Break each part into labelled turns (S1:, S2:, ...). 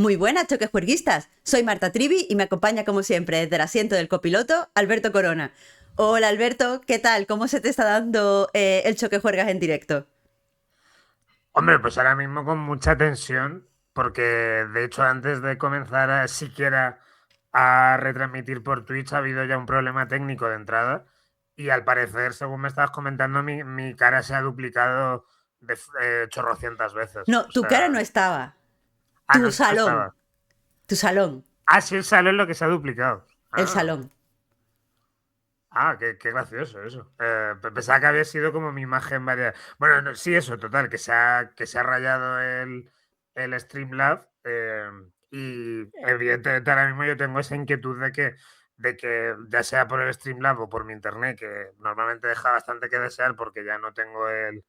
S1: Muy buenas, choquejuerguistas. Soy Marta Trivi y me acompaña como siempre desde el asiento del copiloto Alberto Corona. Hola Alberto, ¿qué tal? ¿Cómo se te está dando el choquejuergas en directo?
S2: Hombre, pues ahora mismo con mucha tensión, porque de hecho antes de comenzar siquiera a retransmitir por Twitch ha habido ya un problema técnico de entrada y al parecer, según me estabas comentando, mi cara se ha duplicado chorrocientas veces.
S1: No,
S2: O
S1: tu cara no
S2: sea,
S1: estaba.
S2: no,
S1: Tu
S2: no
S1: salón.
S2: estaba.
S1: Tu salón.
S2: Sí, el salón lo que se ha duplicado.
S1: El salón.
S2: Qué gracioso eso. Pensaba que había sido como mi imagen varias. Bueno, sí, eso, total, que se ha rayado el Streamlab. Y evidentemente ahora mismo yo tengo esa inquietud de que ya sea por el Streamlab o por mi internet, que normalmente deja bastante que desear porque ya no tengo el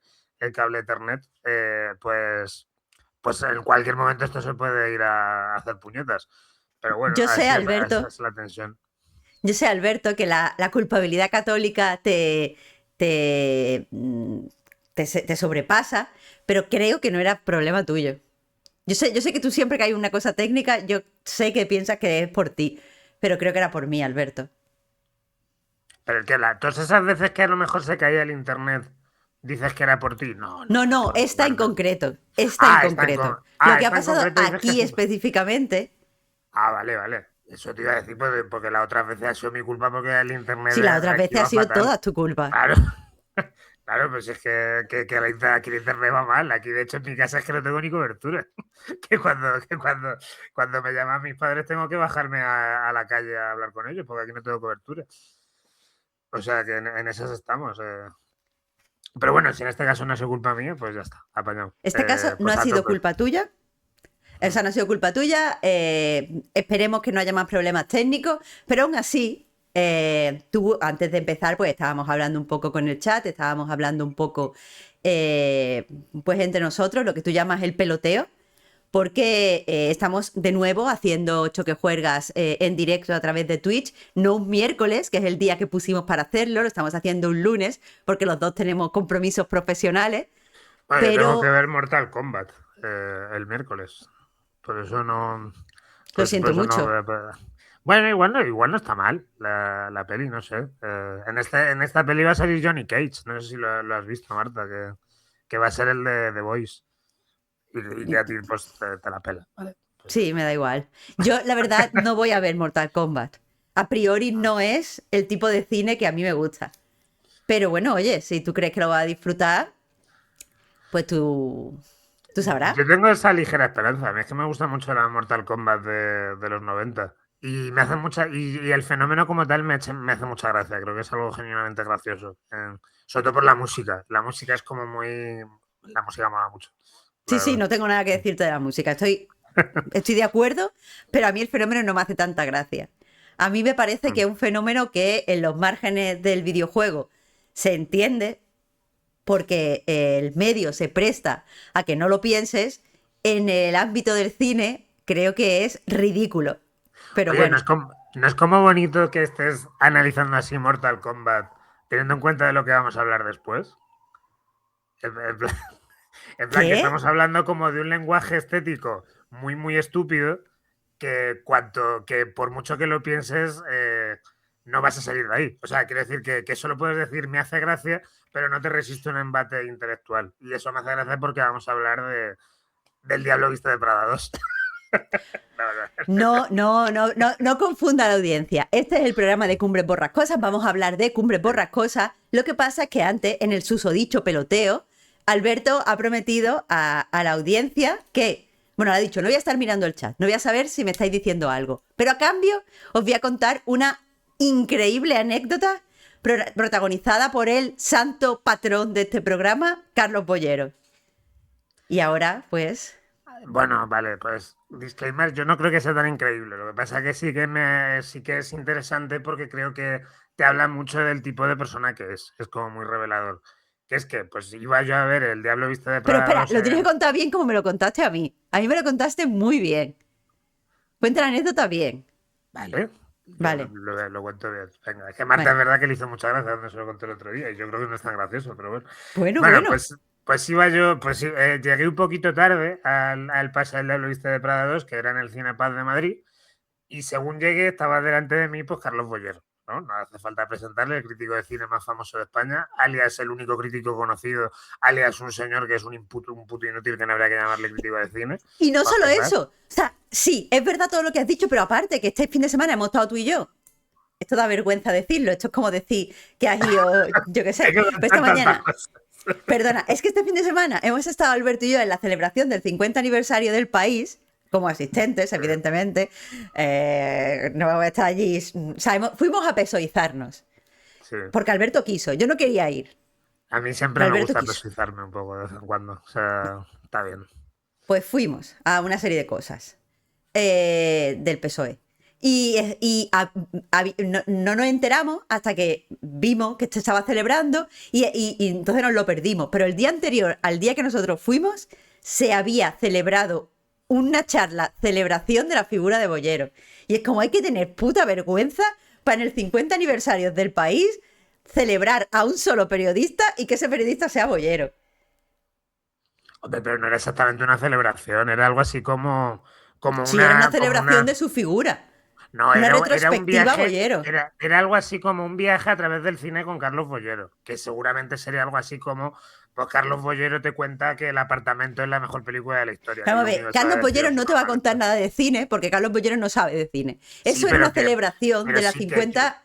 S2: cable Ethernet, pues en cualquier momento esto se puede ir a hacer puñetas. Pero bueno,
S1: Yo sé,
S2: así es, esa
S1: Alberto,
S2: es la tensión.
S1: yo sé, Alberto, que la culpabilidad católica te, mm, te sobrepasa, pero creo que no era problema tuyo. Yo sé que tú siempre que hay una cosa técnica, yo sé que piensas que es por ti, pero creo que era por mí, Alberto.
S2: Pero que todas esas veces que a lo mejor se caía el internet, dices que era por ti. No,
S1: No,
S2: no, es
S1: no,
S2: por
S1: esta en
S2: Marta.
S1: concreto, esta en concreto. Lo que ha
S2: Está en
S1: pasado
S2: concreto, dices que es
S1: aquí
S2: culpa.
S1: específicamente,
S2: Vale, vale. Eso te iba a decir porque la otra vez ha sido mi culpa porque el internet
S1: si las otras
S2: aquí
S1: veces ha
S2: va
S1: sido
S2: fatal.
S1: toda tu culpa.
S2: Claro. Claro, pues es aquí el internet va mal. Aquí, de hecho, en mi casa es que no tengo ni cobertura. Que cuando me llaman mis padres tengo que bajarme a la calle a hablar con ellos porque aquí no tengo cobertura. O sea que en esas estamos. Pero bueno, si en este caso no es culpa mía, pues ya está, apañado.
S1: Este caso no
S2: Pues
S1: ha
S2: a
S1: sido
S2: tope.
S1: culpa tuya,
S2: Mm.
S1: esa no ha sido culpa tuya, esperemos que no haya más problemas técnicos, pero aún así, tú antes de empezar, pues estábamos hablando un poco con el chat, estábamos hablando un poco, pues entre nosotros, lo que tú llamas el peloteo, porque estamos de nuevo haciendo choquejuergas en directo a través de Twitch, no un miércoles, que es el día que pusimos para hacerlo, lo estamos haciendo un lunes, porque los dos tenemos compromisos profesionales,
S2: Bueno, yo tengo que
S1: pero
S2: ver Mortal Kombat el miércoles. Por eso no.
S1: lo
S2: Por
S1: siento
S2: eso no.
S1: mucho.
S2: Bueno, igual no está mal la peli, no sé. En esta peli va a salir Johnny Cage. No sé si lo has visto, Marta, que va a ser el de The Voice. Y que a ti pues te la pela. Vale. Pues ya
S1: Sí,
S2: está.
S1: me da igual. Yo, la verdad, no voy a ver Mortal Kombat. A priori no es el tipo de cine que a mí me gusta. Pero bueno, oye, si tú crees que lo vas a disfrutar, pues tú sabrás.
S2: Yo tengo esa ligera esperanza. A mí es que me gusta mucho la Mortal Kombat de los 90. Y me hace mucha. Y el fenómeno como tal me hace mucha gracia. Creo que es algo genuinamente gracioso. Sobre todo por la música. La música es como muy. La música mola mucho, la
S1: Sí, sí,
S2: verdad.
S1: no tengo nada que decirte de la música. Estoy de acuerdo, pero a mí el fenómeno no me hace tanta gracia. A mí me parece que
S2: Mm.
S1: es un fenómeno que en los márgenes del videojuego se entiende porque el medio se presta a que no lo pienses. En el ámbito del cine creo que es ridículo. Pero
S2: Oye,
S1: bueno,
S2: no es como bonito que estés analizando así Mortal Kombat, teniendo en cuenta de lo que vamos a hablar después. En plan, en plan que
S1: ¿qué?
S2: estamos hablando como de un lenguaje estético muy, muy estúpido que por mucho que lo pienses, no vas a salir de ahí. O sea, quiero decir que solo puedes decir me hace gracia, pero no te resiste un embate intelectual. Y eso me hace gracia porque vamos a hablar del Diablo Viste de Prada 2. La verdad.
S1: No, no, no, no, no confunda a la audiencia. Este es el programa de Cumbres Borrascosas. Vamos a hablar de Cumbres Borrascosas. Lo que pasa es que antes, en el susodicho peloteo, Alberto ha prometido a la audiencia que, bueno, le ha dicho, no voy a estar mirando el chat, no voy a saber si me estáis diciendo algo. Pero a cambio, os voy a contar una increíble anécdota protagonizada por el santo patrón de este programa, Carlos Bollero. Y ahora, pues,
S2: Bueno, vale, pues disclaimer, yo no creo que sea tan increíble. Lo que pasa es que sí que es interesante porque creo que te habla mucho del tipo de persona que es como muy revelador. Que es que, pues iba yo a ver El Diablo Viste de
S1: pero
S2: Prada
S1: espera,
S2: 2
S1: lo tienes que
S2: en.
S1: contar bien como me lo contaste a mí. A mí me lo contaste muy bien. Cuenta la anécdota bien.
S2: Vale, yo
S1: Vale,
S2: lo cuento bien. Venga, es que Marta
S1: bueno.
S2: es verdad que le hizo mucha gracia donde se lo conté el otro día y yo creo que no es tan gracioso, pero bueno.
S1: Bueno,
S2: Bueno,
S1: bueno.
S2: pues. Pues iba yo, pues llegué un poquito tarde al pase del Diablo Viste de Prada 2, que era en el Cine Paz de Madrid, y según llegué estaba delante de mí pues Carlos Boyer, ¿no? No hace falta presentarle, el crítico de cine más famoso de España, alias el único crítico conocido, alias un señor que es un puto inútil que no habría que llamarle crítico de cine.
S1: Y no
S2: Para
S1: solo
S2: empezar.
S1: eso, o sea, sí, es verdad todo lo que has dicho, pero aparte que este fin de semana hemos estado tú y yo. Esto da vergüenza decirlo, esto es como decir que has ido, yo qué
S2: Hay
S1: sé,
S2: que
S1: pero esta
S2: contar tantas
S1: mañana,
S2: cosas.
S1: perdona, es que este fin de semana hemos estado Alberto y yo en la celebración del 50 aniversario del país, como asistentes, evidentemente. No vamos a estar allí, sabemos, fuimos a pesoizarnos,
S2: Sí.
S1: porque Alberto quiso, yo no quería ir,
S2: A mí siempre
S1: pero
S2: me
S1: Alberto
S2: gusta
S1: quiso.
S2: pesquisarme un poco de vez en cuando. O sea, está bien.
S1: Pues fuimos a una serie de cosas del PSOE. No nos enteramos hasta que vimos que se estaba celebrando y entonces nos lo perdimos. Pero el día anterior, al día que nosotros fuimos, se había celebrado una charla, celebración de la figura de Bollero. Y es como hay que tener puta vergüenza para en el 50 aniversario del país celebrar a un solo periodista y que ese periodista sea Bollero.
S2: Hombre, pero no era exactamente una celebración, era algo así como
S1: Sí, era una
S2: como
S1: celebración
S2: una,
S1: de su figura.
S2: no,
S1: Una
S2: era un
S1: retrospectiva
S2: viaje,
S1: Bollero.
S2: era algo así como un viaje a través del cine con Carlos Bollero, que seguramente sería algo así como, pues Carlos Bollero te cuenta que El apartamento es la mejor película de la historia, que es
S1: Vamos a
S2: lo único
S1: ver,
S2: que
S1: Carlos
S2: sabe decir
S1: Bollero
S2: en su
S1: no te va a contar
S2: normalmente.
S1: nada de cine porque Carlos Bollero no sabe de cine.
S2: Sí,
S1: Eso era una celebración de los 50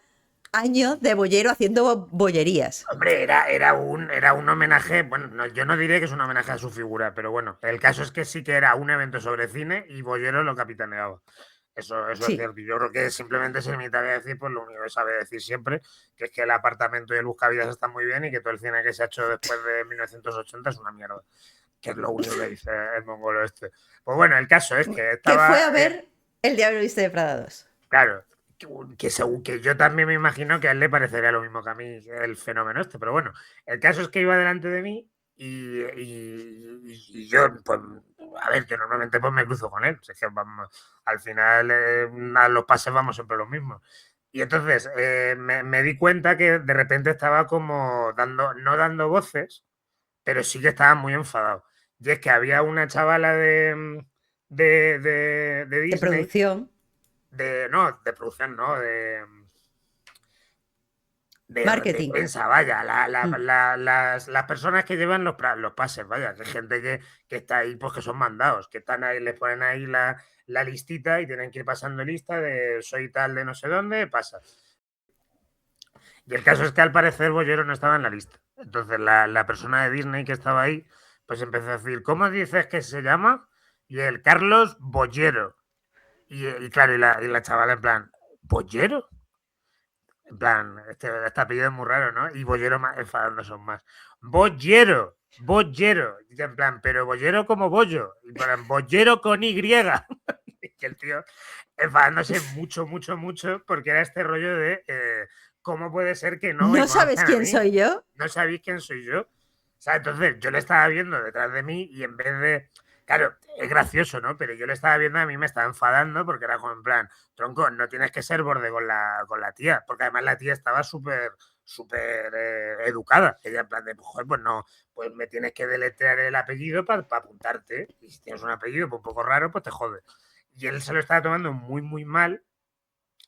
S1: años de Bollero haciendo bollerías.
S2: hombre, era un homenaje, bueno, yo no diré que es un homenaje a su figura, pero bueno, el caso es que sí que era un evento sobre cine y Bollero lo capitaneaba. Eso es
S1: Sí.
S2: cierto. Y yo creo que simplemente se limitaría a decir pues lo único que sabe decir siempre, que es que el apartamento y el Buscavidas están muy bien y que todo el cine que se ha hecho después de 1980 es una mierda. Que es lo único que dice el mongolo este. Pues bueno, el caso es que
S1: Que fue
S2: estaba,
S1: a ver El Diablo Viste de Prada 2.
S2: claro, que según que yo también me imagino que a él le parecería lo mismo que a mí el fenómeno este, pero bueno, el caso es que iba delante de mí y yo, pues, a ver, yo normalmente pues me cruzo con él, es que vamos, al final a los pases vamos siempre los mismos. Y entonces me di cuenta que de repente estaba como dando, no dando voces, pero sí que estaba muy enfadado. Y es que había una chavala de
S1: De
S2: Disney
S1: producción,
S2: no, de producción, no, de
S1: marketing.
S2: prensa, vaya,
S1: Mm.
S2: las personas que llevan los pases, vaya, que hay gente que está ahí, pues que son mandados, que están ahí, les ponen ahí la listita y tienen que ir pasando lista de soy tal de no sé dónde, pasa. Y el caso es que al parecer Bollero no estaba en la lista. Entonces la persona de Disney que estaba ahí, pues empezó a decir, ¿cómo dices que se llama? Y el Carlos Bollero. Y claro, y la chavala en plan, ¿Bollero? En plan, este apellido es muy raro, ¿no? Y Bollero más enfadando son más. Bollero, Bollero. Y en plan, pero Bollero como bollo. Y en plan, Bollero con Y. Y que el tío enfadándose mucho, mucho, mucho, porque era este rollo de cómo puede ser que no me
S1: ¿No sabes
S2: conozcan a
S1: quién
S2: mí.
S1: soy yo?
S2: No sabéis quién soy yo. O sea, entonces yo le estaba viendo detrás de mí y en vez de. Claro, es gracioso, ¿no? Pero yo le estaba viendo, a mí me estaba enfadando porque era como en plan, tronco, no tienes que ser borde con la tía, porque además la tía estaba súper, súper educada. Ella en plan de, joder, pues no, pues me tienes que deletrear el apellido para apuntarte. Y si tienes un apellido pues, un poco raro, pues te jode. Y él se lo estaba tomando muy, muy mal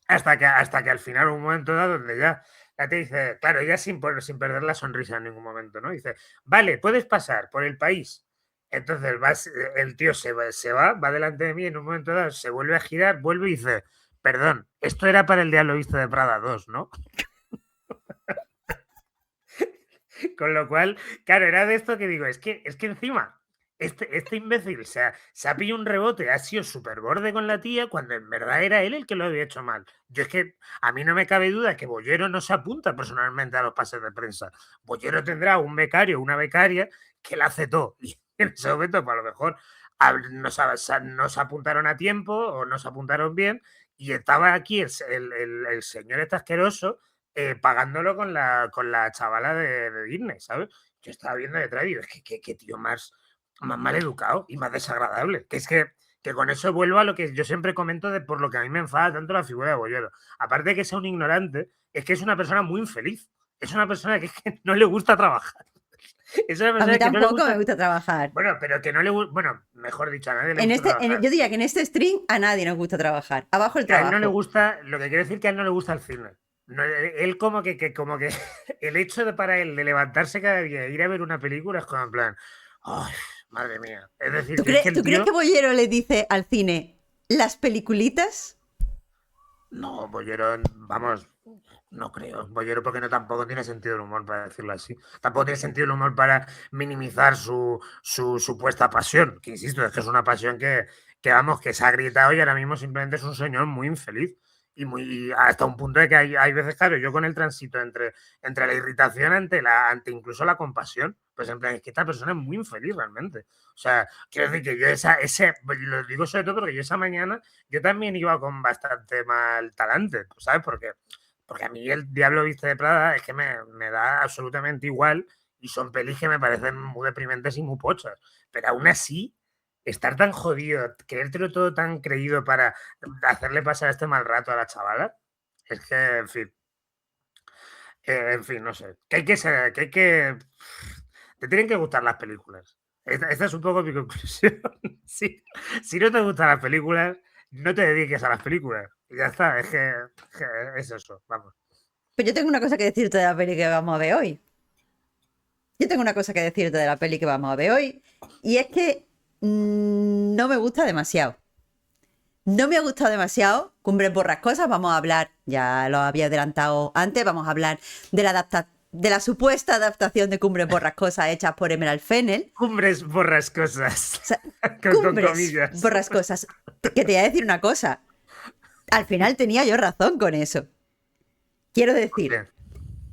S2: hasta que al final, un momento dado, donde ya te dice, claro, ella sin perder la sonrisa en ningún momento, ¿no? Dice, vale, puedes pasar por el país. Entonces el tío va delante de mí, en un momento dado se vuelve a girar, vuelve y dice, perdón, esto era para el Diablo Visto de Prada 2, ¿no? Con lo cual, claro, era de esto que digo, es que encima, este imbécil se ha pillado un rebote, ha sido súper borde con la tía, cuando en verdad era él el que lo había hecho mal. Yo es que a mí no me cabe duda que Bollero no se apunta personalmente a los pases de prensa. Bollero tendrá un becario, una becaria, que le hace todo. Y en ese momento, pues a lo mejor no se apuntaron a tiempo o no se apuntaron bien, y estaba aquí el señor este asqueroso pagándolo con la chavala de Disney, ¿sabes? Yo estaba viendo detrás y digo, es que tío más mal educado y más desagradable. Que es que con eso vuelvo a lo que yo siempre comento de por lo que a mí me enfada tanto la figura de Bollero. Aparte de que sea un ignorante, es que es una persona muy infeliz. Es una persona que no le gusta trabajar. Es una
S1: A mí
S2: persona que no le
S1: tampoco me
S2: gusta.
S1: gusta trabajar.
S2: Bueno, pero que no le gusta. Bueno, mejor dicho, a nadie le gusta trabajar.
S1: Yo diría que en este stream a nadie nos gusta trabajar. Abajo el
S2: Que a él no le
S1: trabajo.
S2: gusta, lo que quiere decir que a él no le gusta el cine. No, él como que el hecho de para él de levantarse cada día e ir a ver una película es como en plan, ¡ay, madre mía! Es decir, que es que el
S1: ¿Tú crees
S2: tío.
S1: que Bollero le dice al cine las peliculitas?
S2: No, Bollero, vamos, no creo. Bollero porque no tampoco tiene sentido el humor, para decirlo así. Tampoco tiene sentido el humor para minimizar su supuesta pasión. Que insisto, es que es una pasión que vamos, que se ha gritado y ahora mismo simplemente es un señor muy infeliz. Y hasta un punto de que hay veces, claro, yo con el tránsito entre la irritación ante incluso la compasión, pues en plan, es que esta persona es muy infeliz realmente. O sea, quiero decir que yo lo digo sobre todo porque yo esa mañana yo también iba con bastante mal talante, ¿sabes? Porque a mí el Diablo Viste de Prada es que me da absolutamente igual y son pelis que me parecen muy deprimentes y muy pochas. Pero aún así, estar tan jodido, creértelo todo tan creído para hacerle pasar este mal rato a la chavala, es que, en fin, no sé. Que hay que ser, que hay que. Te tienen que gustar las películas. Esta es un poco mi conclusión. Si no te gustan las películas, no te dediques a las películas. Y ya está, que es eso, vamos.
S1: Pero yo tengo una cosa que decirte de la peli que vamos a ver hoy. Yo tengo una cosa que decirte de la peli que vamos a ver hoy. Y es que no me gusta demasiado. No me ha gustado demasiado Cumbres Borrascosas. Vamos a hablar, ya lo había adelantado antes, vamos a hablar de de la supuesta adaptación de Cumbres Borrascosas hechas por Emerald Fennell.
S2: Cumbres borrascosas.
S1: O sea,
S2: con
S1: Cumbres
S2: comillas.
S1: Borrascosas. Que te voy a decir una cosa. Al final tenía yo razón con eso. Quiero decir,
S2: Bien.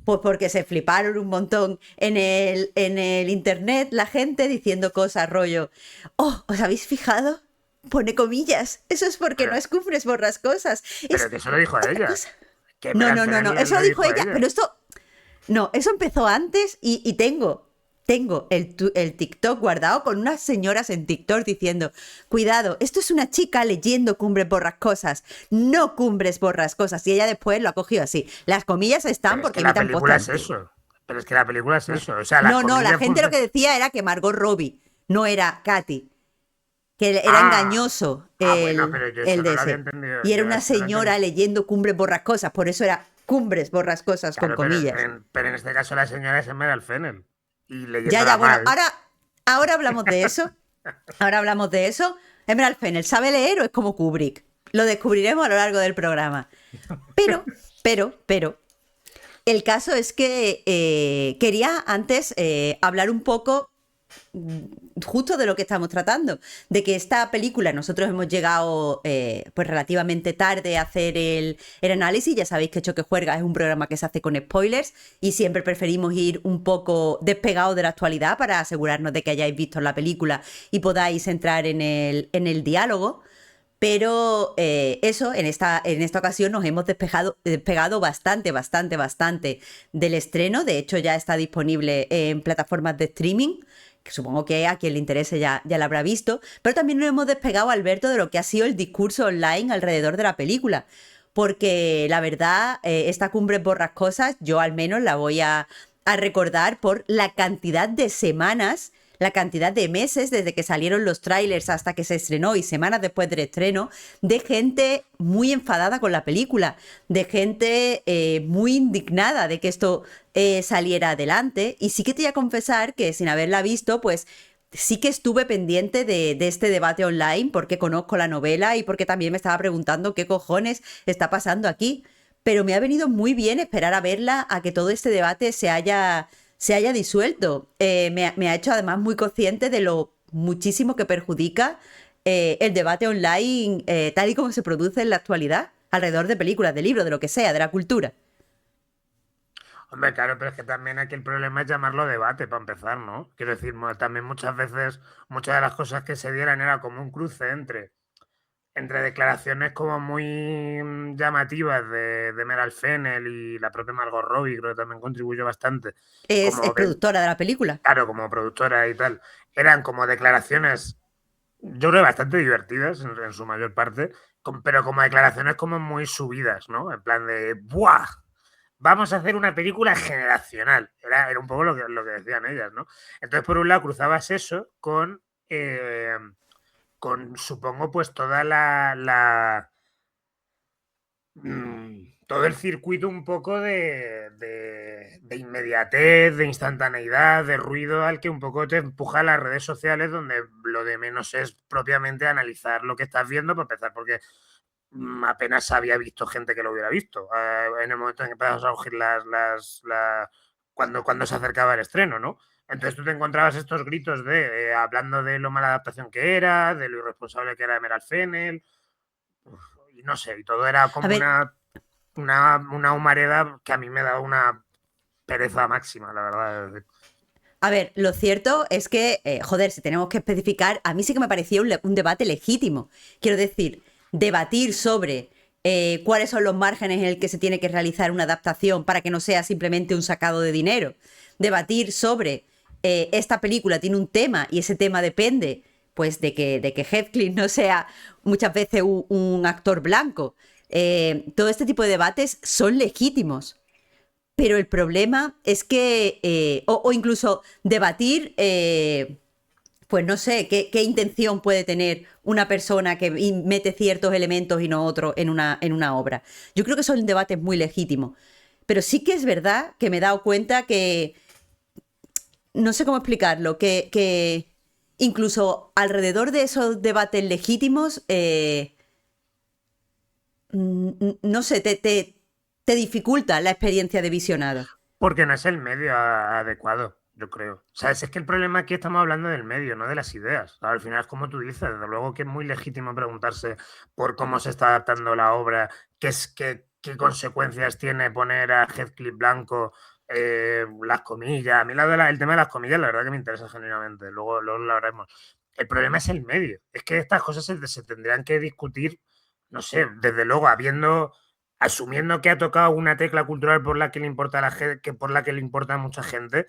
S1: pues porque se fliparon un montón en el internet la gente diciendo cosas rollo, oh, ¿os habéis fijado? Pone comillas. Eso es porque no
S2: Pero,
S1: es Cumbres Borrascosas.
S2: pero
S1: Es
S2: que eso lo dijo
S1: otra
S2: ella.
S1: cosa.
S2: Que
S1: No,
S2: Meral
S1: no, no, no.
S2: Fennell
S1: Eso lo
S2: lo
S1: dijo
S2: dijo
S1: ella,
S2: ella.
S1: pero esto. No, eso empezó antes y tengo el TikTok guardado con unas señoras en TikTok diciendo, cuidado, esto es una chica leyendo Cumbres Borrascosas, no Cumbres Borrascosas. Y ella después lo ha cogido así. Las comillas están
S2: Pero es que
S1: porque
S2: la
S1: imitan
S2: película es
S1: postante.
S2: eso. Pero es que la película es
S1: No,
S2: eso. O sea, las
S1: no, la
S2: comillas
S1: gente lo
S2: funcionan.
S1: que decía era que Margot Robbie no era Katy, que era
S2: Ah,
S1: engañoso
S2: bueno, pero yo eso
S1: el
S2: no
S1: de
S2: lo había
S1: ese.
S2: entendido.
S1: Y era
S2: Yo
S1: una
S2: eso no lo entendí.
S1: señora leyendo Cumbres Borrascosas, por eso era Cumbres Borrascosas con
S2: Claro,
S1: comillas.
S2: pero en este caso la señora es Emerald Fennell. Y
S1: Ya,
S2: leyéndola
S1: bueno,
S2: mal.
S1: ahora hablamos de eso. Ahora hablamos de eso. Emerald Fennell, ¿sabe leer o es como Kubrick? Lo descubriremos a lo largo del programa. Pero, el caso es que quería antes hablar un poco justo de lo que estamos tratando, de que esta película nosotros hemos llegado pues relativamente tarde a hacer el análisis. Ya sabéis que Choque Juerga es un programa que se hace con spoilers y siempre preferimos ir un poco despegados de la actualidad para asegurarnos de que hayáis visto la película y podáis entrar en el diálogo. Pero eso, en esta ocasión nos hemos despegado bastante del estreno. De hecho, ya está disponible en plataformas de streaming, que supongo que a quien le interese ya la habrá visto. Pero también nos hemos despegado, Alberto, de lo que ha sido el discurso online alrededor de la película. Porque la verdad, esta Cumbre Borrascosas, yo al menos la voy a recordar por la cantidad de semanas, la cantidad de meses desde que salieron los trailers hasta que se estrenó y semanas después del estreno, de gente muy enfadada con la película, de gente muy indignada de que esto saliera adelante. Y sí que te voy a confesar que sin haberla visto, pues sí que estuve pendiente de este debate online porque conozco la novela y porque también me estaba preguntando qué cojones está pasando aquí. Pero me ha venido muy bien esperar a verla, a que todo este debate se haya disuelto. Me ha hecho además muy consciente de lo muchísimo que perjudica el debate online tal y como se produce en la actualidad, alrededor de películas, de libros, de lo que sea, de la cultura.
S2: Hombre, claro, pero es que también aquí el problema es llamarlo debate para empezar, ¿no? Quiero decir, también muchas veces, muchas de las cosas que se dieran era como un cruce entre declaraciones como muy llamativas de Meryl Fennell y la propia Margot Robbie, creo que también contribuyó bastante,
S1: Es
S2: como
S1: productora de la película.
S2: claro, como productora y tal, eran como declaraciones, yo creo, bastante divertidas en su mayor parte, pero como declaraciones como muy subidas, ¿no? En plan de ¡buah! vamos a hacer una película generacional. Era un poco lo que decían ellas, ¿no? Entonces, por un lado, cruzabas eso con supongo, pues toda todo el circuito un poco de inmediatez, de instantaneidad, de ruido al que un poco te empuja las redes sociales, donde lo de menos es propiamente analizar lo que estás viendo, para empezar, porque apenas había visto gente que lo hubiera visto en el momento en que empezamos a surgir cuando se acercaba el estreno, ¿no? Entonces tú te encontrabas estos gritos hablando de lo mala adaptación que era, de lo irresponsable que era Emerald Fennell, y no sé, y todo era
S1: A
S2: como
S1: ver,
S2: una humareda que a mí me da una pereza máxima, la verdad.
S1: A ver, lo cierto es que, joder, si tenemos que especificar, a mí sí que me parecía un debate legítimo. Quiero decir, debatir sobre cuáles son los márgenes en el que se tiene que realizar una adaptación para que no sea simplemente un sacado de dinero. Debatir sobre esta película tiene un tema y ese tema depende pues de que Heathcliff no sea muchas veces un actor blanco. Todo este tipo de debates son legítimos. Pero el problema es que, o incluso debatir, pues no sé, qué intención puede tener una persona que mete ciertos elementos y no otros en una obra. Yo creo que son debates muy legítimos. Pero sí que es verdad que me he dado cuenta que, no sé cómo explicarlo, que incluso alrededor de esos debates legítimos, no sé, te dificulta la experiencia de visionado.
S2: Porque no es el medio adecuado, yo creo. O sea, es que el problema aquí estamos hablando del medio, no de las ideas. Al final es como tú dices, desde luego que es muy legítimo preguntarse por cómo se está adaptando la obra, qué consecuencias tiene poner a Heathcliff Blanco, las comillas. A mí el tema de las comillas, la verdad que me interesa genuinamente. Luego lo haremos. El problema es el medio. Es que estas cosas se tendrían que discutir, no sé, desde luego, asumiendo que ha tocado una tecla cultural por la que le importa a la gente, por la que le importa a mucha gente,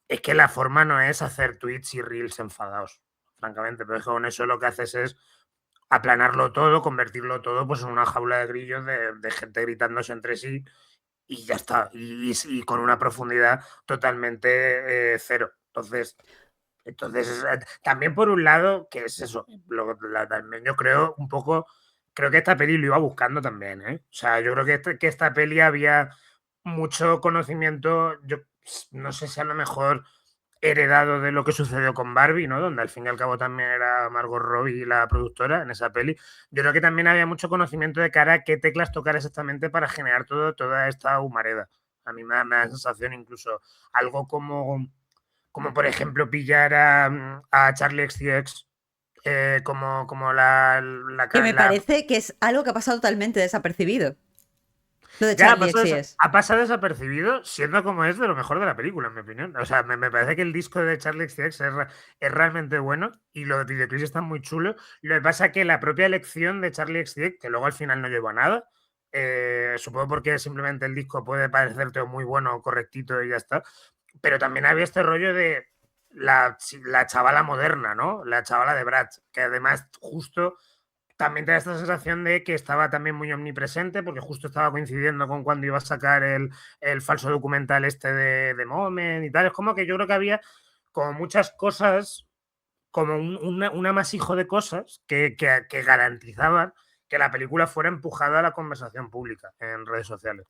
S2: es que la forma no es hacer tweets y reels enfadados, francamente, pero es que con eso lo que haces es aplanarlo todo, convertirlo todo pues en una jaula de grillos de gente gritándose entre sí y ya está, y con una profundidad totalmente cero. Entonces, también por un lado, que es eso, también yo creo un poco, creo que esta peli lo iba buscando también, ¿eh? O sea, yo creo que esta peli había mucho conocimiento, yo no sé si a lo mejor heredado de lo que sucedió con Barbie, ¿no? Donde al fin y al cabo también era Margot Robbie la productora en esa peli. Yo creo que también había mucho conocimiento de cara a qué teclas tocar exactamente para generar toda esta humareda. A mí me da la sensación incluso algo como por ejemplo pillar a Charlie XCX como
S1: Que me parece que es algo que ha pasado totalmente desapercido. Lo de
S2: ya
S1: Charlie XCX.
S2: ha pasado desapercibido, siendo como es de lo mejor de la película, en mi opinión. O sea, me parece que el disco de Charlie XCX es realmente bueno y los videoclips están muy chulos. Lo que pasa es que la propia elección de Charlie XCX, que luego al final no llevó a nada, supongo porque simplemente el disco puede parecerte muy bueno, correctito y ya está, pero también había este rollo de la chavala moderna, ¿no? La chavala de Bratz, que además justo también te da esta sensación de que estaba también muy omnipresente, porque justo estaba coincidiendo con cuando iba a sacar el falso documental este de Moment y tal. Es como que yo creo que había como muchas cosas, como un amasijo de cosas que garantizaban que la película fuera empujada a la conversación pública en redes sociales.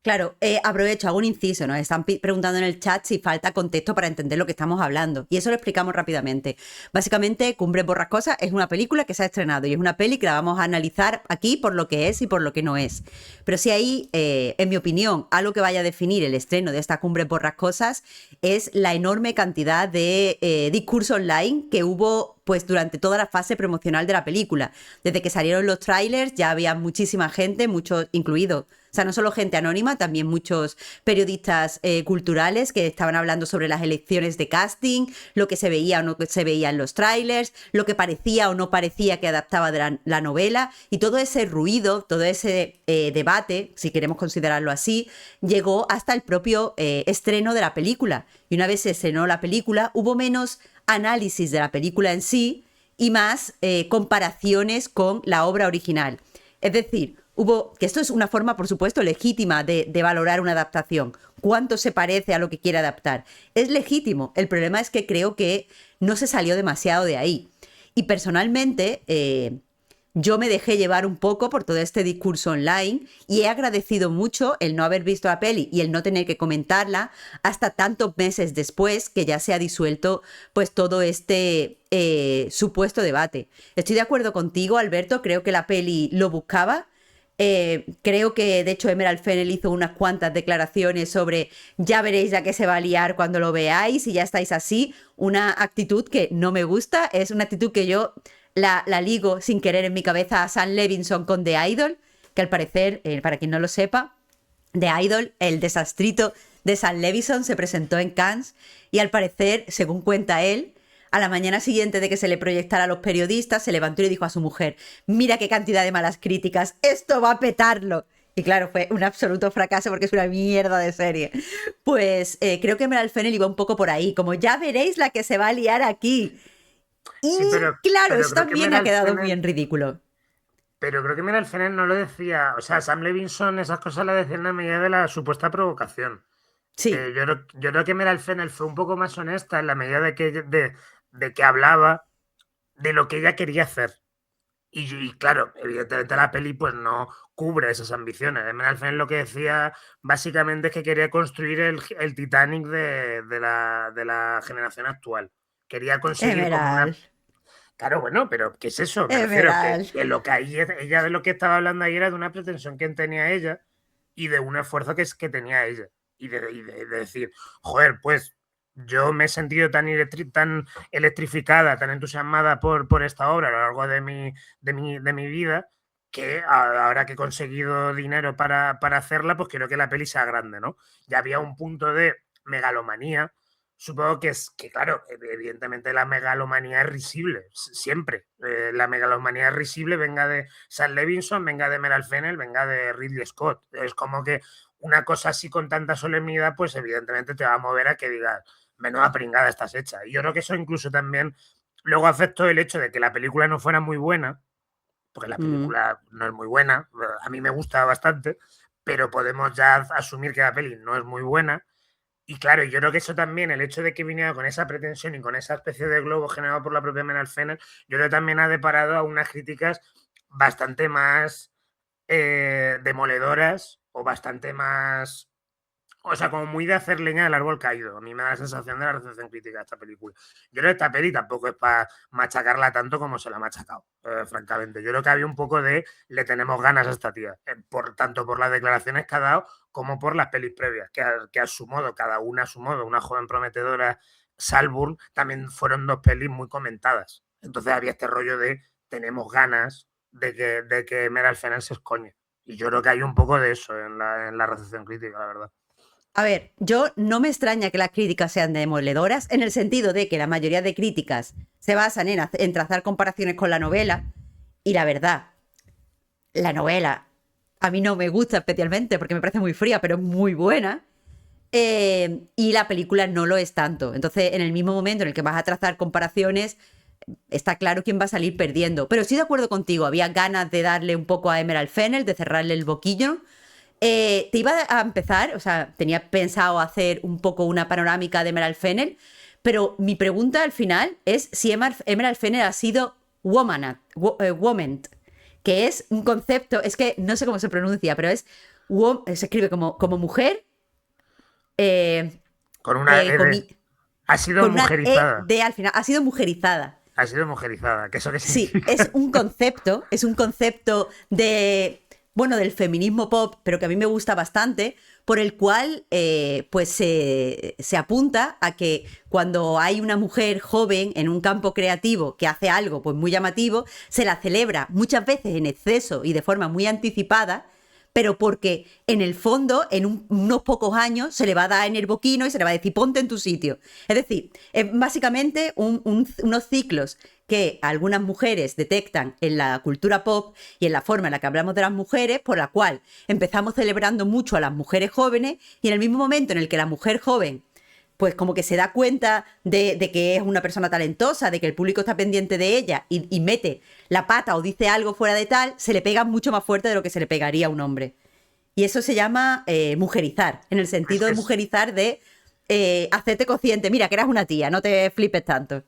S1: Claro, aprovecho, hago un inciso, nos están preguntando en el chat si falta contexto para entender lo que estamos hablando. Y eso lo explicamos rápidamente. Básicamente, Cumbres Borrascosas es una película que se ha estrenado y es una peli que la vamos a analizar aquí por lo que es y por lo que no es. Pero si ahí, en mi opinión, algo que vaya a definir el estreno de esta Cumbres Borrascosas es la enorme cantidad de discurso online que hubo pues durante toda la fase promocional de la película. Desde que salieron los trailers ya había muchísima gente, muchos incluidos. O sea, no solo gente anónima, también muchos periodistas culturales que estaban hablando sobre las elecciones de casting, lo que se veía o no se veía en los trailers, lo que parecía o no parecía que adaptaba de la novela, y todo ese ruido, todo ese debate, si queremos considerarlo así, llegó hasta el propio estreno de la película. Y una vez se estrenó la película, hubo menos análisis de la película en sí y más comparaciones con la obra original. Es decir, que esto es una forma, por supuesto, legítima de valorar una adaptación. ¿Cuánto se parece a lo que quiere adaptar? Es legítimo. El problema es que creo que no se salió demasiado de ahí. Y personalmente, yo me dejé llevar un poco por todo este discurso online y he agradecido mucho el no haber visto la peli y el no tener que comentarla hasta tantos meses después que ya se ha disuelto pues todo este supuesto debate. Estoy de acuerdo contigo, Alberto, creo que la peli lo buscaba. Creo que de hecho Emerald Fennell hizo unas cuantas declaraciones sobre ya veréis ya que se va a liar cuando lo veáis y ya estáis así. Una actitud que no me gusta, es una actitud que yo la ligo sin querer en mi cabeza a Sam Levinson con The Idol, que al parecer, para quien no lo sepa, The Idol, el desastrito de Sam Levinson, se presentó en Cannes y al parecer, según cuenta él, a la mañana siguiente de que se le proyectara a los periodistas, se levantó y le dijo a su mujer: mira qué cantidad de malas críticas, esto va a petarlo. Y claro, fue un absoluto fracaso porque es una mierda de serie. Pues creo que Emerald Fennell iba un poco por ahí, como ya veréis la que se va a liar aquí. Y
S2: Sí,
S1: claro,
S2: pero
S1: eso
S2: creo que
S1: también ha
S2: Meral
S1: quedado muy
S2: Fennell,
S1: en ridículo.
S2: pero creo que Meral Fennell no lo decía. O sea, Sam Levinson esas cosas las decía en la medida de la supuesta provocación.
S1: Sí,
S2: Yo creo que Meral Fennell fue un poco más honesta en la medida de que hablaba de lo que ella quería hacer. Y claro, evidentemente la peli pues no cubre esas ambiciones. Meral Fennell lo que decía básicamente es que quería construir el Titanic de la generación actual. Quería conseguir como
S1: Emerald,
S2: una... Claro, bueno, pero ¿qué es eso? Me refiero
S1: Emerald.
S2: que lo que ahí ella de lo que estaba hablando ahí era de una pretensión que tenía ella y de un esfuerzo que tenía ella. Y de decir, joder, pues yo me he sentido tan electrificada, tan entusiasmada por esta obra a lo largo de mi vida, que ahora que he conseguido dinero para hacerla, pues quiero que la peli sea grande, ¿no? Ya había un punto de megalomanía. Supongo que es que, claro, evidentemente la megalomanía es risible, siempre. La megalomanía es risible, venga de Sam Levinson, venga de Meral Fennell, venga de Ridley Scott. Es como que una cosa así con tanta solemnidad, pues evidentemente te va a mover a que digas, menuda pringada estás hecha. Y yo creo que eso incluso también luego afectó el hecho de que la película no fuera muy buena, porque la
S1: Mm.
S2: película no es muy buena, a mí me gusta bastante, pero podemos ya asumir que la peli no es muy buena. Y claro, yo creo que eso también, el hecho de que viniera con esa pretensión y con esa especie de globo generado por la propia Meryl Fennell, yo creo que también ha deparado a unas críticas bastante más demoledoras o bastante más... O sea, como muy de hacer leña del árbol caído. A mí me da la sensación de la recepción crítica de esta película. Yo creo que esta peli tampoco es para machacarla tanto como se la ha machacado, francamente. Yo creo que había un poco de le tenemos ganas a esta tía, tanto por las declaraciones que ha dado como por las pelis previas, que a su modo, cada una a su modo, una joven prometedora, Salburn, también fueron dos pelis muy comentadas. Entonces había este rollo de tenemos ganas de que Meryl Fennell se escoñe. Y yo creo que hay un poco de eso en la recepción crítica, la verdad.
S1: A ver, yo no me extraña que las críticas sean demoledoras, en el sentido de que la mayoría de críticas se basan en trazar comparaciones con la novela, y la verdad, la novela a mí no me gusta especialmente porque me parece muy fría, pero es muy buena. Y la película no lo es tanto. Entonces, en el mismo momento en el que vas a trazar comparaciones, está claro quién va a salir perdiendo. Pero estoy de acuerdo contigo, había ganas de darle un poco a Emerald Fennell, de cerrarle el boquillo. Te iba a empezar, o sea, tenía pensado hacer un poco una panorámica de Emerald Fennell, pero mi pregunta al final es si Emerald Fennell ha sido woman, que es un concepto, es que no sé cómo se pronuncia, pero se escribe como mujer, eh,
S2: Con una
S1: eh,
S2: E de...
S1: comi-
S2: Ha sido
S1: con una E
S2: mujerizada.
S1: de al final, ha sido mujerizada.
S2: Ha sido mujerizada. ¿Qué eso qué
S1: Sí,
S2: significa?
S1: es un concepto de, bueno, del feminismo pop, pero que a mí me gusta bastante, por el cual pues se apunta a que cuando hay una mujer joven en un campo creativo que hace algo pues muy llamativo, se la celebra muchas veces en exceso y de forma muy anticipada, pero porque en el fondo, en unos pocos años, se le va a dar en el boquino y se le va a decir, ponte en tu sitio. Es decir, es básicamente unos ciclos que algunas mujeres detectan en la cultura pop y en la forma en la que hablamos de las mujeres, por la cual empezamos celebrando mucho a las mujeres jóvenes y en el mismo momento en el que la mujer joven pues como que se da cuenta de que es una persona talentosa, de que el público está pendiente de ella y mete la pata o dice algo fuera de tal, se le pega mucho más fuerte de lo que se le pegaría a un hombre. Y eso se llama mujerizar, en el
S2: Es
S1: sentido
S2: que
S1: de mujerizar de hacerte consciente, mira, que eras una tía, no te flipes tanto.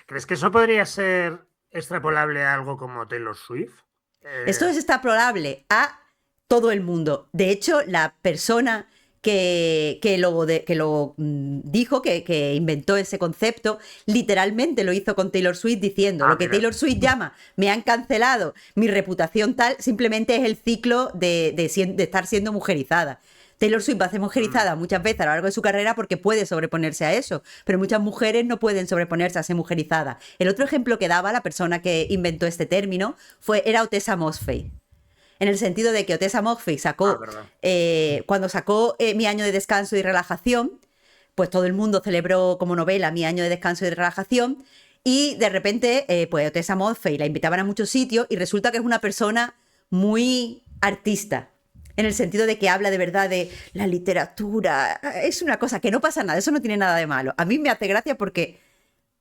S2: ¿Crees que eso podría ser extrapolable a algo como Taylor Swift?
S1: Esto es extrapolable a todo el mundo. De hecho, la persona que lo dijo, que inventó ese concepto, literalmente lo hizo con Taylor Swift diciendo, lo que
S2: Mira.
S1: Taylor Swift llama, me han cancelado, mi reputación tal, simplemente es el ciclo de estar siendo mujerizada. Taylor Swift va a ser mujerizada muchas veces a lo largo de su carrera porque puede sobreponerse a eso, pero muchas mujeres no pueden sobreponerse a ser mujerizada. El otro ejemplo que daba la persona que inventó este término era Otessa Mossfei. En el sentido de que Otessa Mossfei
S2: Verdad.
S1: cuando sacó Mi año de descanso y relajación, pues todo el mundo celebró como novela Mi año de descanso y relajación, y de repente, pues Otessa Mossfei la invitaban a muchos sitios y resulta que es una persona muy artista, en el sentido de que habla de verdad de la literatura. Es una cosa que no pasa nada, eso no tiene nada de malo. A mí me hace gracia porque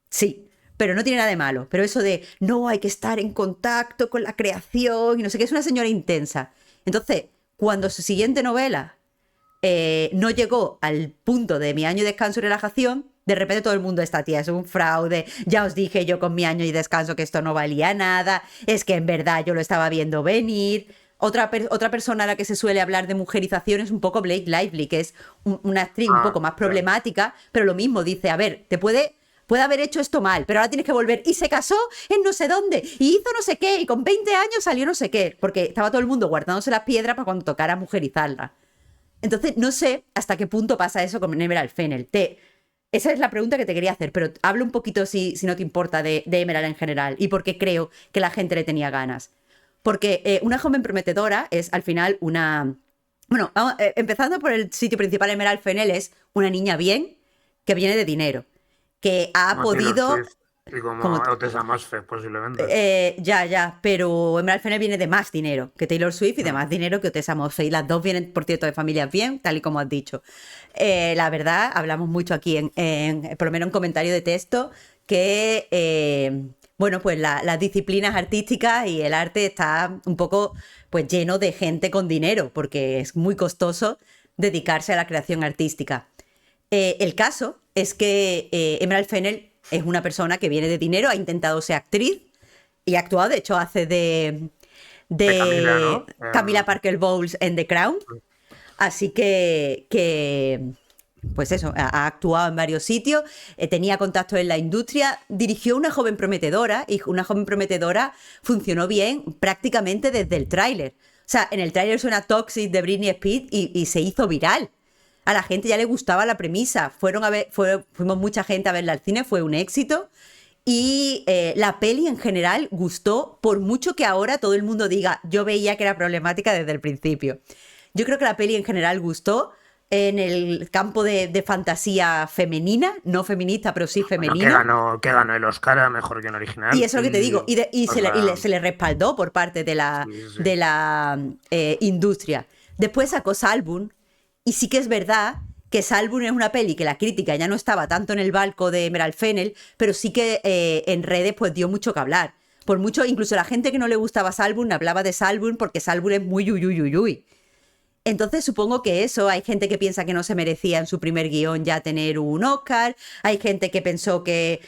S1: sí, pero no tiene nada de malo. Pero eso de no hay que estar en contacto con la creación y no sé qué, es una señora intensa. Entonces, cuando su siguiente novela no llegó al punto de Mi año de descanso y relajación, de repente todo el mundo, esta tía es un fraude, ya os dije yo con Mi año y descanso que esto no valía nada, es que en verdad yo lo estaba viendo venir. Otra persona a la que se suele hablar de mujerización es un poco Blake Lively, que es una actriz un poco más
S2: Sí.
S1: problemática, pero lo mismo dice, a ver, puede haber hecho esto mal, pero ahora tienes que volver. Y se casó en no sé dónde, y hizo no sé qué, y con 20 años salió no sé qué, porque estaba todo el mundo guardándose las piedras para cuando tocara mujerizarla. Entonces, no sé hasta qué punto pasa eso con Emerald Fennell. Esa es la pregunta que te quería hacer, pero hablo un poquito, si no te importa, de Emerald en general y por qué creo que la gente le tenía ganas. Porque una joven prometedora es al final una... Bueno, empezando por el sitio principal, Emerald Fennell es una niña bien que viene de dinero, que ha
S2: Como Taylor
S1: podido...
S2: Swift y como
S1: Como,
S2: Otessa Mossfegh, posiblemente.
S1: ya, pero Emerald Fennell viene de más dinero que Taylor Swift y de
S2: Mm.
S1: más dinero que Otessa Mossfegh. Las dos vienen, por cierto, de familias bien, tal y como has dicho. La verdad, hablamos mucho aquí, por lo menos en comentario de texto, que, bueno, pues las disciplinas artísticas y el arte está un poco pues lleno de gente con dinero, porque es muy costoso dedicarse a la creación artística. El caso es que Emerald Fennell es una persona que viene de dinero, ha intentado ser actriz y ha actuado, de hecho hace
S2: De Camila,
S1: de
S2: ¿no?
S1: Camila Parker Bowles en The Crown, así pues eso, ha actuado en varios sitios, tenía contactos en la industria, dirigió Una joven prometedora y Una joven prometedora funcionó bien prácticamente desde el tráiler. O sea, en el tráiler suena Toxic de Britney Spears y se hizo viral. A la gente ya le gustaba la premisa. Fuimos mucha gente a verla al cine, fue un éxito. Y la peli en general gustó, por mucho que ahora todo el mundo diga, yo veía que era problemática desde el principio. Yo creo que la peli en general gustó en el campo de fantasía femenina, no feminista, pero sí
S2: Bueno,
S1: femenina.
S2: que ganó el Oscar a mejor guion
S1: Y
S2: original.
S1: eso es lo que te digo,
S2: O sea,
S1: se le respaldó por parte de
S2: sí,
S1: la,
S2: sí, sí.
S1: de la industria. Después sacó Salbun, y sí que es verdad que Salbun es una peli que la crítica ya no estaba tanto en el barco de Emerald Fennell, pero sí que en redes pues dio mucho que hablar. Por mucho, incluso la gente que no le gustaba Salbun hablaba de Salbun porque Salbun es muy uyuyuyuy. Entonces supongo que eso, hay gente que piensa que no se merecía en su primer guión ya tener un Oscar, hay gente que pensó que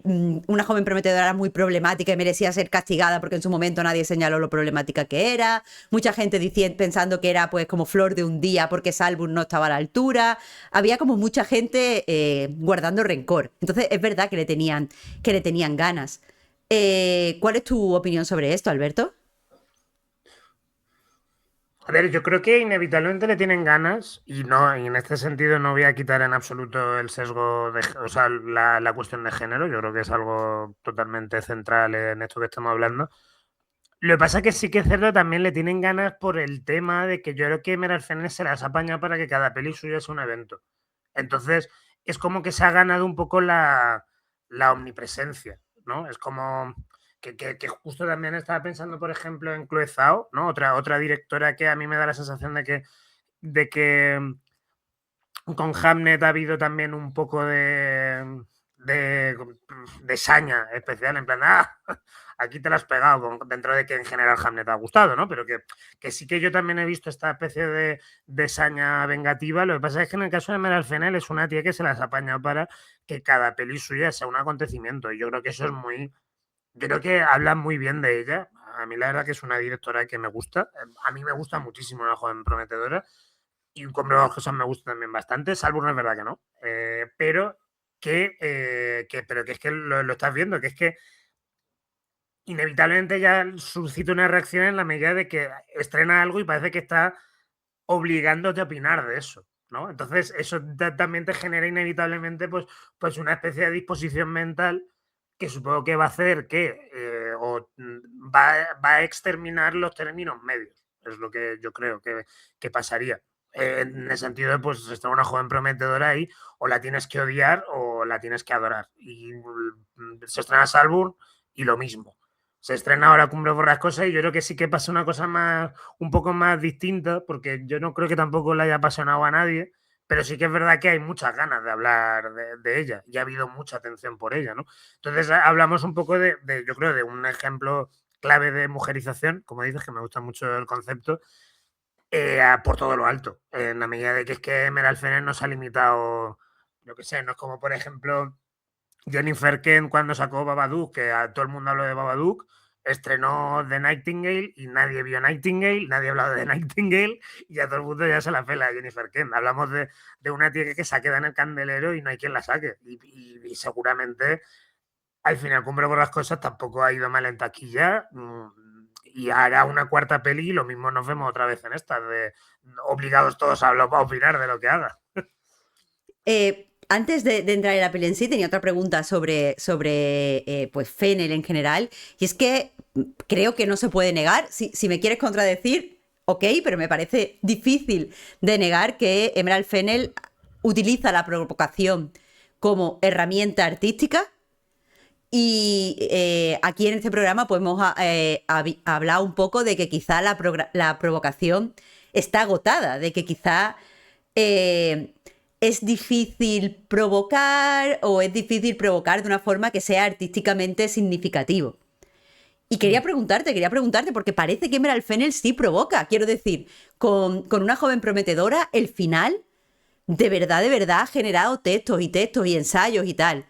S1: Una joven prometedora era muy problemática y merecía ser castigada porque en su momento nadie señaló lo problemática que era, mucha gente pensando que era pues como Flor de un día porque Salbun no estaba a la altura, había como mucha gente guardando rencor. Entonces es verdad que le tenían ganas. ¿Cuál es tu opinión sobre esto, Alberto?
S2: A ver, yo creo que inevitablemente le tienen ganas y en este sentido no voy a quitar en absoluto el sesgo o sea, la cuestión de género. Yo creo que es algo totalmente central en esto que estamos hablando. Lo que pasa es que sí que es cierto, también le tienen ganas por el tema de que yo creo que Meral Fenner se las apaña para que cada peli suya sea un evento. Entonces, es como que se ha ganado un poco la omnipresencia, ¿no? Es como que justo también estaba pensando, por ejemplo, en Chloe Zhao, ¿no? Otra directora que a mí me da la sensación de que con Hamnet ha habido también un poco de, de saña especial, en plan, aquí te la has pegado, dentro de que en general Hamnet ha gustado, ¿no? Pero que sí que yo también he visto esta especie de saña vengativa. Lo que pasa es que en el caso de Meryl Fennell es una tía que se las apaña para que cada peli suya sea un acontecimiento. Y yo creo que eso es muy... Yo creo que hablan muy bien de ella. A mí la verdad que es una directora que me gusta. A mí me gusta muchísimo Una joven prometedora. Y con Brevas cosas me gusta también bastante. Salvo es verdad que no. Pero pero que es que lo estás viendo, que es que inevitablemente ya suscita una reacción en la medida de que estrena algo y parece que está obligándote a opinar de eso, ¿no? Entonces, eso también te genera inevitablemente pues una especie de disposición mental que supongo que va a hacer que va a exterminar los términos medios. Es lo que yo creo que pasaría. En el sentido de, pues, está una joven prometedora ahí, o la tienes que odiar o la tienes que adorar. Y se estrena Salburn y lo mismo. Se estrena ahora Cumbre Borrascosa y yo creo que sí que pasa una cosa más, un poco más distinta, porque yo no creo que tampoco le haya apasionado a nadie, pero sí que es verdad que hay muchas ganas de hablar de ella y ha habido mucha atención por ella, ¿no? Entonces hablamos un poco yo creo, de un ejemplo clave de mujerización, como dices, que me gusta mucho el concepto, por todo lo alto, en la medida de que es que Meryl Fennell no se ha limitado, yo qué sé, no es como, por ejemplo, Jennifer Kent cuando sacó Babadook, que a todo el mundo habló de Babadook, estrenó The Nightingale y nadie vio Nightingale, nadie hablaba de Nightingale y a todo el mundo ya se la pela a Jennifer Kent. Hablamos de una tía que se queda en el candelero y no hay quien la saque. Y seguramente al final Cumbre por las cosas tampoco ha ido mal en taquilla y hará una cuarta peli y lo mismo nos vemos otra vez en esta, de obligados todos a opinar de lo que haga.
S1: Antes de entrar en la peli en sí, tenía otra pregunta sobre pues Fennel en general. Y es que creo que no se puede negar. Si me quieres contradecir, ok, pero me parece difícil de negar que Emerald Fennell utiliza la provocación como herramienta artística. Y aquí en este programa pues hemos hablado un poco de que quizá la provocación está agotada, de que quizá es difícil provocar o es difícil provocar de una forma que sea artísticamente significativo. Y quería preguntarte, porque parece que Emerald Fennell sí provoca. Quiero decir, con una joven prometedora, el final de verdad ha generado textos y ensayos y tal.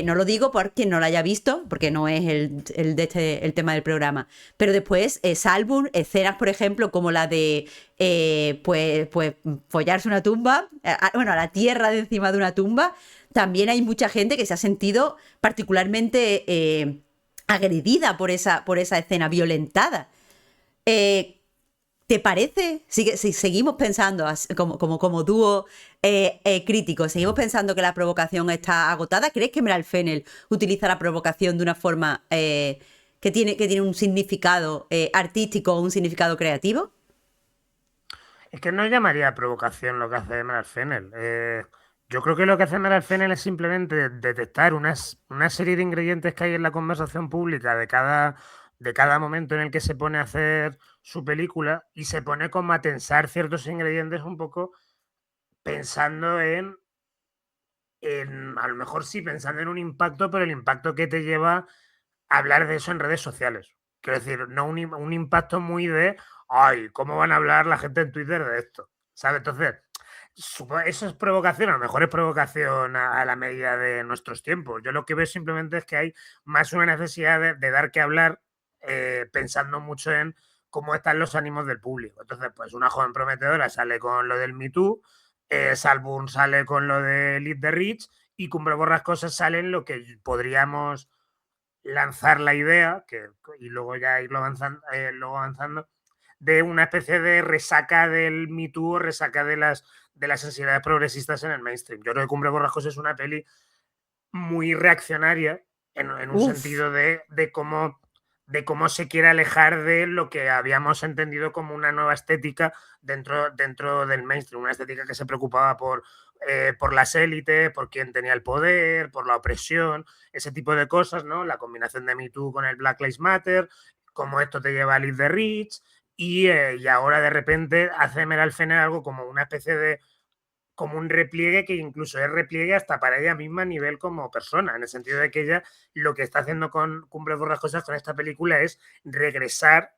S1: No lo digo por quien no lo haya visto, porque no es el tema del programa. Pero después, Salburn, escenas, por ejemplo, como la de pues follarse una tumba, bueno, a la tierra de encima de una tumba, también hay mucha gente que se ha sentido particularmente agredida por esa escena, violentada. Eh, ¿Te parece? Si seguimos pensando como dúo crítico, seguimos pensando que la provocación está agotada. ¿Crees que Emerald Fennell utiliza la provocación de una forma que tiene un significado artístico o un significado creativo?
S2: Es que no llamaría provocación lo que hace Emerald Fennell. Yo creo que lo que hace Emerald Fennell es simplemente detectar una serie de ingredientes que hay en la conversación pública de cada momento en el que se pone a hacer su película y se pone como a tensar ciertos ingredientes un poco pensando a lo mejor sí, pensando en un impacto, pero el impacto que te lleva a hablar de eso en redes sociales. Quiero decir, no un impacto muy de, ay, ¿cómo van a hablar la gente en Twitter de esto? ¿Sabes? Entonces, eso es provocación, a lo mejor es provocación a la medida de nuestros tiempos. Yo lo que veo simplemente es que hay más una necesidad de dar que hablar pensando mucho en cómo están los ánimos del público. Entonces, pues una joven prometedora sale con lo del Me Too, Salburn sale con lo de Lead the Rich y Cumbre Borrascosas sale en lo que podríamos lanzar la idea y luego ya irlo luego avanzando de una especie de resaca del Me Too, resaca de las sensibilidades progresistas en el mainstream. Yo creo que Cumbre Borrascosas es una peli muy reaccionaria en un
S1: Uf,
S2: sentido de cómo se quiere alejar de lo que habíamos entendido como una nueva estética dentro del mainstream, una estética que se preocupaba por las élites, por quien tenía el poder, por la opresión, ese tipo de cosas, ¿no? La combinación de Me Too con el Black Lives Matter, cómo esto te lleva a Lead the Rich, y ahora de repente hace Emerald Fennell algo como una especie como un repliegue que incluso es repliegue hasta para ella misma a nivel como persona, en el sentido de que ella lo que está haciendo con Cumbre Borrascosas con esta película es regresar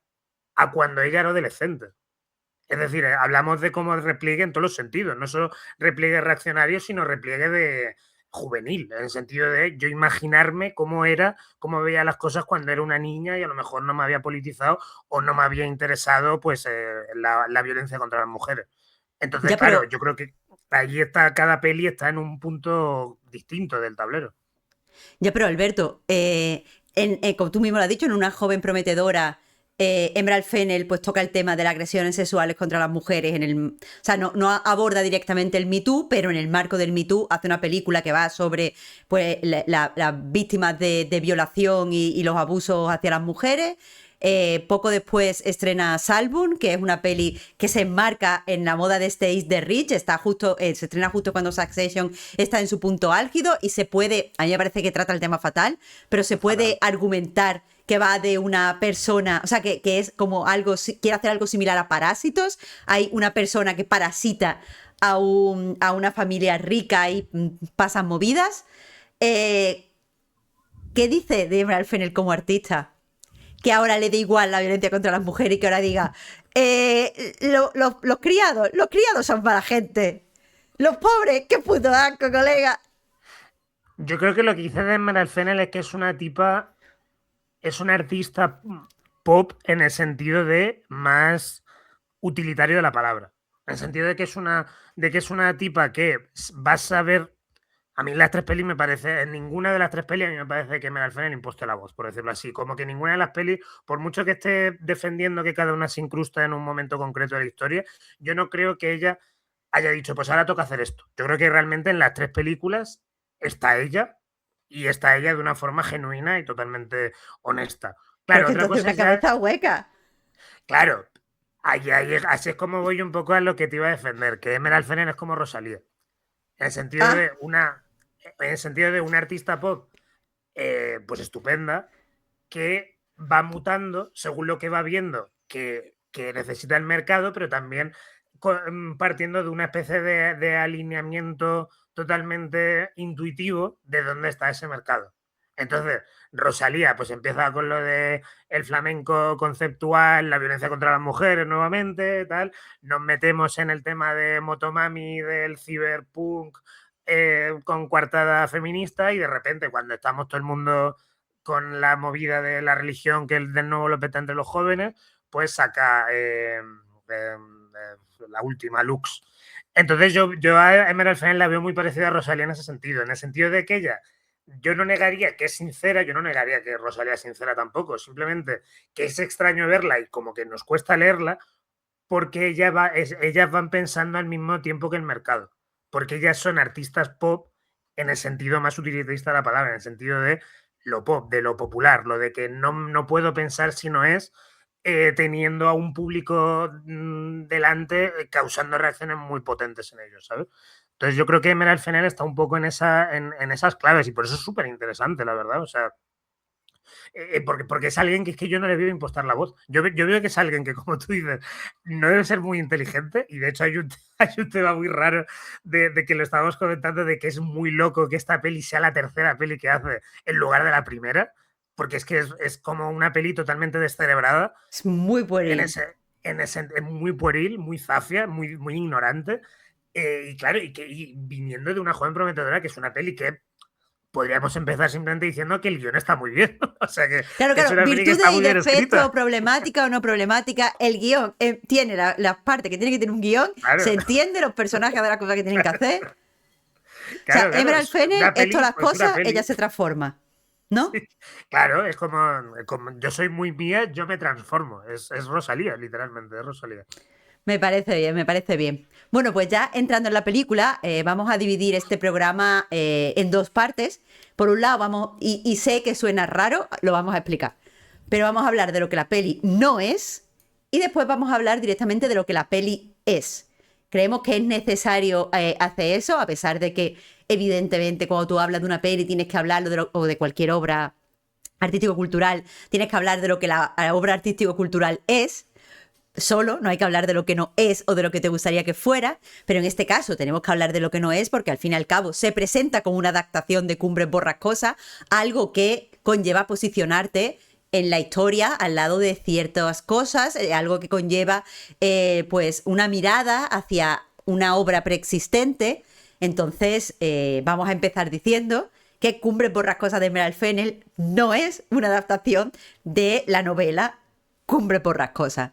S2: a cuando ella era adolescente. Es decir, hablamos de cómo repliegue en todos los sentidos, no solo repliegue reaccionario, sino repliegue de juvenil, en el sentido de yo imaginarme cómo era, cómo veía las cosas cuando era una niña y a lo mejor no me había politizado o no me había interesado pues la violencia contra las mujeres. Entonces,
S1: Ya,
S2: claro,
S1: pero,
S2: yo creo que allí está, cada peli está en un punto distinto del tablero.
S1: Alberto, como tú mismo lo has dicho, en Una joven prometedora, Emerald Fennell pues toca el tema de las agresiones sexuales contra las mujeres. O sea, no aborda directamente el Me Too, pero en el marco del Me Too hace una película que va sobre pues, las víctimas de violación y los abusos hacia las mujeres. Poco después estrena Salbun, que es una peli que se enmarca en la moda de Stage de Rich. Se estrena justo cuando Succession está en su punto álgido y a mí me parece que trata el tema fatal, pero se puede argumentar que va de una persona, o sea, que es como quiere hacer algo similar a Parásitos. Hay una persona que parasita a una familia rica y pasan movidas. ¿Qué dice de Emerald Fennell como artista? Que ahora le dé igual la violencia contra las mujeres y que ahora diga, los criados son mala gente. Los pobres, qué puto asco, colega.
S2: Yo creo que lo que dice de Emerald Fennell es que es una tipa, es una artista pop en el sentido de más utilitario de la palabra. En el sentido de que es una tipa que va a saber. A mí las tres pelis me parece, en ninguna de las tres pelis a mí me parece que Meryl Streep imposte la voz, por decirlo así. Como que ninguna de las pelis, por mucho que esté defendiendo que cada una se incrusta en un momento concreto de la historia, yo no creo que ella haya dicho, pues ahora toca hacer esto. Yo creo que realmente en las tres películas está ella y está ella de una forma genuina y totalmente honesta.
S1: Pero es
S2: Claro,
S1: que
S2: otra
S1: entonces
S2: cosa
S1: una
S2: es ya,
S1: cabeza hueca.
S2: claro, así es como voy un poco a lo que te iba a defender, que Emerald Fennell es como Rosalía. En el sentido
S1: Ah,
S2: de una artista pop pues estupenda, que va mutando según lo que va viendo que necesita el mercado, pero también partiendo de una especie de alineamiento totalmente intuitivo de dónde está ese mercado. Entonces, Rosalía, pues empieza con lo de el flamenco conceptual, la violencia contra las mujeres nuevamente, tal. Nos metemos en el tema de Motomami, del cyberpunk, con coartada feminista, y de repente, cuando estamos todo el mundo con la movida de la religión que de nuevo lo peta entre los jóvenes, pues saca la última Lux. Entonces yo a Emerald Fennell la veo muy parecida a Rosalía en ese sentido, de que ella, yo no negaría que es sincera, yo no negaría que Rosalía es sincera tampoco, simplemente que es extraño verla y como que nos cuesta leerla, porque ellas van pensando al mismo tiempo que el mercado, porque ellas son artistas pop en el sentido más utilitarista de la palabra, en el sentido de lo pop, de lo popular, lo de que no puedo pensar si no es teniendo a un público delante causando reacciones muy potentes en ellos, ¿sabes? Entonces yo creo que Emerald Fennell está un poco en esas claves y por eso es súper interesante, la verdad, o sea, porque es alguien que es que yo no le veo impostar la voz. Yo veo que es alguien que, como tú dices, no debe ser muy inteligente y de hecho hay hay un tema muy raro de que lo estábamos comentando, de que es muy loco que esta peli sea la tercera peli que hace en lugar de la primera, porque es que es como una peli totalmente descerebrada,
S1: es muy
S2: en
S1: pueril.
S2: es muy pueril, muy zafia, muy ignorante. Y claro, y viniendo de una joven prometedora, que es una peli que podríamos empezar simplemente diciendo que el guión está muy bien. O sea,
S1: Claro,
S2: que es
S1: claro,
S2: una peli que está
S1: virtudes y
S2: muy bien
S1: defectos,
S2: escrita.
S1: problemática o no problemática. El guión tiene las partes que tiene que tener un guión, se
S2: Claro,
S1: entiende los personajes de las cosas que tienen que hacer. O sea,
S2: claro.
S1: Emerald
S2: Es
S1: Fennell,
S2: una
S1: es todas
S2: peli,
S1: las
S2: pues una
S1: cosas, ella
S2: peli.
S1: se transforma, ¿no?
S2: Sí, claro, es como yo soy muy mía, yo me transformo. Es Rosalía, literalmente, es Rosalía.
S1: Me parece bien, me parece bien. Bueno, pues ya entrando en la película, vamos a dividir este programa en dos partes. Por un lado, y sé que suena raro, lo vamos a explicar, pero vamos a hablar de lo que la peli no es y después vamos a hablar directamente de lo que la peli es. Creemos que es necesario hacer eso, a pesar de que, evidentemente, cuando tú hablas de una peli tienes que hablarlo o de cualquier obra artístico-cultural, tienes que hablar de lo que la obra artístico-cultural es. solo, no hay que hablar de lo que no es o de lo que te gustaría que fuera, pero en este caso tenemos que hablar de lo que no es porque al fin y al cabo se presenta como una adaptación de Cumbres Borrascosas, algo que conlleva posicionarte en la historia al lado de ciertas cosas, algo que conlleva pues una mirada hacia una obra preexistente. Entonces vamos a empezar diciendo que Cumbres Borrascosas de Emerald Fennell no es una adaptación de la novela Cumbres Borrascosas.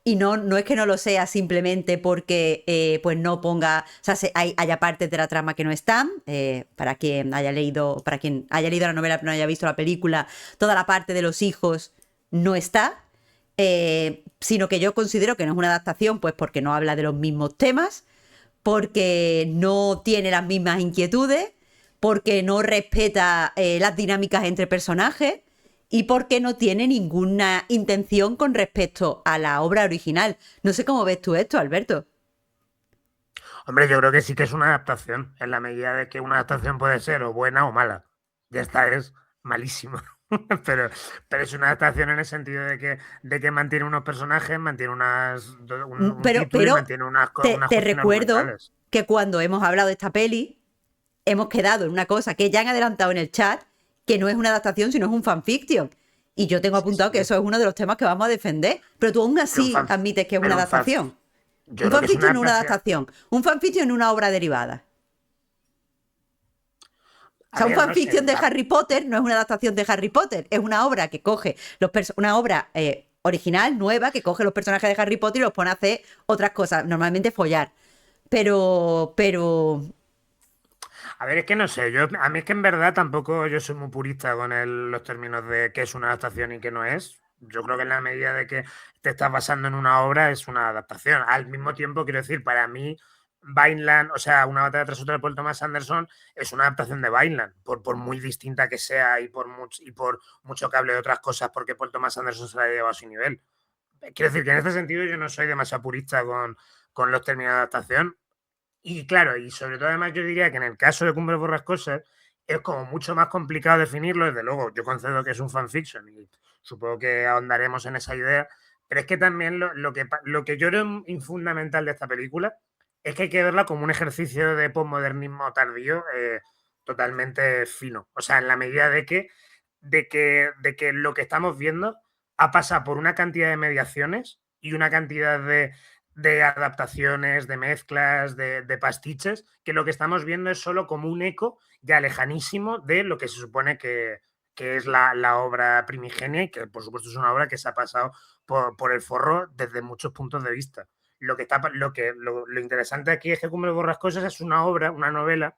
S1: Y no es que no lo sea simplemente porque pues no ponga, o sea, haya partes de la trama que no están. Para quien haya leído la novela pero no haya visto la película, toda la parte de los hijos no está. Sino que yo considero que no es una adaptación, pues porque no habla de los mismos temas, porque no tiene las mismas inquietudes, porque no respeta las dinámicas entre personajes y porque no tiene ninguna intención con respecto a la obra original. No sé cómo ves tú esto, Alberto.
S2: Hombre, yo creo que sí que es una adaptación, en la medida de que una adaptación puede ser o buena o mala. Ya está, es malísima. pero, pero es una adaptación en el sentido de que mantiene unos personajes, mantiene un título y
S1: Pero
S2: mantiene unas
S1: te
S2: cuestiones
S1: recuerdo
S2: argumentales.
S1: que cuando hemos hablado de esta peli, hemos quedado en una cosa que ya han adelantado en el chat, que no es una adaptación, sino es un fanfiction. Y yo tengo
S2: Sí,
S1: apuntado
S2: sí.
S1: que eso es uno de los temas que vamos a defender. Pero tú aún
S2: Pero
S1: así admites que es una adaptación.
S2: yo
S1: Un
S2: creo que es una
S1: fanfiction no es una
S2: adaptación.
S1: adaptación. Un fanfiction es una obra derivada. O
S2: A
S1: sea, un
S2: ver, no sé.
S1: fanfiction de Harry Potter no es una adaptación de Harry Potter, es una obra que coge una obra original, nueva, que coge los personajes de Harry Potter y los pone a hacer otras cosas, normalmente follar. Pero
S2: A ver, es que no sé, a mí es que en verdad tampoco yo soy muy purista con los términos de qué es una adaptación y qué no es. Yo creo que en la medida de que te estás basando en una obra es una adaptación. Al mismo tiempo, quiero decir, para mí, Vineland, o sea, Una batalla tras otra de Paul Thomas Anderson es una adaptación de Vineland, por muy distinta que sea y por mucho que hable de otras cosas, porque Paul Thomas Anderson se la ha llevado a su nivel. Quiero decir que en este sentido yo no soy demasiado purista con los términos de adaptación. Y claro, y sobre todo además yo diría que en el caso de Cumbres Borrascosas es como mucho más complicado definirlo, desde luego, yo concedo que es un fanfiction y supongo que ahondaremos en esa idea, pero es que también lo que yo creo fundamental de esta película es que hay que verla como un ejercicio de posmodernismo tardío totalmente fino, o sea, en la medida de que lo que estamos viendo ha pasado por una cantidad de mediaciones y una cantidad de adaptaciones, de mezclas, de pastiches, que lo que estamos viendo es solo como un eco ya lejanísimo de lo que se supone que es la obra primigenia y que por supuesto es una obra que se ha pasado por el forro desde muchos puntos de vista. Lo interesante aquí es que Cumbre Borrascosas es una obra, una novela,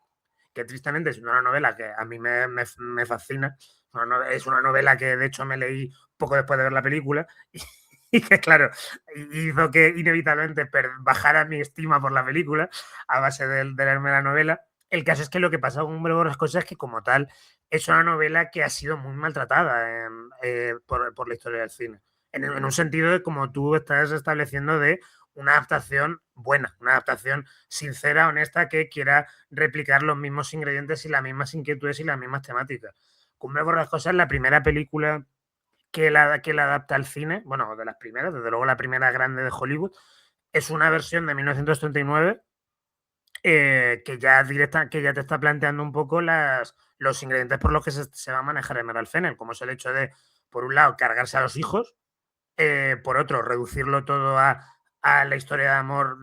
S2: que tristemente es una novela que a mí me fascina. Es una novela que de hecho me leí poco después de ver la película y que claro, hizo que inevitablemente bajara mi estima por la película a base de leerme la novela. El caso es que lo que pasa con Hombre por las cosas es que como tal es una novela que ha sido muy maltratada por la historia del cine. En un sentido de como tú estás estableciendo de una adaptación buena, una adaptación sincera, honesta, que quiera replicar los mismos ingredientes y las mismas inquietudes y las mismas temáticas. Cumbre por las cosas es la primera película que la adapta al cine, bueno, de las primeras, desde luego la primera grande de Hollywood, es una versión de 1939 que ya te está planteando un poco los ingredientes por los que se va a manejar Emerald Fennell, como es el hecho de, por un lado, cargarse a los hijos, por otro, reducirlo todo a la historia de amor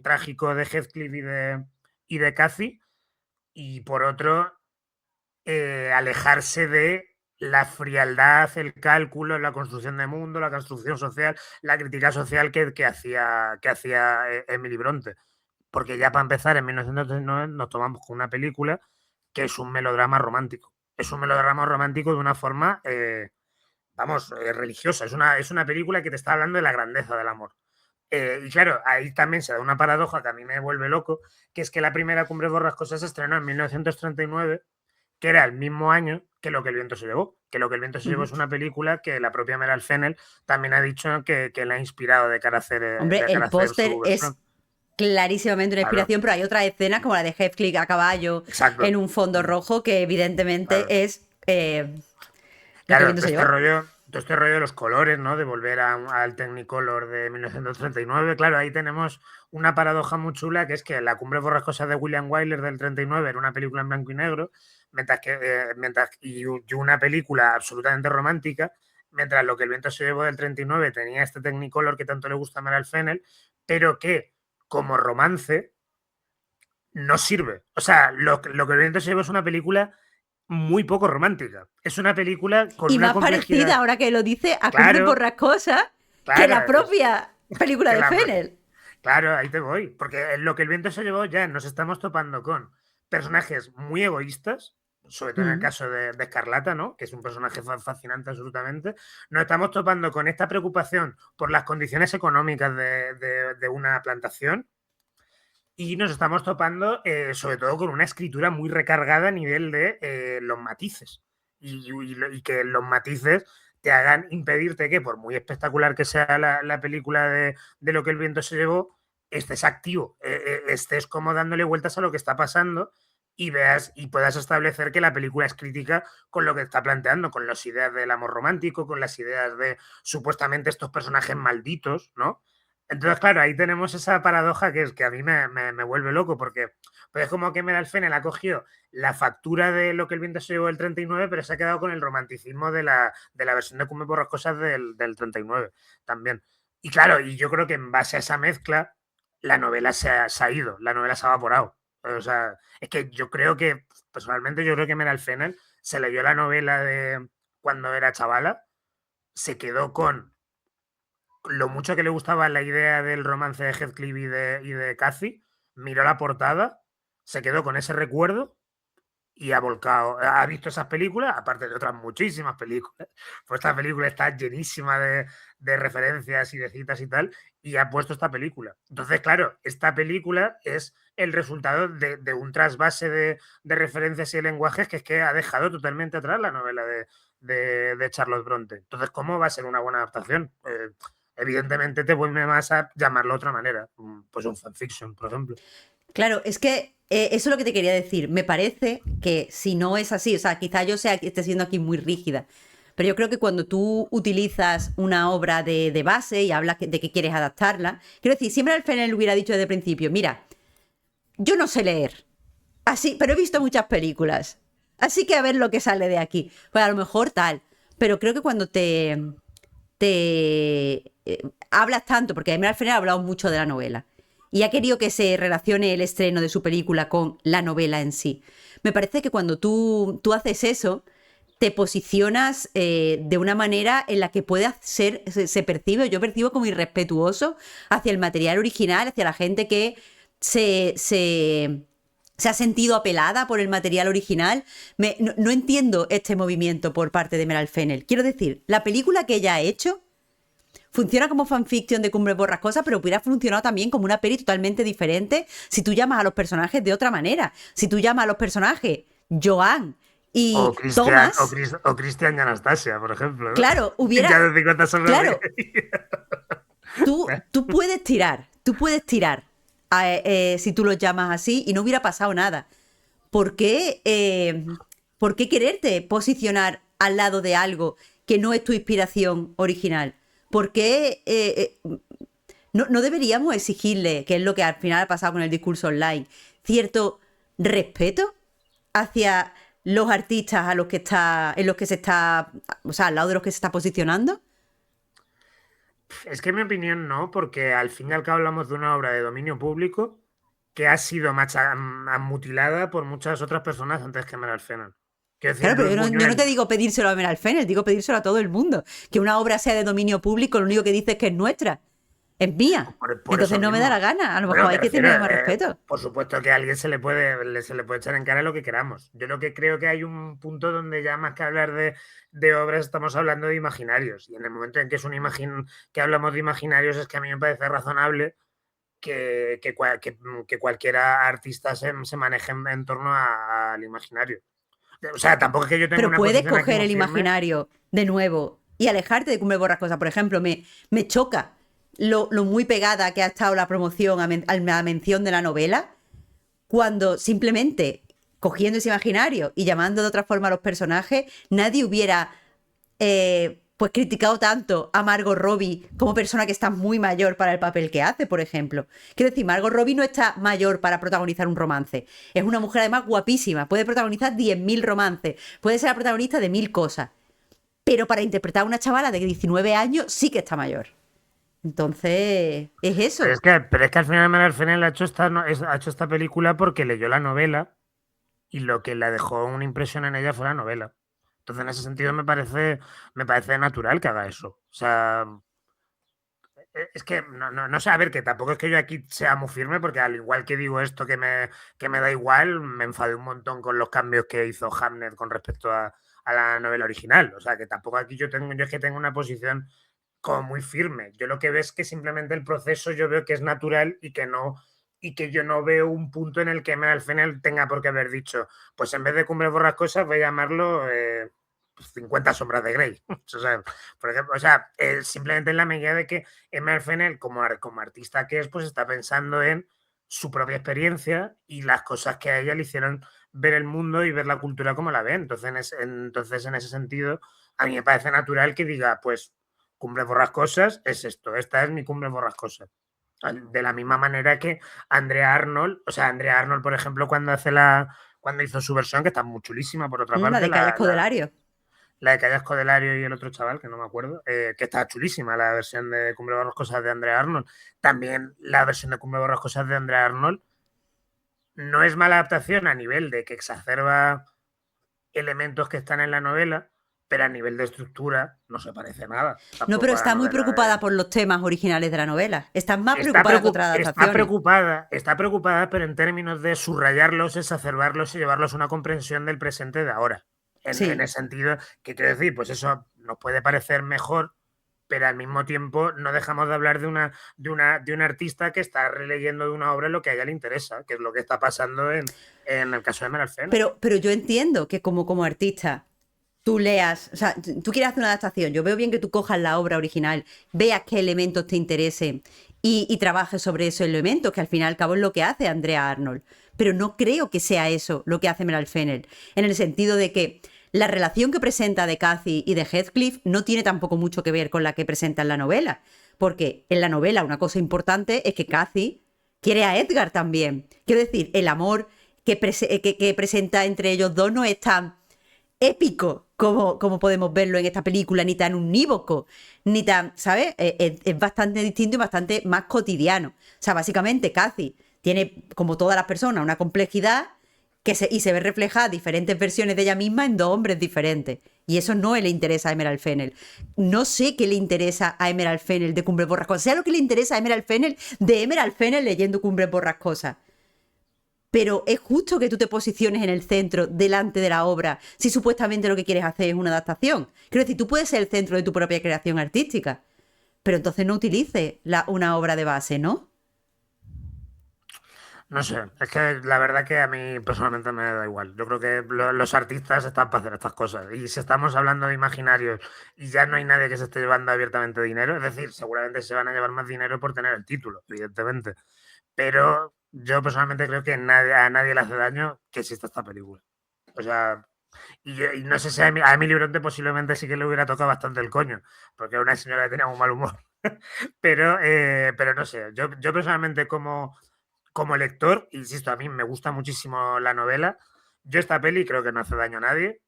S2: trágico de Heathcliff y de Cathy, y por otro, alejarse de la frialdad, el cálculo, la construcción de mundo, la construcción social, la crítica social que hacía Emily Bronte. Porque ya para empezar, en 1939 nos tomamos con una película que es un melodrama romántico. Es un melodrama romántico de una forma, religiosa. Es una película que te está hablando de la grandeza del amor. Y claro, ahí también se da una paradoja que a mí me vuelve loco, que es que la primera Cumbre Borrascosas se estrenó en 1939, que era el mismo año que Lo que el viento se llevó. Que Lo que el viento se llevó es una película que la propia Meryl Fennell también ha dicho que le ha inspirado de cara a hacer,
S1: hombre, el póster
S2: su versión.
S1: es clarísimamente una
S2: Claro,
S1: inspiración, pero hay otras escenas como la de Heathcliff a caballo
S2: exacto.
S1: en un fondo rojo que evidentemente
S2: Claro.
S1: es lo que
S2: Claro,
S1: viento se
S2: este
S1: llevó.
S2: rollo todo este rollo de los colores, ¿no? De volver al Technicolor de 1939. Claro, ahí tenemos una paradoja muy chula, que es que La cumbre borrascosa de William Wyler del 39 era una película en blanco y negro, y una película absolutamente romántica, mientras Lo que el viento se llevó del 39 tenía este Technicolor que tanto le gusta a Meryl Fennell, pero que como romance no sirve. O sea, lo que el viento se llevó es una película muy poco romántica. Es una película con
S1: Y
S2: una
S1: más parecida,
S2: complejidad.
S1: ahora que lo dice, a Cumbre
S2: Claro,
S1: Borrascosa que la
S2: claro,
S1: propia película
S2: que
S1: de
S2: la,
S1: Fennel.
S2: claro, ahí te voy. Porque en Lo que el viento se llevó ya nos estamos topando con personajes muy egoístas, sobre todo en el
S1: Mm.
S2: caso de Escarlata, ¿no? Que es un personaje fascinante absolutamente. Nos estamos topando con esta preocupación por las condiciones económicas de una plantación. Y nos estamos topando sobre todo con una escritura muy recargada a nivel de los matices. Y que los matices te hagan impedirte que, por muy espectacular que sea la película de Lo que el viento se llevó, estés activo, estés como dándole vueltas a lo que está pasando y veas y puedas establecer que la película es crítica con lo que está planteando, con las ideas del amor romántico, con las ideas de supuestamente estos personajes malditos, ¿no? Entonces, claro, ahí tenemos esa paradoja que es que a mí me vuelve loco, porque pues es como que Meryl Fennell ha cogido la factura de Lo que el viento se llevó del 39, pero se ha quedado con el romanticismo de la versión de Cumbre Borrascosas del 39 también. Y claro, y yo creo que en base a esa mezcla, la novela se ha ido, la novela se ha evaporado. O sea, es que yo creo que, personalmente, yo creo que Meryl Fennell se leyó la novela de cuando era chavala, se quedó con lo mucho que le gustaba la idea del romance de Heathcliff y de Cathy, miró la portada, se quedó con ese recuerdo y ha volcado, ha visto esas películas, aparte de otras muchísimas películas, pues esta película está llenísima de referencias y de citas y tal, y ha puesto esta película. Entonces, claro, esta película es el resultado de un trasvase de referencias y lenguajes que es que ha dejado totalmente atrás la novela de Charlotte Bronte. Entonces, ¿cómo va a ser una buena adaptación? Evidentemente te vuelve más a llamarlo de otra manera, pues un fanfiction, por ejemplo.
S1: Claro, es que eso es lo que te quería decir. Me parece que si no es así, o sea, quizá yo sea que esté siendo aquí muy rígida, pero yo creo que cuando tú utilizas una obra de base y hablas de que quieres adaptarla, quiero decir, siempre al Fennel hubiera dicho desde el principio, mira, yo no sé leer, así, pero he visto muchas películas, así que a ver lo que sale de aquí. Pues a lo mejor tal, pero creo que cuando hablas tanto, porque Emerald Fennell ha hablado mucho de la novela y ha querido que se relacione el estreno de su película con la novela en sí. Me parece que cuando tú haces eso, te posicionas de una manera en la que puede ser, se percibe, yo percibo como irrespetuoso hacia el material original, hacia la gente que se ha sentido apelada por el material original. No entiendo este movimiento por parte de Meryl Fennell. Quiero decir, la película que ella ha hecho funciona como fanfiction de Cumbres Borrascosas, pero hubiera funcionado también como una peli totalmente diferente si tú llamas a los personajes de otra manera. Si tú llamas a los personajes Joan y Thomas,
S2: O Cristian y Anastasia, por ejemplo, ¿no?
S1: claro,
S2: Ya de 50 sombras de
S1: claro, tú puedes tirar si tú los llamas así y no hubiera pasado nada. ¿Por qué, ¿por qué quererte posicionar al lado de algo que no es tu inspiración original? ¿Por qué no deberíamos exigirle, que es lo que al final ha pasado con el discurso online, cierto respeto hacia los artistas a los que está, en los que se está, o sea, al lado de los que se está posicionando?
S2: Es que en mi opinión no, porque al fin y al cabo hablamos de una obra de dominio público que ha sido mutilada por muchas otras personas antes que Meryl Fennell. Quiero decir,
S1: Claro, pero
S2: Luis
S1: yo no
S2: Buñuel.
S1: te digo pedírselo a Meryl Fennell, digo pedírselo a todo el mundo. Que una obra sea de dominio público, lo único que dice es que es nuestra, es mía.
S2: Por eso
S1: Entonces no me da
S2: mismo.
S1: la gana. A lo
S2: Bueno,
S1: mejor
S2: me
S1: hay que
S2: refiero,
S1: tener más respeto.
S2: por supuesto que a alguien se le puede echar en cara lo que queramos. Yo lo que creo que hay un punto donde ya más que hablar de obras estamos hablando de imaginarios. Y en el momento en que que hablamos de imaginarios es que a mí me parece razonable que cualquiera artista se maneje en torno al imaginario. O sea, tampoco es que yo tenga
S1: Pero
S2: una
S1: puedes
S2: posición aquí
S1: coger
S2: muy
S1: el
S2: firme.
S1: imaginario de nuevo y alejarte de Cumbre Borrascosa. Por ejemplo, me choca lo muy pegada que ha estado la promoción a la mención de la novela, cuando simplemente cogiendo ese imaginario y llamando de otra forma a los personajes, nadie hubiera pues criticado tanto a Margot Robbie como persona que está muy mayor para el papel que hace, por ejemplo. Quiero decir, Margot Robbie no está mayor para protagonizar un romance. Es una mujer además guapísima, puede protagonizar 10.000 romances, puede ser la protagonista de 1.000 cosas. Pero para interpretar a una chavala de 19 años sí que está mayor. Entonces, es eso.
S2: Pero es que al final Meryl Streep ha hecho esta película porque leyó la novela y lo que le dejó una impresión en ella fue la novela. Entonces, en ese sentido, me parece natural que haga eso. O sea, es que no sé, a ver, que tampoco es que yo aquí sea muy firme, porque al igual que digo esto que me da igual, me enfadé un montón con los cambios que hizo Hamnet con respecto a la novela original. O sea, que tampoco aquí yo es que tengo una posición como muy firme. Yo lo que veo es que simplemente el proceso yo veo que es natural y que yo no veo un punto en el que al final tenga por qué haber dicho, pues en vez de Cumbres Borrascosas voy a llamarlo 50 sombras de Grey. O sea, por ejemplo, simplemente en la medida de que Emerald Fennell, como artista que es, pues está pensando en su propia experiencia y las cosas que a ella le hicieron ver el mundo y ver la cultura como la ve. Entonces, en ese sentido, a mí me parece natural que diga, pues, Cumbres Borrascosas es esto, esta es mi Cumbres Borrascosas. De la misma manera que Andrea Arnold, por ejemplo, cuando hizo su versión, que está muy chulísima por otra
S1: La
S2: parte,
S1: de Calla Escodelario.
S2: la de Calla Escodelario y el otro chaval, que no me acuerdo, que está chulísima la versión de Cumbre Borrascosas de Andrea Arnold. También la versión de Cumbre Borrascosas de Andrea Arnold no es mala adaptación a nivel de que exacerba elementos que están en la novela, pero a nivel de estructura no se parece nada.
S1: No, pero
S2: Tampoco a la
S1: está muy
S2: novela
S1: preocupada por los temas originales de la novela. Está más
S2: Está,
S1: preocupada que otras adaptaciones.
S2: está preocupada, pero en términos de subrayarlos, exacerbarlos y llevarlos a una comprensión del presente de ahora. En
S1: Sí.
S2: el sentido que quiero decir, pues eso nos puede parecer mejor, pero al mismo tiempo no dejamos de hablar de un artista que está releyendo de una obra lo que a ella le interesa, que es lo que está pasando en el caso de Meryl Streep.
S1: Pero yo entiendo que como artista tú leas, o sea, tú quieres hacer una adaptación, yo veo bien que tú cojas la obra original, veas qué elementos te interesen y trabajes sobre esos elementos, que al fin y al cabo es lo que hace Andrea Arnold. Pero no creo que sea eso lo que hace Meryl Fennell, en el sentido de que la relación que presenta de Cathy y de Heathcliff no tiene tampoco mucho que ver con la que presenta en la novela, porque en la novela una cosa importante es que Cathy quiere a Edgar también. Quiero decir, el amor que presenta entre ellos dos no es tan épico como podemos verlo en esta película, ni tan unívoco, ni tan, ¿sabes? Es bastante distinto y bastante más cotidiano. O sea, básicamente Cathy tiene, como todas las personas, una complejidad y se ve reflejada diferentes versiones de ella misma en dos hombres diferentes. Y eso no le interesa a Emerald Fennell. No sé qué le interesa a Emerald Fennell de Cumbres Borrascosas. Sea lo que le interesa a Emerald Fennell de Emerald Fennell leyendo Cumbres Borrascosas. Pero es justo que tú te posiciones en el centro, delante de la obra, si supuestamente lo que quieres hacer es una adaptación. Quiero decir, tú puedes ser el centro de tu propia creación artística, pero entonces no utilices una obra de base, ¿no?
S2: No sé, es que la verdad que a mí personalmente me da igual. Yo creo que los artistas están para hacer estas cosas. Y si estamos hablando de imaginarios y ya no hay nadie que se esté llevando abiertamente dinero, es decir, seguramente se van a llevar más dinero por tener el título, evidentemente. Pero yo personalmente creo que a nadie le hace daño que exista esta película. O sea, y no sé si a Emily Bronte posiblemente sí que le hubiera tocado bastante el coño, porque era una señora que tenía un mal humor. pero no sé, yo personalmente como lector, insisto, a mí me gusta muchísimo la novela. Yo esta peli creo que no hace daño a nadie,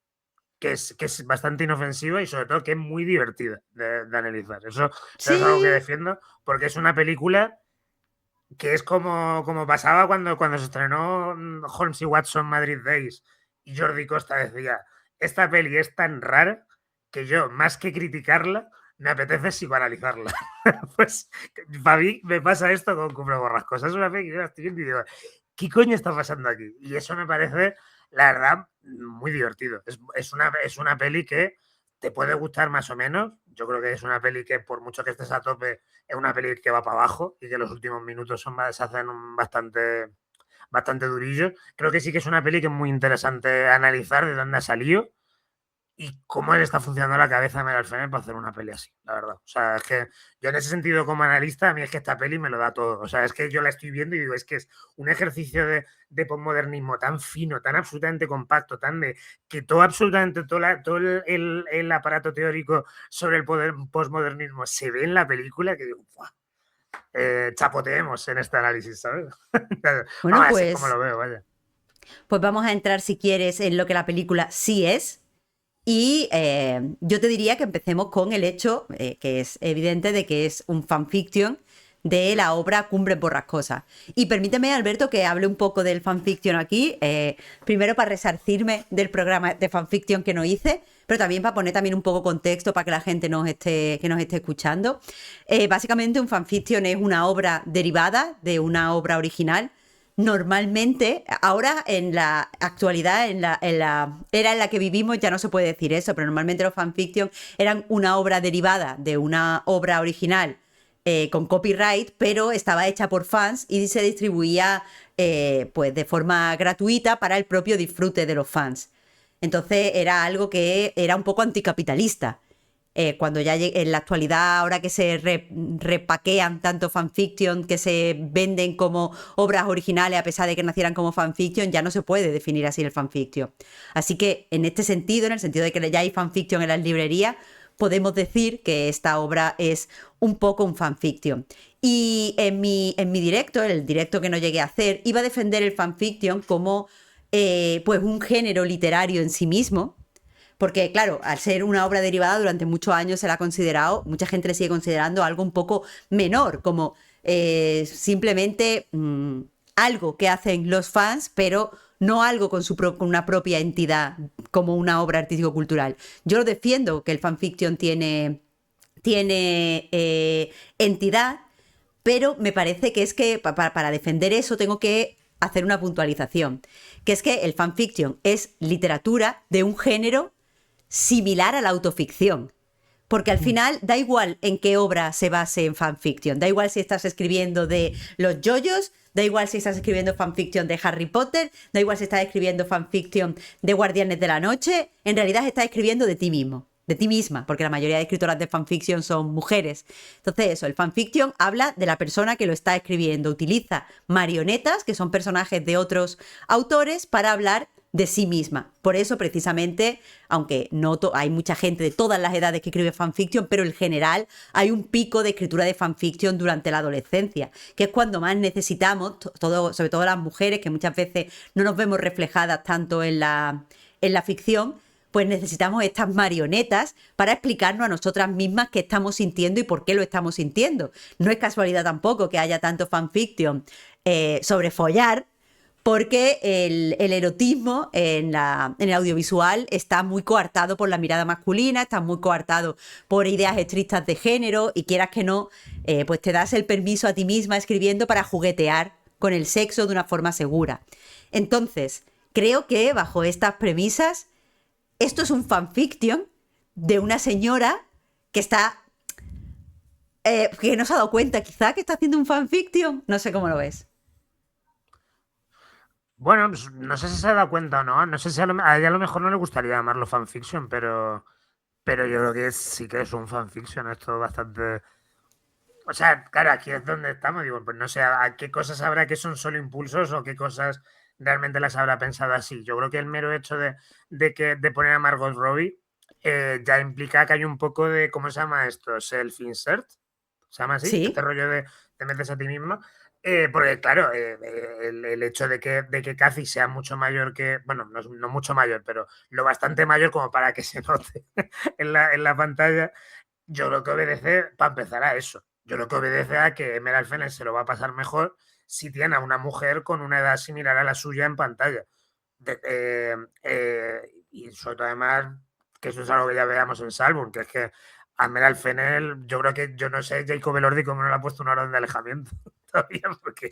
S2: que es bastante inofensiva y sobre todo que es muy divertida de analizar. Eso es algo que
S1: Sí.
S2: defiendo, porque es una película que es como pasaba cuando se estrenó Holmes y Watson Madrid Days y Jordi Costa decía, esta peli es tan rara que yo, más que criticarla, me apetece psicoanalizarla. Pues para mí me pasa esto con Cumbre Borrascosas. Es una peli que yo estoy viendo y digo, ¿qué coño está pasando aquí? Y eso me parece, la verdad, muy divertido. Es una peli que te puede gustar más o menos. Yo creo que es una peli que por mucho que estés a tope, es una peli que va para abajo y que los últimos minutos se hacen bastante durillos. Creo que sí que es una peli que es muy interesante analizar de dónde ha salido y cómo le está funcionando la cabeza a Meryl Streep para hacer una peli así, la verdad. O sea, es que yo en ese sentido como analista, a mí es que esta peli me lo da todo. O sea, es que yo la estoy viendo y digo, es que es un ejercicio de posmodernismo tan fino, tan absolutamente compacto, tan de que todo absolutamente, todo el aparato teórico sobre el posmodernismo se ve en la película que digo, ¡buah! Chapoteemos en este análisis, ¿sabes?
S1: Bueno,
S2: Vamos, así es como lo veo, vaya.
S1: pues vamos a entrar, si quieres, en lo que la película sí es. Y yo te diría que empecemos con el hecho, que es evidente, de que es un fanfiction de la obra Cumbres Borrascosas. Y permíteme, Alberto, que hable un poco del fanfiction aquí, primero para resarcirme del programa de fanfiction que no hice, pero también para poner también un poco contexto para que la gente que nos esté escuchando. Básicamente un fanfiction es una obra derivada de una obra original. Normalmente, ahora en la actualidad, en la era en la que vivimos, ya no se puede decir eso, pero normalmente los fanfiction eran una obra derivada de una obra original con copyright, pero estaba hecha por fans y se distribuía pues de forma gratuita para el propio disfrute de los fans. Entonces era algo que era un poco anticapitalista. Cuando ya en la actualidad, ahora que se repaquean tanto fanfiction, que se venden como obras originales a pesar de que nacieran como fanfiction, ya no se puede definir así el fanfiction. Así que en este sentido, en el sentido de que ya hay fanfiction en las librerías, podemos decir que esta obra es un poco un fanfiction. Y en mi directo, el directo que no llegué a hacer, iba a defender el fanfiction como pues un género literario en sí mismo, porque, claro, al ser una obra derivada, durante muchos años se la ha considerado, mucha gente le sigue considerando algo un poco menor, como simplemente algo que hacen los fans, pero no algo con una propia entidad, como una obra artístico-cultural. Yo lo defiendo, que el fanfiction tiene entidad, pero me parece que es que para defender eso tengo que hacer una puntualización, que es que el fanfiction es literatura de un género similar a la autoficción. Porque al final da igual en qué obra se base en fanfiction. Da igual si estás escribiendo de los yoyos, da igual si estás escribiendo fanfiction de Harry Potter, da igual si estás escribiendo fanfiction de Guardianes de la Noche. En realidad estás escribiendo de ti mismo, de ti misma, porque la mayoría de escritoras de fanfiction son mujeres. Entonces eso, el fanfiction habla de la persona que lo está escribiendo. Utiliza marionetas, que son personajes de otros autores, para hablar de sí misma. Por eso, precisamente, aunque no hay mucha gente de todas las edades que escribe fanfiction, pero en general hay un pico de escritura de fanfiction durante la adolescencia, que es cuando más necesitamos, sobre todo las mujeres, que muchas veces no nos vemos reflejadas tanto en la ficción, pues necesitamos estas marionetas para explicarnos a nosotras mismas qué estamos sintiendo y por qué lo estamos sintiendo. No es casualidad tampoco que haya tanto fanfiction sobre follar, porque el erotismo en el audiovisual está muy coartado por la mirada masculina, está muy coartado por ideas estrictas de género, y quieras que no, pues te das el permiso a ti misma escribiendo para juguetear con el sexo de una forma segura. Entonces, creo que bajo estas premisas, esto es un fanfiction de una señora que que no se ha dado cuenta quizá que está haciendo un fanfiction. No sé cómo lo ves.
S2: Bueno, pues, no sé si se ha dado cuenta o no. No sé si a ella a lo mejor no le gustaría llamarlo fanfiction, pero yo creo que sí que es un fanfiction. Esto bastante. O sea, claro, aquí es donde estamos. Digo, pues no sé a qué cosas habrá que son solo impulsos o qué cosas realmente las habrá pensado así. Yo creo que el mero hecho de poner a Margot Robbie ya implica que hay un poco de, ¿cómo se llama esto? Self-insert. ¿Se llama así? Este
S1: Sí.
S2: rollo de te metes a ti mismo. Porque, claro, el hecho de que Cathy sea mucho mayor que. Bueno, no mucho mayor, pero lo bastante mayor como para que se note en la pantalla, yo creo que obedece, para empezar, a eso. Yo creo que obedece a que Emerald Fennell se lo va a pasar mejor si tiene a una mujer con una edad similar a la suya en pantalla. Y sobre todo, además, que eso es algo que ya veamos en Salmon, que es que a Emerald Fennell, yo creo que, yo no sé, Jacob Elordi cómo no le ha puesto una orden de alejamiento todavía, porque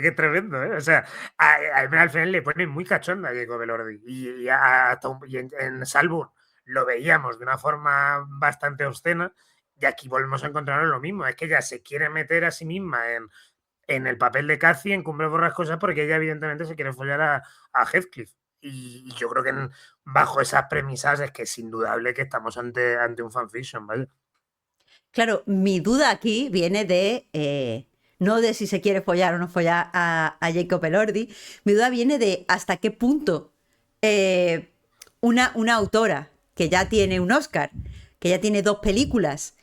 S2: qué tremendo, ¿eh? O sea, a Emerald Fennell le pone muy cachonda a Jacob Elordi. Y en Salmon lo veíamos de una forma bastante obscena, y aquí volvemos a encontrar lo mismo. Es que ella se quiere meter a sí misma en el papel de Cathy en Cumbre Borrascosas porque ella evidentemente se quiere follar a Heathcliff. Y yo creo que bajo esas premisas es que es indudable que estamos ante un fanfiction, ¿vale?
S1: Claro, mi duda aquí viene no de si se quiere follar o no follar a Jacob Elordi, mi duda viene de hasta qué punto eh, una autora que ya tiene un Oscar, que ya tiene 2 películas,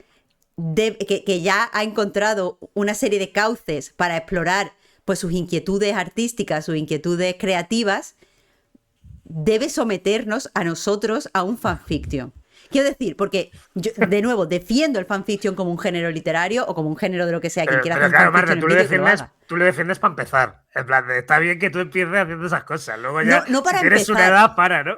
S1: que ya ha encontrado una serie de cauces para explorar pues, sus inquietudes artísticas, sus inquietudes creativas, debe someternos a nosotros a un fanfiction. Quiero decir, porque yo, de nuevo, defiendo el fanfiction como un género literario o como un género de lo que sea. Quien quiera hacer
S2: Pero
S1: un
S2: claro,
S1: fanfiction
S2: Marta,
S1: en vídeo, que lo haga.
S2: tú le defiendes para empezar. En plan, está bien que tú empieces haciendo esas cosas. Luego
S1: No,
S2: ya,
S1: no
S2: si
S1: para
S2: tienes una
S1: empezar.
S2: edad, para, ¿no?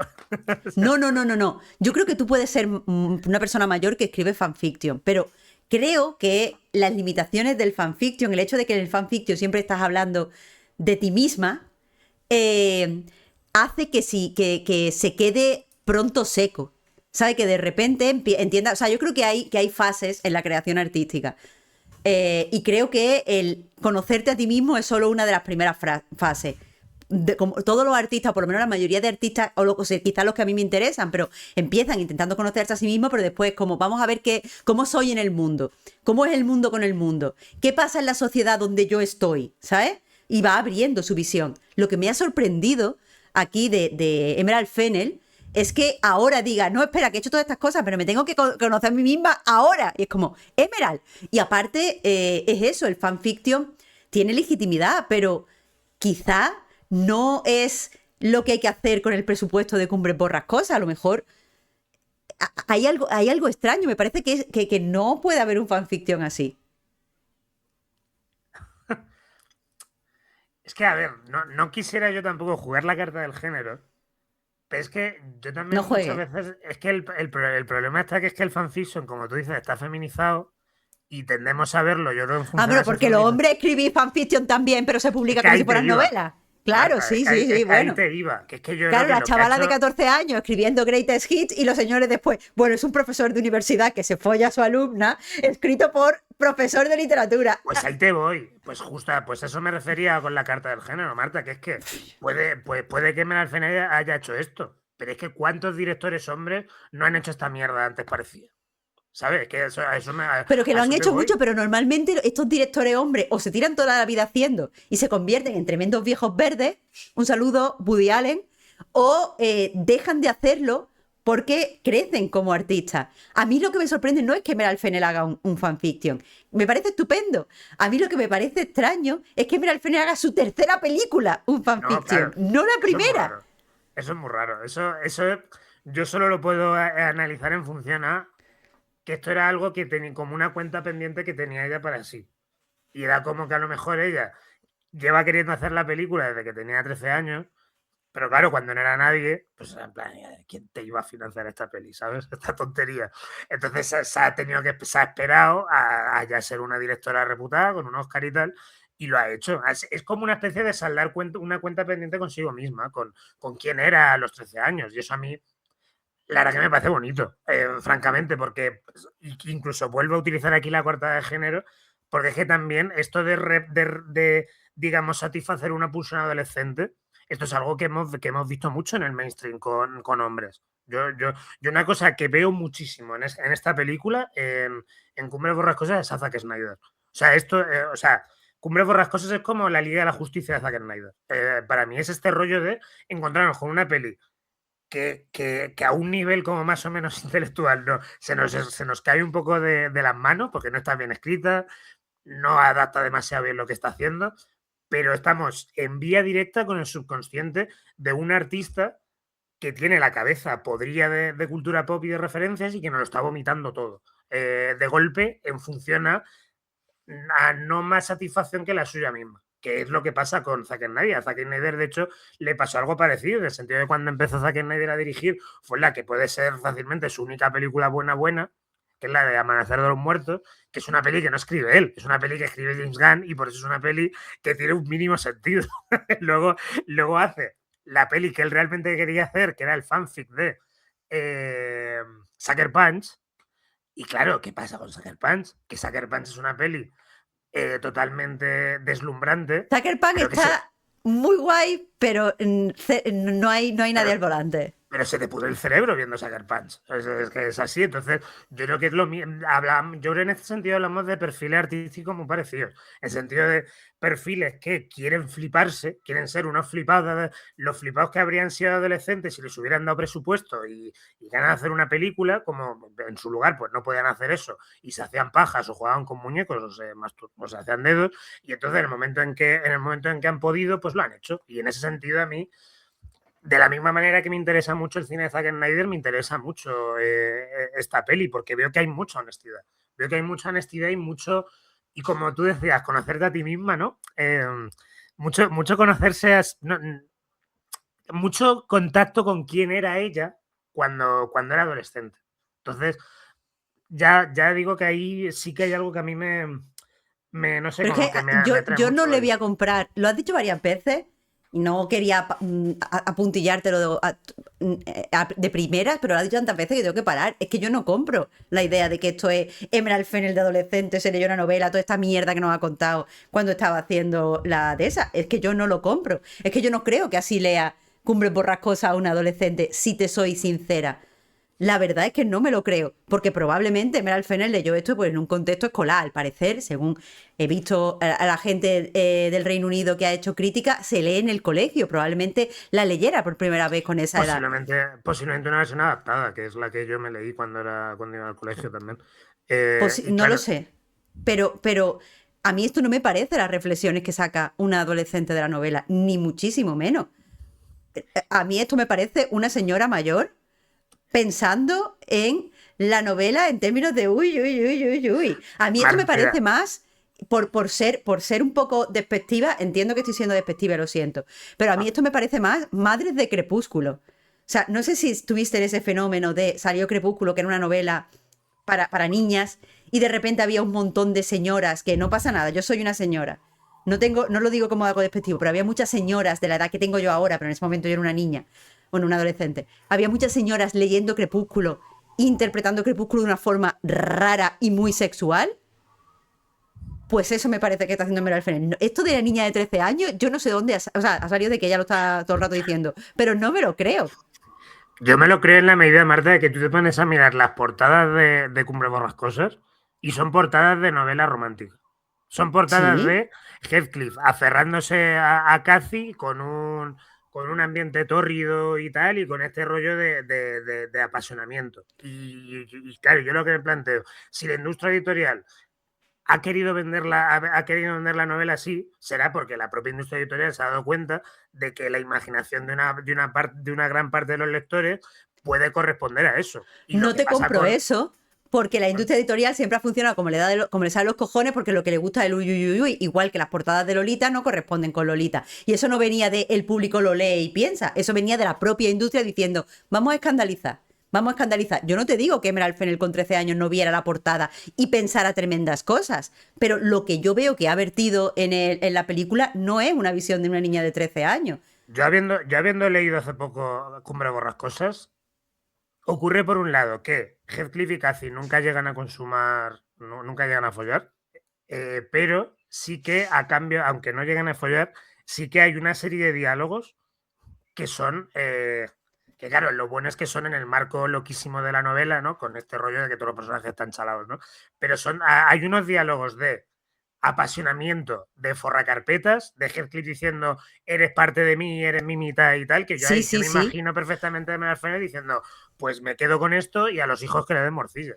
S2: O sea,
S1: No, no, no, no, no. Yo creo que tú puedes ser una persona mayor que escribe fanfiction, pero creo que las limitaciones del fanfiction, el hecho de que en el fanfiction siempre estás hablando de ti misma, eh, hace que, sí, que se quede pronto seco. ¿Sabe? Que de repente entienda. O sea, yo creo que hay fases en la creación artística. Y creo que el conocerte a ti mismo es solo una de las primeras fases. Como todos los artistas, por lo menos la mayoría de artistas, o sea, quizás los que a mí me interesan, pero empiezan intentando conocerse a sí mismos, pero después como vamos a ver cómo soy en el mundo, cómo es el mundo con el mundo, qué pasa en la sociedad donde yo estoy, ¿sabes? Y va abriendo su visión. Lo que me ha sorprendido aquí de Emerald Fennell es que ahora diga, no, espera, que he hecho todas estas cosas, pero me tengo que conocer a mí misma ahora. Y es como, Emerald. Y aparte, es eso, el fanfiction tiene legitimidad, pero quizá no es lo que hay que hacer con el presupuesto de Cumbres Borrascosas. A lo mejor hay algo extraño. Me parece que no puede haber un fanfiction así.
S2: es que, a ver, no quisiera yo tampoco jugar la carta del género. Pero es que yo
S1: No
S2: también muchas
S1: juegue.
S2: veces. Es que el problema está que es que el fanfiction, como tú dices, está feminizado y tendemos a verlo, yo creo, en
S1: Ah,
S2: función a
S1: pero
S2: esa
S1: porque los
S2: feminización.
S1: hombres escribís fanfiction también, pero se
S2: Es
S1: publica
S2: que
S1: como si
S2: ahí te
S1: fueran
S2: iba,
S1: novelas. Claro,
S2: Marta,
S1: sí, sí, sí,
S2: es que ahí
S1: bueno.
S2: te iba. Que es que yo creo
S1: Claro,
S2: que
S1: la
S2: lo que ha
S1: chavala de
S2: hecho.
S1: 14 años escribiendo Greatest Hits y los señores después, bueno, es un profesor de universidad que se folla a su alumna, escrito por profesor de literatura.
S2: Pues ahí te voy. Pues justo, pues eso me refería con la carta del género, Marta, que es que puede que Meral Fenech haya hecho esto. Pero es que ¿cuántos directores hombres no han hecho esta mierda antes parecía? ¿Sabes? Que
S1: Pero que
S2: a
S1: lo han
S2: eso te
S1: hecho mucho,
S2: voy.
S1: pero normalmente estos directores hombres o se tiran toda la vida haciendo y se convierten en tremendos viejos verdes, un saludo Woody Allen, o dejan de hacerlo porque crecen como artistas. A mí lo que me sorprende no es que Meral Fennell haga un fanfiction. Me parece estupendo. A mí lo que me parece extraño es que Meral Fennell haga su tercera película un
S2: No,
S1: fanfiction,
S2: claro.
S1: no la
S2: Eso es muy
S1: primera.
S2: raro. Eso es muy raro. Eso yo solo lo puedo analizar en función a que esto era algo que tenía como una cuenta pendiente que tenía ella para sí. Y era como que a lo mejor ella lleva queriendo hacer la película desde que tenía 13 años, pero claro, cuando no era nadie, pues era en plan, ¿quién te iba a financiar esta peli? ¿Sabes? Esta tontería. Entonces se ha tenido que, se ha esperado a ya ser una directora reputada con un Oscar y tal, y lo ha hecho. Es como una especie de saldar una cuenta pendiente consigo misma, con quién era a los 13 años. Y eso a mí, la verdad que me parece bonito, francamente, porque incluso vuelvo a utilizar aquí la cuarta de género, porque es que también esto digamos, satisfacer una pulsión adolescente, esto es algo que hemos visto mucho en el mainstream con hombres. Yo una cosa que veo muchísimo en esta película, en Cumbre Borrascosas, es a Zack Snyder. O sea, o sea, Cumbre Borrascosas es como la Liga de la Justicia de Zack Snyder. Para mí es este rollo de encontrarnos con una peli que a un nivel como más o menos intelectual no, se nos cae un poco de las manos porque no está bien escrita, no adapta demasiado bien lo que está haciendo, pero estamos en vía directa con el subconsciente de un artista que tiene la cabeza podrida de cultura pop y de referencias y que nos lo está vomitando todo. De golpe en función a no más satisfacción que la suya misma, que es lo que pasa con Zack Snyder. A Zack Snyder, de hecho, le pasó algo parecido, en el sentido de cuando empezó Zack Snyder a dirigir, fue la que puede ser fácilmente su única película buena, que es la de Amanecer de los Muertos, que es una peli que no escribe él, es una peli que escribe James Gunn y por eso es una peli que tiene un mínimo sentido. luego hace la peli que él realmente quería hacer, que era el fanfic de Sucker Punch. Y claro, ¿qué pasa con Sucker Punch? Que Sucker Punch es una peli totalmente deslumbrante,
S1: Tucker Pan
S2: pero que se.
S1: está muy guay, pero no hay nadie al volante.
S2: Pero se te pudre el cerebro viendo Sucker Punch. Es que es así. Entonces, yo creo que es lo mismo. Yo creo que en este sentido hablamos de perfiles artísticos muy parecidos. En sentido de perfiles que quieren fliparse, quieren ser unos flipados. Los flipados que habrían sido adolescentes si les hubieran dado presupuesto y ganan de hacer una película, como en su lugar, pues no podían hacer eso. Y se hacían pajas o jugaban con muñecos o se hacían dedos. Y entonces, en el momento en que han podido, pues lo han hecho. Y en ese sentido, a mí. De la misma manera que me interesa mucho el cine de Zack Snyder, me interesa mucho esta peli, porque veo que hay mucha honestidad. Veo que hay mucha honestidad y mucho, y como tú decías, conocerte a ti misma, ¿no? Mucho conocerse, mucho contacto con quién era ella cuando era adolescente. Entonces, ya digo que ahí sí que hay algo que a mí no sé,
S1: Pero
S2: como
S1: es que
S2: que me atrae
S1: yo no
S2: mucho
S1: le
S2: de
S1: voy
S2: ella.
S1: a comprar, lo has dicho varias veces y no quería apuntillártelo de primeras, pero lo has dicho tantas veces que tengo que parar. Es que yo no compro la idea de que esto es Emerald Fennell de adolescente, se leyó una novela, toda esta mierda que nos ha contado cuando estaba haciendo la de esa. Es que yo no lo compro. Es que yo no creo que así lea Cumbres Borrascosas a un adolescente, si te soy sincera. La verdad es que no me lo creo, porque probablemente Emerald Fennell leyó esto pues, en un contexto escolar, al parecer, según he visto a la gente del Reino Unido que ha hecho crítica, se lee en el colegio, probablemente la leyera por primera vez con esa edad.
S2: Posiblemente una versión adaptada, que es la que yo me leí cuando iba al colegio también. Y
S1: No lo
S2: claro,
S1: sé, pero a mí esto no me parece las reflexiones que saca una adolescente de la novela, ni muchísimo menos. A mí esto me parece una señora mayor pensando en la novela en términos de uy, uy, uy, uy, uy. A mí esto me
S2: Mira,
S1: parece más, por ser un poco despectiva, entiendo que estoy siendo despectiva, lo siento, pero a mí esto me parece más Madres de Crepúsculo. O sea, no sé si tuviste ese fenómeno de salió Crepúsculo, que era una novela para niñas, y de repente había un montón de señoras, que no pasa nada, yo soy una señora. No lo digo como algo despectivo, pero había muchas señoras de la edad que tengo yo ahora, pero en ese momento yo era una niña, bueno, una adolescente. Había muchas señoras leyendo Crepúsculo, interpretando Crepúsculo de una forma rara y muy sexual. Pues eso me parece que está haciendo Emerald Fennell. Esto de la niña de 13 años, yo no sé dónde ha salido de que ella lo está todo el rato diciendo, pero no me lo creo.
S2: yo me lo creo en la medida, Marta, de que tú te pones a mirar las portadas de Cumbre Borrascosas y son portadas de novela romántica. Son portadas
S1: Sí,
S2: de Heathcliff aferrándose a Cathy con un ambiente tórrido y tal, y con este rollo de apasionamiento. Y claro, yo lo que me planteo, si la industria editorial ha querido vender la novela así, será porque la propia industria editorial se ha dado cuenta de que la imaginación de una gran parte de los lectores puede corresponder a eso. Y lo
S1: no
S2: que
S1: te
S2: pasa
S1: compro
S2: con.
S1: eso, porque la industria editorial siempre ha funcionado como le sale los cojones, porque lo que le gusta es el uy, uy, uy, uy, igual que las portadas de Lolita no corresponden con Lolita. Y eso no venía de el público lo lee y piensa, eso venía de la propia industria diciendo, vamos a escandalizar. Vamos a escandalizar. Yo no te digo que Emerald Fennell con 13 años no viera la portada y pensara tremendas cosas, pero lo que yo veo que ha vertido en la película no es una visión de una niña de 13 años.
S2: Yo habiendo leído hace poco Cumbre Borrascosas, ocurre por un lado que Heathcliff y Cathy nunca llegan a consumar, nunca llegan a follar, pero sí que a cambio, aunque no lleguen a follar, sí que hay una serie de diálogos que son, que claro, lo bueno es que son en el marco loquísimo de la novela, ¿no? Con este rollo de que todos los personajes están chalados, ¿no? Pero hay unos diálogos de apasionamiento, de forracarpetas, de Heathcliff diciendo eres parte de mí, eres mi mitad y tal, que
S1: Sí,
S2: yo
S1: sí,
S2: me
S1: sí.
S2: imagino perfectamente a Meryl Streep diciendo pues me quedo con esto y a los hijos que le den morcilla,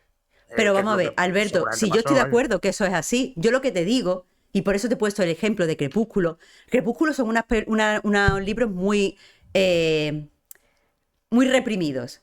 S1: Pero
S2: que es
S1: vamos a
S2: lo que
S1: ver, Alberto,
S2: seguramente
S1: si yo estoy
S2: pasó,
S1: de
S2: vaya.
S1: acuerdo que eso es así, yo lo que te digo, y por eso te he puesto el ejemplo de Crepúsculo, Crepúsculo son unos libros muy reprimidos.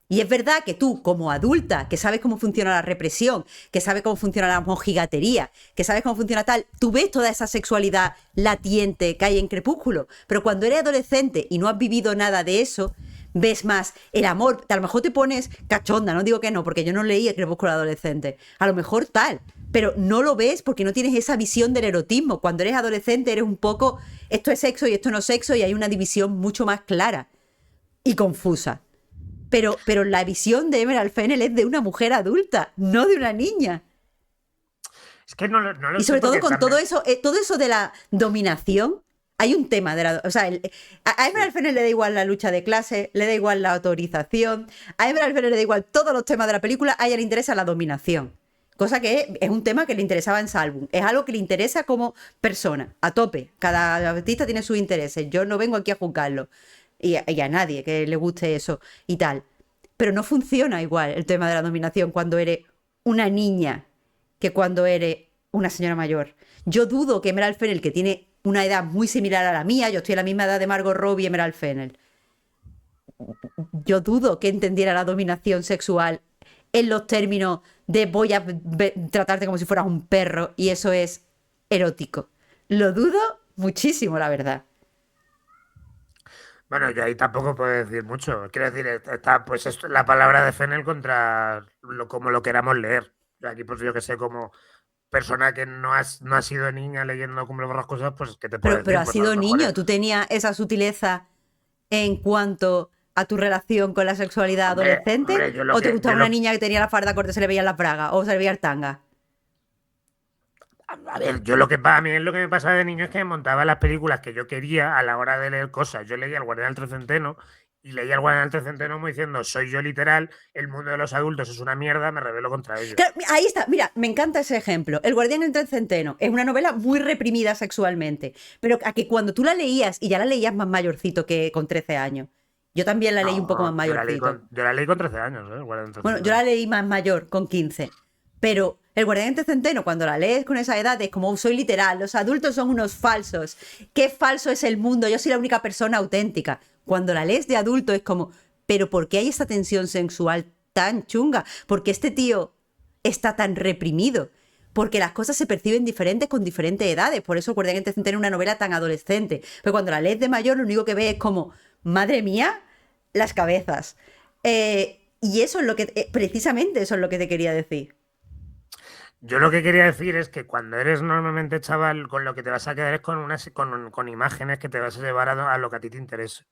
S1: Y es verdad que tú, como adulta, que sabes cómo funciona la represión, que sabes cómo funciona la mojigatería, que sabes cómo funciona tal, tú ves toda esa sexualidad latiente que hay en Crepúsculo. Pero cuando eres adolescente y no has vivido nada de eso, ves más el amor. A lo mejor te pones cachonda, no digo que no, porque yo no leí el Crepúsculo adolescente. A lo mejor tal. Pero no lo ves porque no tienes esa visión del erotismo. Cuando eres adolescente eres un poco, esto es sexo y esto no es sexo, y hay una división mucho más clara y confusa. Pero la visión de Emerald Fennell es de una mujer adulta, no de una niña.
S2: Es que no lo
S1: Y
S2: sé
S1: sobre todo
S2: porque
S1: con
S2: también.
S1: todo eso de la dominación, hay un tema de la... O sea, a Emerald
S2: Sí.
S1: Fennell le da igual la lucha de clase, le da igual la autorización, a Emerald Fennell le da igual todos los temas de la película, a ella le interesa la dominación. Cosa que es un tema que le interesaba en Salvum. Es algo que le interesa como persona, a tope. Cada artista tiene sus intereses. Yo no vengo aquí a juzgarlo. Y a nadie que le guste eso y tal. Pero no funciona igual el tema de la dominación cuando eres una niña que cuando eres una señora mayor. Yo dudo que Emerald Fennell, que tiene una edad muy similar a la mía, yo estoy a la misma edad de Margot Robbie y Emerald Fennell, yo dudo que entendiera la dominación sexual en los términos de voy a tratarte como si fueras un perro y eso es erótico. Lo dudo muchísimo, la verdad.
S2: Bueno, yo ahí tampoco puedo decir mucho. Quiero decir, está pues esto, la palabra de Fennel contra como lo queramos leer. Yo aquí, pues yo que sé, como persona que no ha sido niña leyendo Cumbre Borrascosas, pues, ¿qué te puedo
S1: Pero
S2: decir?
S1: has
S2: Pues a lo
S1: sido
S2: mejor
S1: niño, tú tenías esa sutileza en cuanto a tu relación con la sexualidad adolescente,
S2: hombre,
S1: o te gustaba una niña que tenía la farda corta y se le veía la braga, o se le veía el tanga.
S2: a ver, yo lo que a mí es lo que me pasaba de niño es que me montaba las películas que yo quería a la hora de leer cosas. Yo leía El Guardián del Trecenteno y leía El Guardián del Trecenteno como diciendo, soy yo literal, el mundo de los adultos es una mierda, me rebelo contra ellos.
S1: Claro, ahí está, mira, me encanta ese ejemplo. El guardián entre el centeno es una novela muy reprimida sexualmente, pero a que cuando tú la leías, y ya la leías más mayorcito que con 13 años, yo también la leí un poco más
S2: No,
S1: mayorcito.
S2: yo la leí con 13 años, El Guardián del
S1: Bueno, yo la
S2: Trecenteno.
S1: leí más mayor, con 15. Pero El guardián entre centeno, cuando la lees con esa edad, es como soy literal, los adultos son unos falsos. Qué falso es el mundo, yo soy la única persona auténtica. Cuando la lees de adulto es como, pero ¿por qué hay esta tensión sexual tan chunga? Porque este tío está tan reprimido. Porque las cosas se perciben diferentes con diferentes edades. Por eso el guardián entre centeno es una novela tan adolescente. Pero cuando la lees de mayor, lo único que ves es como, madre mía, las cabezas. Y eso es lo que, precisamente eso es lo que te quería decir.
S2: Yo lo que quería decir es que cuando eres normalmente chaval, con lo que te vas a quedar es con imágenes que te vas a llevar a lo que a ti te interese.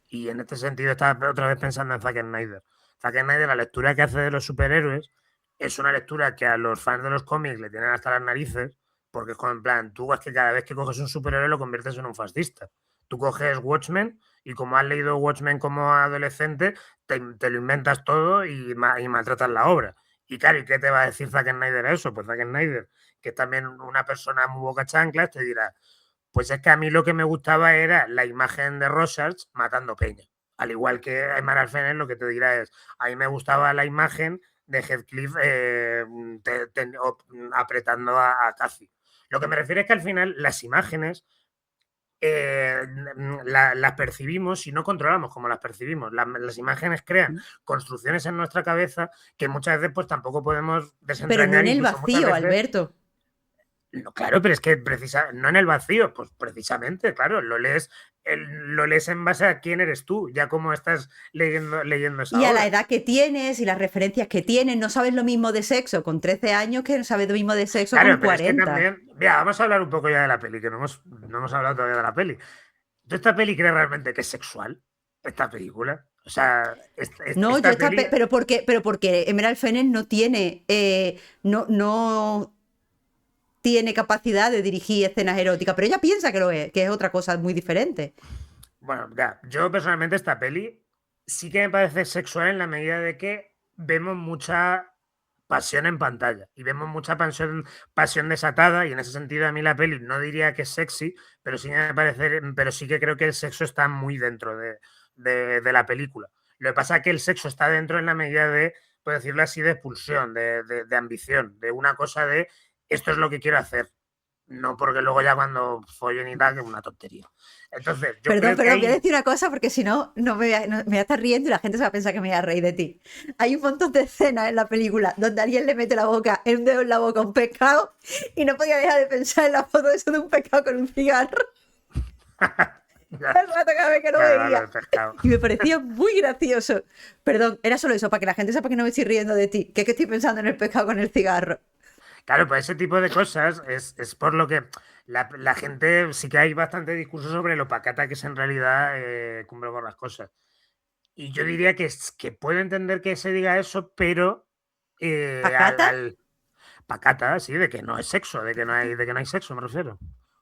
S2: Y en este sentido estaba otra vez pensando en Zack Snyder. Zack Snyder, la lectura que hace de los superhéroes es una lectura que a los fans de los cómics le tienen hasta las narices, porque es como en plan, tú es que cada vez que coges un superhéroe lo conviertes en un fascista. Tú coges Watchmen y como has leído Watchmen como adolescente, te lo inventas todo y maltratas la obra. Y claro, ¿y qué te va a decir Zack Snyder a eso? Pues Zack Snyder, que es también una persona muy boca chanclas, te dirá, pues es que a mí lo que me gustaba era la imagen de Rorschach matando peña. Al igual que Emerald Fennell, lo que te dirá es, a mí me gustaba la imagen de Heathcliff apretando a Cathy. Lo que me refiero es que al final las imágenes las percibimos y no controlamos cómo las percibimos. Las imágenes crean construcciones en nuestra cabeza que muchas veces pues tampoco podemos
S1: Pero no
S2: desentrañar,
S1: en el
S2: incluso muchas
S1: vacío,
S2: veces
S1: Alberto.
S2: no, claro, pero es que no en el vacío, pues precisamente, claro, lo lees en base a quién eres tú, ya como estás leyendo
S1: Y
S2: esa
S1: a la
S2: obra.
S1: edad que tienes y las referencias que tienes, no sabes lo mismo de sexo con 13 años que no sabes lo mismo de sexo con
S2: Claro, pero es que
S1: 40.
S2: también, mira, vamos a hablar un poco ya de la peli, que no hemos hablado todavía de la peli. ¿Tú esta peli crees realmente que es sexual? Esta película. O sea,
S1: No,
S2: esta peli.
S1: pero porque Emerald Fennell no tiene, no tiene capacidad de dirigir escenas eróticas, pero ella piensa que es otra cosa muy diferente.
S2: Bueno, ya, yo personalmente esta peli sí que me parece sexual en la medida de que vemos mucha pasión en pantalla y vemos mucha pasión desatada y en ese sentido a mí la peli no diría que es sexy, pero sí me parece, pero sí que creo que el sexo está muy dentro de la película. Lo que pasa es que el sexo está dentro en la medida de, por decirlo así, de expulsión, de ambición, de una cosa de esto es lo que quiero hacer. No porque luego ya cuando follen y tal, que es una tontería. Entonces, yo
S1: Perdón,
S2: creo que
S1: perdón, voy a
S2: ahí.
S1: decir una cosa porque si no, me voy a estar riendo y la gente se va a pensar que me voy a reír de ti. Hay un montón de escenas en la película donde alguien le mete la boca, un dedo en la boca a un pescado y no podía dejar de pensar en la foto de eso de un pescado con un cigarro
S2: Ya,
S1: el rato cada vez que lo
S2: claro, lo
S1: veía.
S2: del pescado.
S1: Y me parecía muy gracioso. Perdón, era solo eso, para que la gente sepa que no me estoy riendo de ti, que es que estoy pensando en el pescado con el cigarro.
S2: Claro, pues ese tipo de cosas es por lo que la gente sí que hay bastante discurso sobre lo pacata que es en realidad Cumbre por las cosas. Y yo diría que puedo entender que se diga eso, pero
S1: ¿Pacata?
S2: pacata, sí, de que no es sexo, de que no hay sexo, me refiero.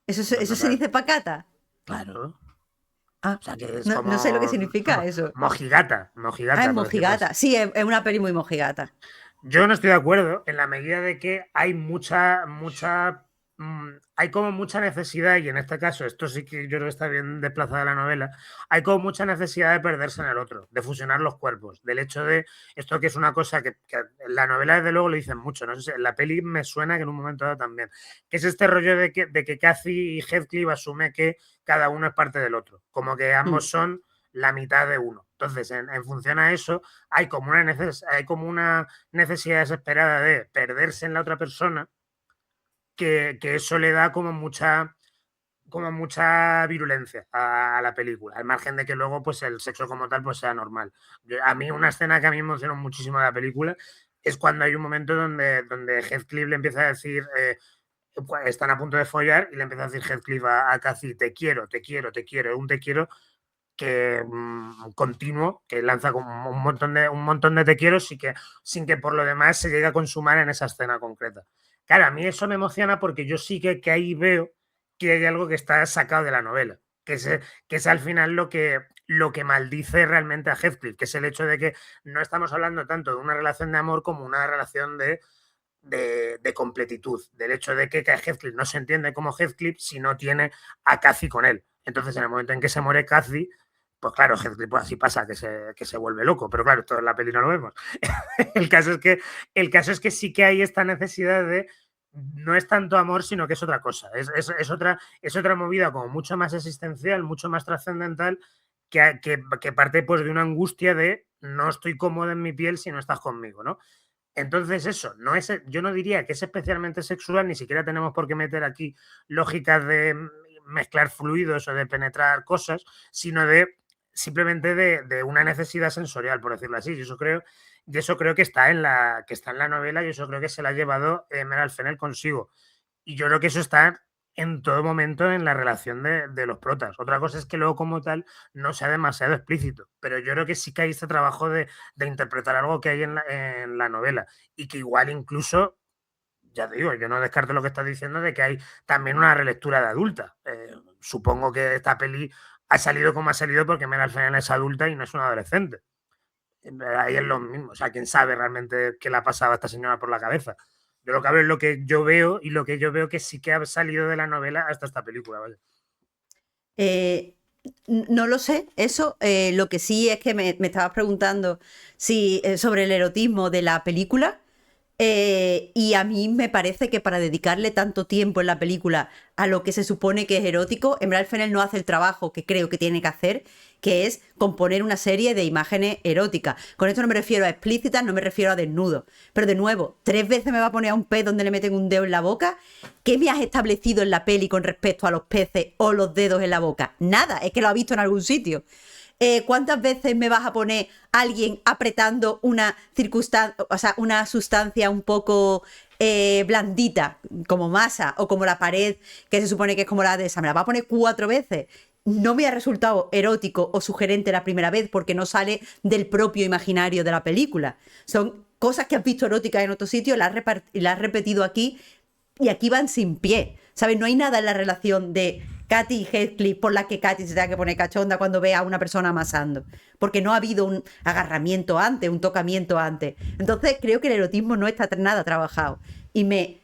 S1: ¿Eso,
S2: No,
S1: eso
S2: no,
S1: se dice pacata?
S2: Claro.
S1: Ah,
S2: O sea, que es
S1: no sé lo que
S2: como
S1: significa eso.
S2: mojigata,
S1: Ah, es
S2: por decirlo así.
S1: mojigata. Sí, es una peli muy mojigata.
S2: Yo no estoy de acuerdo en la medida de que hay hay como mucha necesidad, y en este caso, esto sí que yo creo que está bien desplazada la novela, hay como mucha necesidad de perderse en el otro, de fusionar los cuerpos, del hecho de esto que es una cosa que en la novela desde luego lo dicen mucho, no sé si en la peli me suena que en un momento dado también, que es este rollo de que Cathy y Heathcliff asume que cada uno es parte del otro, como que
S1: Mm.
S2: ambos son la mitad de uno. Entonces, en función a eso, hay como una necesidad desesperada de perderse en la otra persona, que eso le da como mucha virulencia a la película, al margen de que luego pues el sexo como tal pues sea normal. A mí una escena que a mí me emocionó muchísimo de la película es cuando hay un momento donde Heathcliff le empieza a decir, están a punto de follar y le empieza a decir Heathcliff a Cathy, te quiero, te quiero, te quiero, un te quiero que continuo, que lanza como un montón de te quiero sin que por lo demás se llegue a consumar en esa escena concreta. Claro, a mí eso me emociona porque yo sí que ahí veo que hay algo que está sacado de la novela, que es al final lo que maldice realmente a Heathcliff, que es el hecho de que no estamos hablando tanto de una relación de amor como una relación de completitud, del hecho de que Heathcliff no se entiende como Heathcliff si no tiene a Cathy con él. Entonces, en el momento en que se muere Cathy, pues claro, Heathcliff pues así pasa, que se vuelve loco, pero claro, esto en la peli no lo vemos. el caso es que sí que hay esta necesidad de, no es tanto amor, sino que es otra cosa, es otra movida como mucho más existencial, mucho más trascendental, que parte pues de una angustia de no estoy cómodo en mi piel si no estás conmigo, ¿no? Entonces eso, yo no diría que es especialmente sexual, ni siquiera tenemos por qué meter aquí lógicas de mezclar fluidos o de penetrar cosas, sino simplemente de una necesidad sensorial, por decirlo así. Y eso creo que está en la novela, y eso creo que se la ha llevado Emerald Fennell consigo. Y yo creo que eso está en todo momento en la relación de los protas. Otra cosa es que luego como tal no sea demasiado explícito, pero yo creo que sí que hay este trabajo de interpretar algo que hay en la novela, y que igual incluso, ya te digo, yo no descarto lo que estás diciendo de que hay también una relectura de adulta. Supongo que esta peli ha salido como ha salido porque Mera al final es adulta y no es una adolescente. Ahí es lo mismo, o sea, quién sabe realmente qué le ha pasado a esta señora por la cabeza. Yo lo que hablo es lo que yo veo, y lo que yo veo que sí que ha salido de la novela hasta esta película, ¿vale?
S1: Eh, no lo sé, eso. Lo que sí es que me estabas preguntando sobre el erotismo de la película. Y a mí me parece que para dedicarle tanto tiempo en la película a lo que se supone que es erótico, Emerald Fennell no hace el trabajo que creo que tiene que hacer, que es componer una serie de imágenes eróticas. Con esto no me refiero a explícitas, no me refiero a desnudos. Pero de nuevo, 3 veces me va a poner a un pez donde le meten un dedo en la boca. ¿Qué me has establecido en la peli con respecto a los peces o los dedos en la boca? Nada, es que lo ha visto en algún sitio. ¿Cuántas veces me vas a poner alguien apretando una circunstancia, o sea, una sustancia un poco blandita, como masa o como la pared, que se supone que es como la de esa? ¿Me la va a poner 4 veces? No me ha resultado erótico o sugerente la primera vez porque no sale del propio imaginario de la película. Son cosas que has visto eróticas en otro sitio, las has repetido aquí, y aquí van sin pie. ¿Sabes? No hay nada en la relación de Katy y Heathcliff por la que Katy se tenga que poner cachonda cuando ve a una persona amasando. Porque no ha habido un agarramiento antes, un tocamiento antes. Entonces creo que el erotismo no está nada trabajado. Y me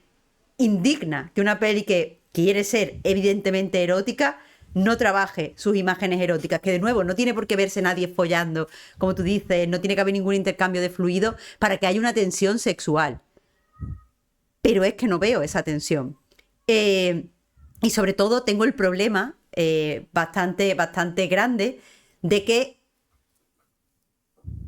S1: indigna que una peli que quiere ser evidentemente erótica no trabaje sus imágenes eróticas, que de nuevo no tiene por qué verse nadie follando, como tú dices, no tiene que haber ningún intercambio de fluido para que haya una tensión sexual. Pero es que no veo esa tensión. Eh, y sobre todo tengo el problema bastante, bastante grande de que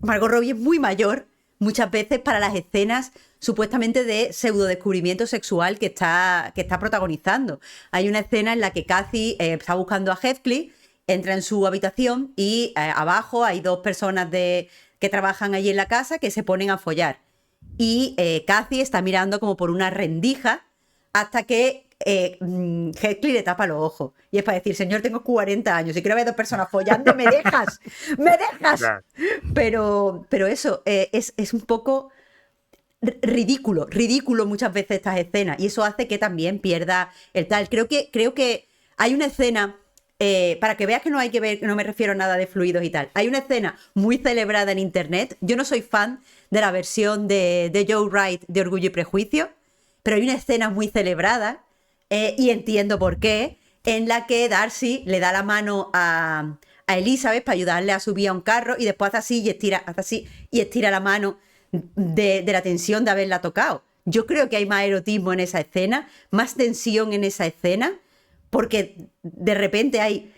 S1: Margot Robbie es muy mayor muchas veces para las escenas supuestamente de pseudo descubrimiento sexual que está protagonizando. Hay una escena en la que Cathy está buscando a Heathcliff, entra en su habitación y abajo hay 2 personas que trabajan allí en la casa que se ponen a follar. Y Cathy está mirando como por una rendija hasta que Heathcliff le tapa los ojos. Y es para decir, señor, tengo 40 años y quiero ver 2 personas follando, ¿me dejas? ¡Me dejas!
S2: Claro.
S1: Pero eso, es un poco ridículo muchas veces estas escenas. Y eso hace que también pierda el tal. Creo que hay una escena para que veas que no hay que ver, no me refiero a nada de fluidos y tal. Hay una escena muy celebrada en internet. Yo no soy fan de la versión de Joe Wright de Orgullo y Prejuicio, pero hay una escena muy celebrada, y entiendo por qué, en la que Darcy le da la mano a Elizabeth para ayudarle a subir a un carro y después hace así y estira la mano de la tensión de haberla tocado. Yo creo que hay más erotismo en esa escena, más tensión en esa escena, porque de repente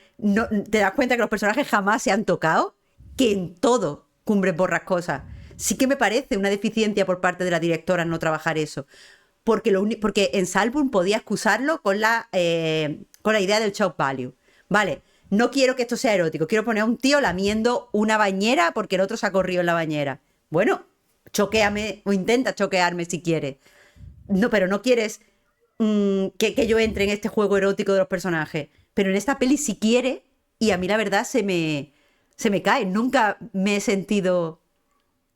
S1: te das cuenta que los personajes jamás se han tocado, que en todo Cumbres Borrascosas. Sí que me parece una deficiencia por parte de la directora no trabajar eso. Porque en Saltburn podía excusarlo con la idea del shock value. Vale, no quiero que esto sea erótico, quiero poner a un tío lamiendo una bañera porque el otro se ha corrido en la bañera. Bueno, choquéame o intenta choquearme si quieres. No, pero no quieres que yo entre en este juego erótico de los personajes. Pero en esta peli sí quiere, y a mí la verdad se me cae. Nunca me he sentido,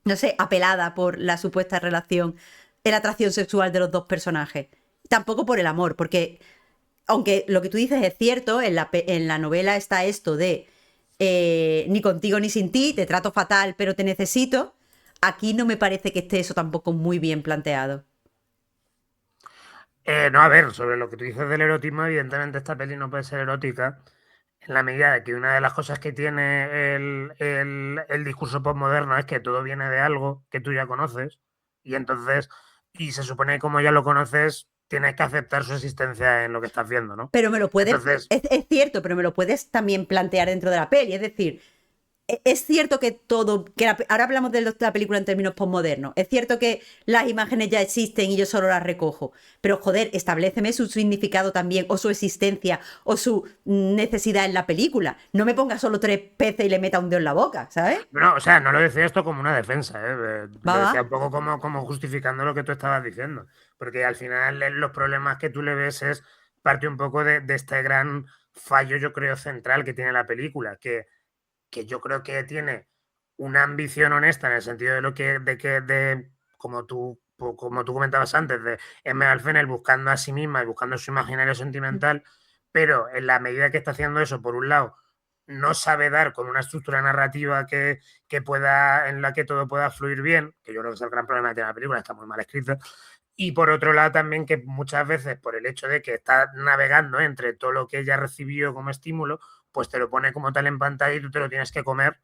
S1: no sé, apelada por la supuesta relación, la atracción sexual de los dos personajes. Tampoco por el amor, porque aunque lo que tú dices es cierto, en la novela está esto de ni contigo ni sin ti, te trato fatal, pero te necesito. Aquí no me parece que esté eso tampoco muy bien planteado.
S2: No, a ver, sobre lo que tú dices del erotismo, evidentemente esta peli no puede ser erótica en la medida de que una de las cosas que tiene el discurso postmoderno es que todo viene de algo que tú ya conoces y entonces, y se supone que como ya lo conoces, tienes que aceptar su existencia en lo que estás viendo, ¿no?
S1: Pero me lo puedes,
S2: Entonces,
S1: es cierto, pero me lo puedes también plantear dentro de la peli. Es decir, es cierto que ahora hablamos de la película en términos postmodernos. Es cierto que las imágenes ya existen y yo solo las recojo. Pero joder, establéceme su significado también, o su existencia, o su necesidad en la película. No me ponga solo 3 peces y le meta un dedo en la boca, ¿sabes?
S2: no, o sea, no lo decía esto como una defensa, ¿eh?
S1: Va,
S2: Lo
S1: va.
S2: decía un poco como justificando lo que tú estabas diciendo. Porque al final los problemas que tú le ves es parte un poco de este gran fallo, yo creo, central que tiene la película, que yo creo que tiene una ambición honesta en el sentido de como tú comentabas antes, de Emerald Fennell buscando a sí misma y buscando su imaginario sentimental, pero en la medida que está haciendo eso, por un lado, no sabe dar con una estructura narrativa en la que todo pueda fluir bien, que yo creo que es el gran problema que tiene la película, está muy mal escrita, y por otro lado también que muchas veces por el hecho de que está navegando entre todo lo que ella recibió como estímulo, pues te lo pone como tal en pantalla y tú te lo tienes que comer,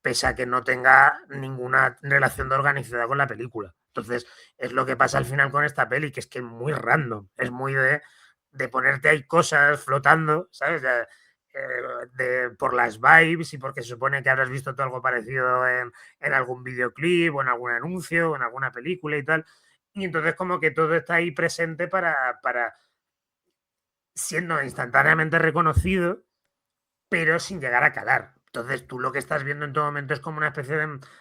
S2: pese a que no tenga ninguna relación de organicidad con la película. Entonces, es lo que pasa al final con esta peli, que es que es muy random, es muy de ponerte ahí cosas flotando, ¿sabes? Por las vibes y porque se supone que habrás visto tú algo parecido en algún videoclip o en algún anuncio o en alguna película y tal. Y entonces como que todo está ahí presente para siendo instantáneamente reconocido, pero sin llegar a calar. Entonces tú lo que estás viendo en todo momento es como una especie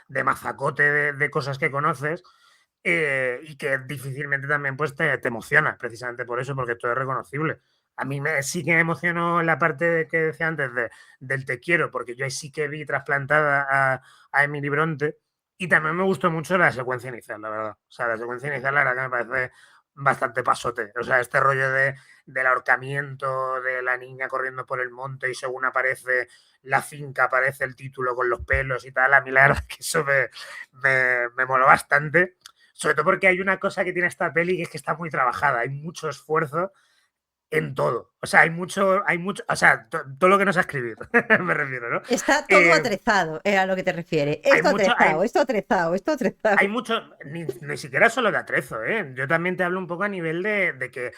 S2: de mazacote de cosas que conoces, y que difícilmente también pues te emociona, precisamente por eso, porque todo es reconocible. A mí sí que me emocionó la parte que decía antes del te quiero, porque yo ahí sí que vi trasplantada a Emily Bronte, y también me gustó mucho la secuencia inicial, la verdad. O sea, la secuencia inicial la verdad que me parece bastante pasote. O sea, este rollo del ahorcamiento de la niña corriendo por el monte y según aparece la finca, aparece el título con los pelos y tal. A mí la verdad que eso me moló bastante. Sobre todo porque hay una cosa que tiene esta peli que es que está muy trabajada. Hay mucho esfuerzo en todo. O sea, hay mucho, o sea, todo lo que no sé escribir, me refiero, ¿no?
S1: Está todo atrezado, es a lo que te refieres.
S2: Hay
S1: Esto
S2: mucho,
S1: atrezado, esto atrezado, esto atrezado.
S2: hay mucho, ni siquiera solo de atrezo, ¿eh? Yo también te hablo un poco a nivel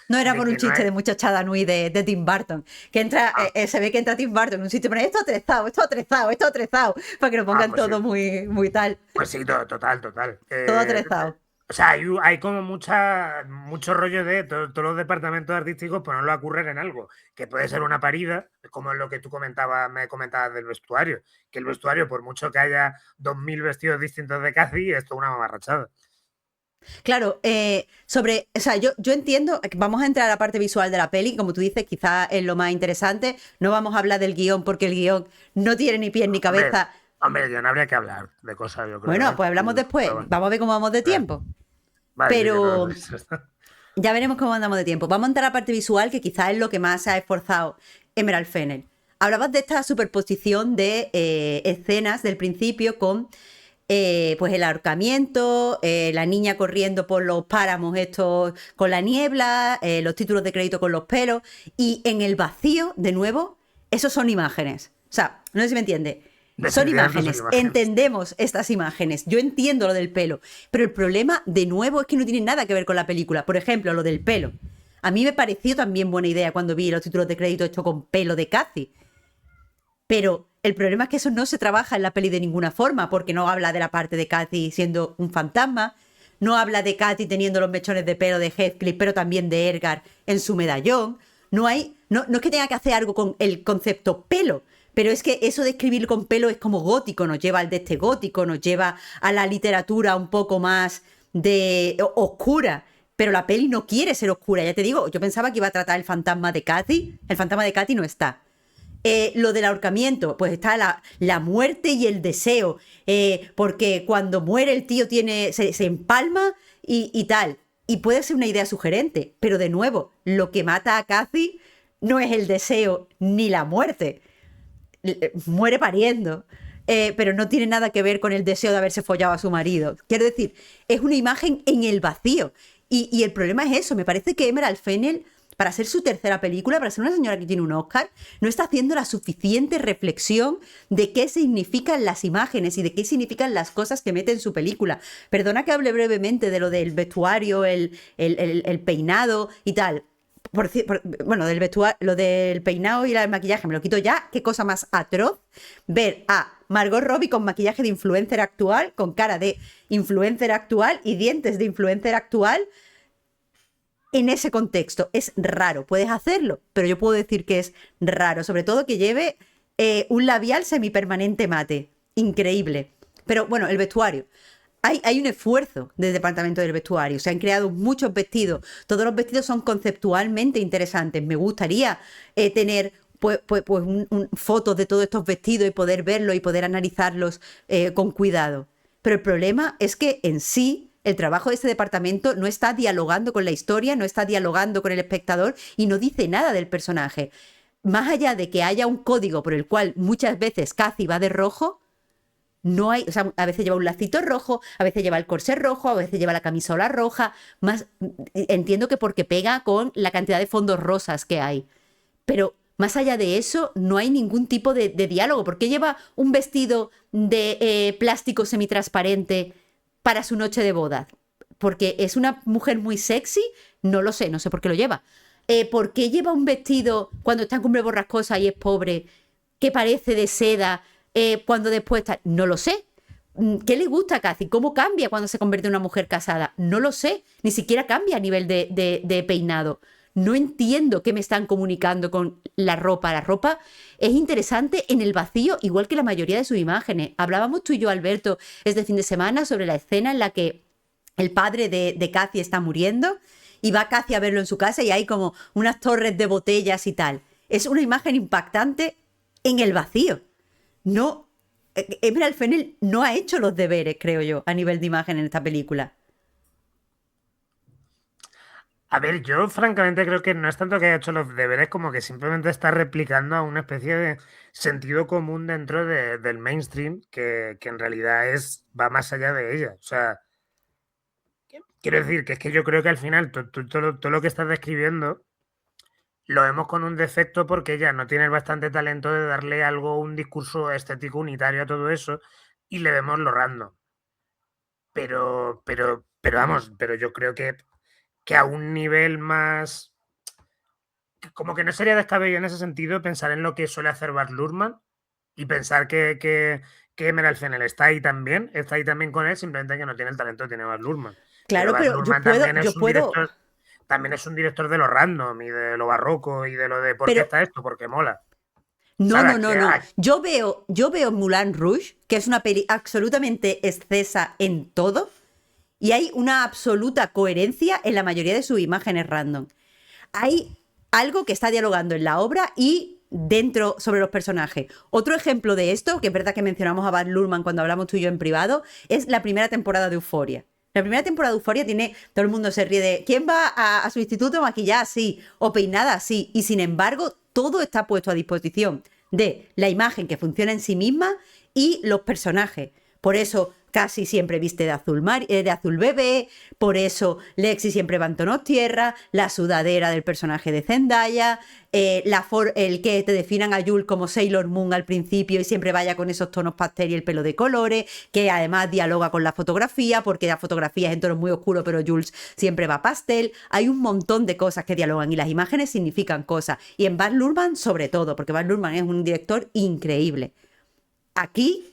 S1: No era
S2: de
S1: por un
S2: que no
S1: chiste
S2: hay.
S1: de muchachada nui de Tim Burton. Que entra,
S2: Ah,
S1: se ve que entra Tim Burton en un sitio y pone esto atrezado, esto atrezado, esto atrezado, para que lo pongan
S2: pues sí.
S1: todo muy, muy tal.
S2: Pues sí, total.
S1: Todo atrezado.
S2: O sea, hay como mucho rollo de todos los departamentos artísticos ponerlo a currer en algo, que puede ser una parida, como lo que tú me comentabas del vestuario, que el vestuario, por mucho que haya 2000 vestidos distintos de Cathy, es toda una mamarrachada.
S1: Claro, o sea, yo entiendo que vamos a entrar a la parte visual de la peli, como tú dices, quizás es lo más interesante. No vamos a hablar del guión porque el guión no tiene ni pies ni
S2: Hombre,
S1: cabeza.
S2: hombre, ya no habría que hablar de cosas, yo creo,
S1: Bueno,
S2: ¿eh?
S1: pues hablamos después.
S2: Pero bueno,
S1: Vamos a ver cómo vamos de
S2: vale,
S1: tiempo.
S2: vale, sí que no.
S1: Pero ya veremos cómo andamos de tiempo. Vamos a entrar a la parte visual, que quizás es lo que más se ha esforzado Emerald Fennell. hablabas de esta superposición de escenas del principio con pues el ahorcamiento, la niña corriendo por los páramos estos con la niebla, los títulos de crédito con los pelos, y en el vacío, de nuevo, esos son imágenes. O sea, no sé si me entiende. Son imágenes, entendemos estas imágenes, yo entiendo lo del pelo, pero el problema, de nuevo, es que no tiene nada que ver con la película. Por ejemplo, lo del pelo. A mí me pareció también buena idea cuando vi los títulos de crédito hecho con pelo de Cathy. Pero el problema es que eso no se trabaja en la peli de ninguna forma, porque no habla de la parte de Cathy siendo un fantasma, no habla de Cathy teniendo los mechones de pelo de Heathcliff, pero también de Edgar en su medallón. No es que tenga que hacer algo con el concepto pelo, pero es que eso de escribir con pelo es como gótico, nos lleva al de este gótico, nos lleva a la literatura un poco más de oscura. Pero la peli no quiere ser oscura, ya te digo, yo pensaba que iba a tratar el fantasma de Cathy, el fantasma de Cathy no está. Lo del ahorcamiento, pues está la muerte y el deseo, porque cuando muere el tío se empalma y tal, y puede ser una idea sugerente, pero de nuevo, lo que mata a Cathy no es el deseo ni la muerte, muere pariendo, pero no tiene nada que ver con el deseo de haberse follado a su marido. Quiero decir, es una imagen en el vacío, y el problema es eso, me parece que Emerald Fennell, para ser su tercera película, para ser una señora que tiene un Oscar, no está haciendo la suficiente reflexión de qué significan las imágenes y de qué significan las cosas que mete en su película. Perdona que hable brevemente de lo del vestuario, el peinado y tal. Bueno, lo del peinado y el maquillaje me lo quito ya. Qué cosa más atroz ver a Margot Robbie con maquillaje de influencer actual, con cara de influencer actual y dientes de influencer actual. En ese contexto es raro, puedes hacerlo, pero yo puedo decir que es raro, sobre todo que lleve un labial semipermanente mate, increíble. Pero bueno, el vestuario. Hay un esfuerzo del departamento del vestuario, se han creado muchos vestidos, todos los vestidos son conceptualmente interesantes. Me gustaría tener fotos de todos estos vestidos y poder verlos y poder analizarlos con cuidado. Pero el problema es que en sí el trabajo de este departamento no está dialogando con la historia, no está dialogando con el espectador y no dice nada del personaje. Más allá de que haya un código por el cual muchas veces Cathy va de rojo, no hay, o sea, a veces lleva un lacito rojo, a veces lleva el corsé rojo, a veces lleva la camisola roja, entiendo que porque pega con la cantidad de fondos rosas que hay. Pero más allá de eso, no hay ningún tipo de diálogo. ¿Por qué lleva un vestido de plástico semitransparente para su noche de boda? ¿Porque es una mujer muy sexy? No lo sé, no sé por qué lo lleva. ¿Por qué lleva un vestido cuando está en Cumbre Borrascosa y es pobre, que parece de seda, cuando después está? No lo sé. ¿Qué le gusta a Cathy? ¿Cómo cambia cuando se convierte en una mujer casada? No lo sé. Ni siquiera cambia a nivel de peinado. No entiendo qué me están comunicando con la ropa. La ropa es interesante en el vacío, igual que la mayoría de sus imágenes. Hablábamos tú y yo, Alberto, este fin de semana sobre la escena en la que el padre de Cathy está muriendo y va Cathy a verlo en su casa y hay como unas torres de botellas y tal. Es una imagen impactante en el vacío. No, Emerald Fennell no ha hecho los deberes, creo yo, a nivel de imagen en esta película.
S2: A ver, yo francamente creo que no es tanto que haya hecho los deberes como que simplemente está replicando a una especie de sentido común dentro del mainstream que en realidad va más allá de ella. O sea, quiero decir que es que yo creo que al final todo lo que estás describiendo lo vemos con un defecto porque ella no tiene bastante talento de darle algo, un discurso estético unitario a todo eso y le vemos lo random. Pero vamos, pero yo creo que a un nivel más... Como que no sería descabellado en ese sentido pensar en lo que suele hacer Baz Luhrmann y pensar que Emerald Fennell está ahí también con él, simplemente que no tiene el talento que tiene Baz Luhrmann.
S1: Claro, pero
S2: Luhrmann también es un director de lo random y de lo barroco y de lo de ¿por qué está esto? Porque mola.
S1: No. Yo veo Moulin Rouge, que es una peli absolutamente excesa en todo, y hay una absoluta coherencia en la mayoría de sus imágenes random. Hay algo que está dialogando en la obra y dentro sobre los personajes. Otro ejemplo de esto, que es verdad que mencionamos a Baz Luhrmann cuando hablamos tú y yo en privado, es la primera temporada de Euphoria. La primera temporada de Euphoria todo el mundo se ríe de ¿quién va a su instituto maquillada así o peinada así? Y sin embargo, todo está puesto a disposición de la imagen que funciona en sí misma y los personajes. Por eso Cassie siempre viste de azul bebé, por eso Lexi siempre va en tonos tierra, la sudadera del personaje de Zendaya, el que te definan a Jules como Sailor Moon al principio y siempre vaya con esos tonos pastel y el pelo de colores, que además dialoga con la fotografía, porque la fotografía es en tonos muy oscuros, pero Jules siempre va pastel. Hay un montón de cosas que dialogan y las imágenes significan cosas. Y en Baz Luhrmann sobre todo, porque Baz Luhrmann es un director increíble. Aquí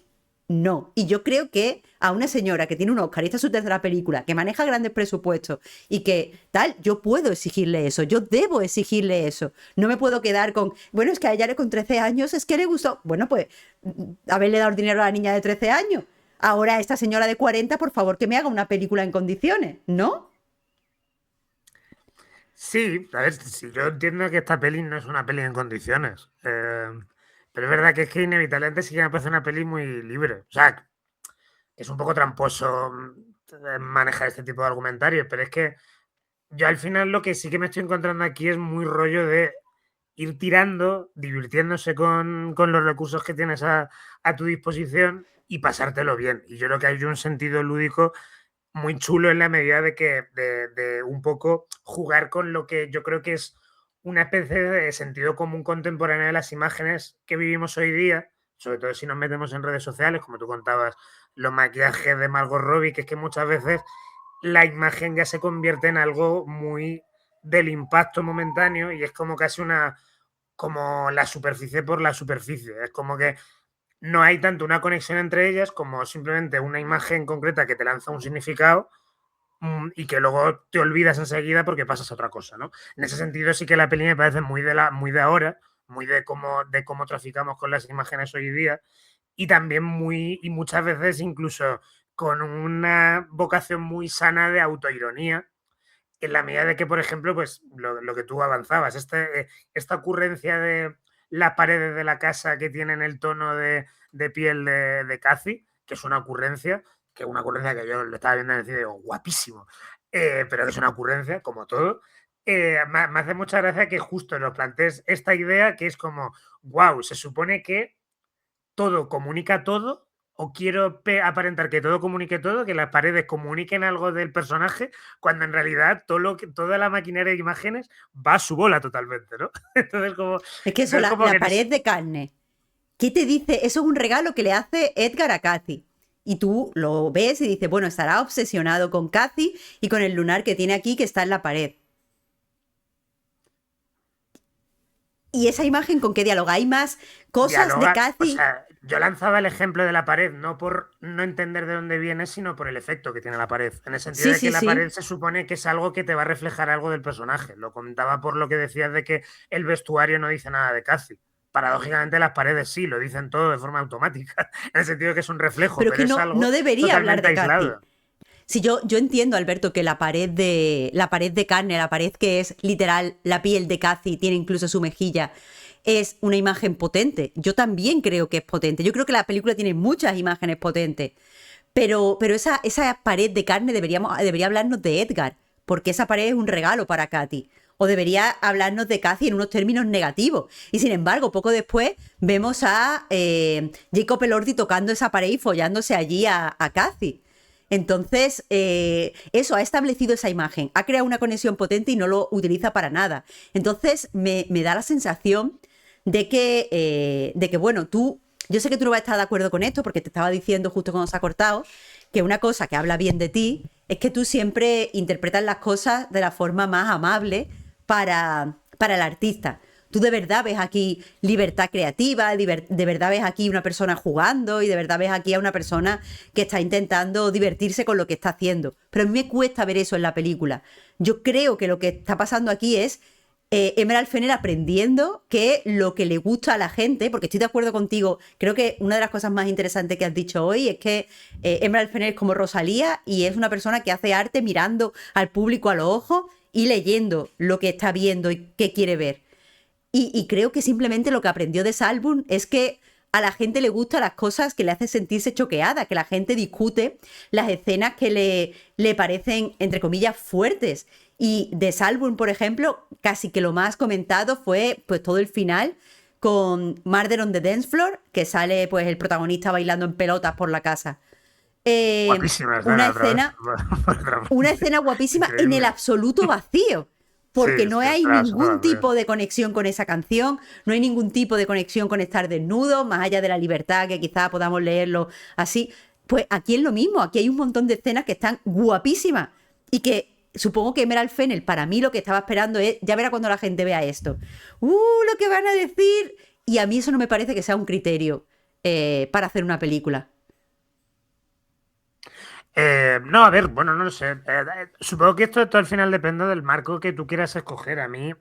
S1: no. Y yo creo que a una señora que tiene un Oscar y esta es su tercera película, que maneja grandes presupuestos y que tal, yo puedo exigirle eso, yo debo exigirle eso. No me puedo quedar con, bueno, es que a ella con 13 años es que le gustó. Bueno, pues haberle dado dinero a la niña de 13 años. Ahora a esta señora de 40, por favor, que me haga una película en condiciones, ¿no?
S2: Sí, a ver, si yo entiendo que esta peli no es una peli en condiciones. Pero es verdad que es que inevitablemente sí que me parece una peli muy libre. O sea, es un poco tramposo manejar este tipo de argumentarios, pero es que yo al final lo que sí que me estoy encontrando aquí es muy rollo de ir tirando, divirtiéndose con los recursos que tienes a tu disposición y pasártelo bien. Y yo creo que hay un sentido lúdico muy chulo en la medida de que de un poco jugar con lo que yo creo que es una especie de sentido común contemporáneo de las imágenes que vivimos hoy día, sobre todo si nos metemos en redes sociales, como tú contabas, los maquillajes de Margot Robbie, que es que muchas veces la imagen ya se convierte en algo muy del impacto momentáneo y es como casi como la superficie por la superficie. Es como que no hay tanto una conexión entre ellas como simplemente una imagen concreta que te lanza un significado y que luego te olvidas enseguida porque pasas a otra cosa, ¿no? En ese sentido sí que la peli me parece muy de ahora, muy de cómo traficamos con las imágenes hoy día y también y muchas veces incluso con una vocación muy sana de autoironía, en la medida de que, por ejemplo, pues lo que tú avanzabas, esta ocurrencia de las paredes de la casa que tienen el tono de piel de Cathy, que es una ocurrencia, que yo lo estaba viendo en el cine y digo, guapísimo, pero que es una ocurrencia, como todo. Me hace mucha gracia que justo nos plantees esta idea que es como, wow, se supone que todo comunica todo, o quiero aparentar que todo comunique todo, que las paredes comuniquen algo del personaje, cuando en realidad toda la maquinaria de imágenes va a su bola totalmente, ¿no? Entonces,
S1: Es que eso,
S2: entonces como
S1: la
S2: que
S1: pared de carne. ¿Qué te dice? Eso es un regalo que le hace Edgar a Cathy. Y tú lo ves y dices, bueno, estará obsesionado con Cathy y con el lunar que tiene aquí que está en la pared. ¿Y esa imagen con qué dialoga? ¿Hay más cosas de
S2: dialoga, o
S1: Cathy?
S2: sea, yo lanzaba el ejemplo de la pared, no por no entender de dónde viene, sino por el efecto que tiene la pared. En el sentido
S1: Sí,
S2: de que
S1: sí,
S2: la pared
S1: sí.
S2: se supone que es algo que te va a reflejar algo del personaje. Lo comentaba por lo que decías de que el vestuario no dice nada de Cathy. Paradójicamente las paredes sí, lo dicen todo de forma automática, en el sentido de que es un reflejo,
S1: Pero es
S2: pero
S1: que
S2: es
S1: no
S2: algo
S1: debería hablar
S2: totalmente
S1: de Cathy.
S2: aislado.
S1: Si yo entiendo, Alberto, que la pared de carne, la pared que es literal la piel de Cathy, tiene incluso su mejilla, es una imagen potente. Yo también creo que es potente. Yo creo que la película tiene muchas imágenes potentes. Pero esa pared de carne debería hablarnos de Edgar, porque esa pared es un regalo para Katy. O debería hablarnos de Cathy en unos términos negativos. Y sin embargo, poco después vemos a Jacob Elordi tocando esa pared y follándose allí a Cathy. Entonces, eso ha establecido esa imagen, ha creado una conexión potente y no lo utiliza para nada. Entonces, me da la sensación de que, bueno, yo sé que tú no vas a estar de acuerdo con esto porque te estaba diciendo justo cuando se ha cortado que una cosa que habla bien de ti es que tú siempre interpretas las cosas de la forma más amable para el artista. Tú de verdad ves aquí libertad creativa, de verdad ves aquí una persona jugando y de verdad ves aquí a una persona que está intentando divertirse con lo que está haciendo. Pero a mí me cuesta ver eso en la película. Yo creo que lo que está pasando aquí es Emerald Fennell aprendiendo que lo que le gusta a la gente, porque estoy de acuerdo contigo, creo que una de las cosas más interesantes que has dicho hoy es que Emerald Fennell es como Rosalía y es una persona que hace arte mirando al público a los ojos y leyendo lo que está viendo y qué quiere ver. Y creo que simplemente lo que aprendió de ese álbum es que a la gente le gustan las cosas que le hacen sentirse choqueada, que la gente discute las escenas que le parecen, entre comillas, fuertes. Y de ese álbum, por ejemplo, casi que lo más comentado fue pues todo el final, con Murder on the Dance Floor, que sale pues el protagonista bailando en pelotas por la casa.
S2: Guapísima
S1: Una
S2: escena otra vez.
S1: escena, una escena guapísima en el
S2: Increíble.
S1: absoluto vacío.
S2: Sí,
S1: Porque no
S2: es que
S1: hay
S2: está súper
S1: ningún
S2: vacío.
S1: tipo de conexión con esa canción, no hay ningún tipo de conexión con estar desnudo, más allá de la libertad, que quizás podamos leerlo así. Pues aquí es lo mismo, aquí hay un montón de escenas que están guapísimas y que supongo que Emerald Fennell, para mí lo que estaba esperando es, ya verá cuando la gente vea esto, lo que van a decir, y a mí eso no me parece que sea un criterio para hacer una película.
S2: No, a ver, bueno, no lo sé. Supongo que esto al final depende del marco que tú quieras escoger. A mí,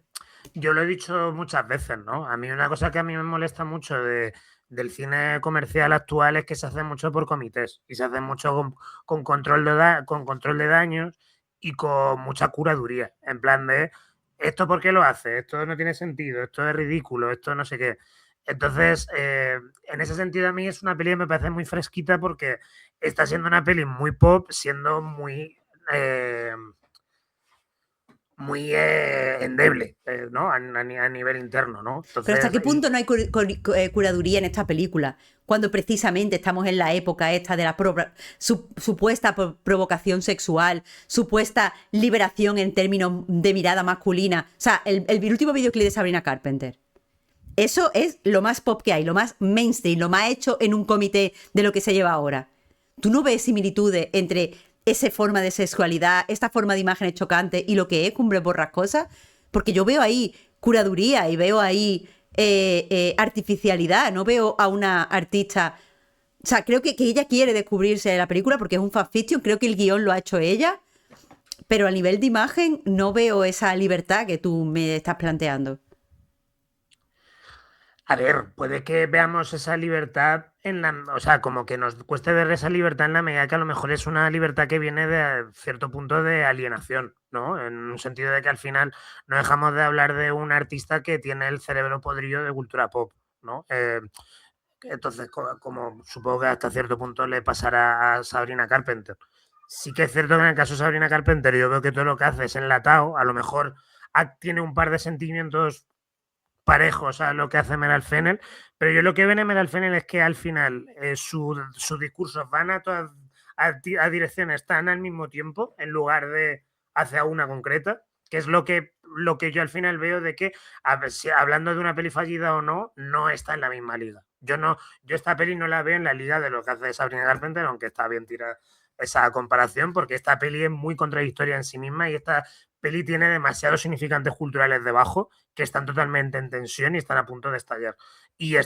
S2: yo lo he dicho muchas veces, ¿no? A mí una cosa que a mí me molesta mucho del cine comercial actual es que se hace mucho por comités y se hace mucho con control con control de daños y con mucha curaduría. En plan de, ¿esto por qué lo hace? Esto no tiene sentido, esto es ridículo, esto no sé qué. Entonces, en ese sentido a mí es una peli que me parece muy fresquita porque está siendo una peli muy pop, siendo eh, muy endeble, ¿no? A nivel interno, ¿no?
S1: Pero ¿hasta
S2: Entonces,
S1: qué punto no hay curaduría en esta película? Cuando precisamente estamos en la época esta de la supuesta provocación sexual, supuesta liberación en términos de mirada masculina. O sea, el último videoclip de Sabrina Carpenter. Eso es lo más pop que hay, lo más mainstream, lo más hecho en un comité de lo que se lleva ahora. ¿Tú no ves similitudes entre esa forma de sexualidad, esta forma de imágenes chocantes y lo que es Cumbres Borrascosas? Porque yo veo ahí curaduría y veo ahí artificialidad, no veo a una artista. O sea, creo que ella quiere descubrirse en la película porque es un fanfiction, creo que el guión lo ha hecho ella, pero a nivel de imagen no veo esa libertad que tú me estás planteando.
S2: a ver, puede que veamos esa libertad o sea, como que nos cueste ver esa libertad en la medida que a lo mejor es una libertad que viene de cierto punto de alienación, ¿no? En un sentido de que al final no dejamos de hablar de un artista que tiene el cerebro podrido de cultura pop, ¿no? Entonces, como supongo que hasta cierto punto le pasará a Sabrina Carpenter. Sí que es cierto que en el caso de Sabrina Carpenter yo veo que todo lo que hace es enlatado, a lo mejor tiene un par de sentimientos parejos a lo que hace Meral Fennel, pero yo lo que veo en Meral Fennel es que al final sus discursos van a direcciones tan al mismo tiempo en lugar de hacia una concreta, que es lo que yo al final veo de que, si, hablando de una peli fallida o no, no está en la misma liga. Yo esta peli no la veo en la liga de lo que hace Sabrina Carpenter, aunque está bien tirada esa comparación, porque esta peli es muy contradictoria en sí misma y esta peli tiene demasiados significantes culturales debajo que están totalmente en tensión y están a punto de estallar. Y,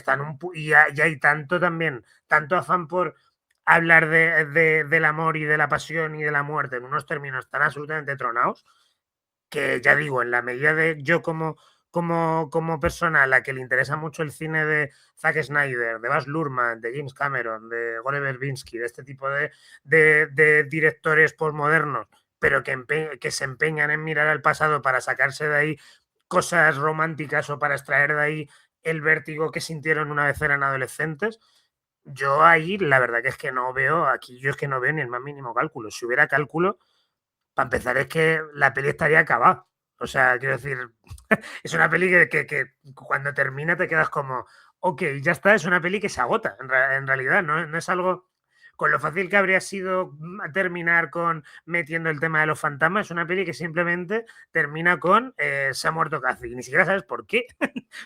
S2: y hay tanto también, tanto afán por hablar del amor y de la pasión y de la muerte en unos términos tan absolutamente tronados, que ya digo, en la medida de yo como persona a la que le interesa mucho el cine de Zack Snyder, de Baz Luhrmann, de James Cameron, de Gore Verbinski, de este tipo de directores postmodernos, pero que se empeñan en mirar al pasado para sacarse de ahí cosas románticas o para extraer de ahí el vértigo que sintieron una vez eran adolescentes, yo ahí la verdad que es que no veo, aquí yo es que no veo ni el más mínimo cálculo. Si hubiera cálculo, para empezar es que la peli estaría acabada. O sea, quiero decir, es una peli que cuando termina te quedas como, ok, ya está, es una peli que se agota, en realidad, no es algo con lo fácil que habría sido terminar con metiendo el tema de los fantasmas, es una peli que simplemente termina con se ha muerto Cathy. Y ni siquiera sabes por qué,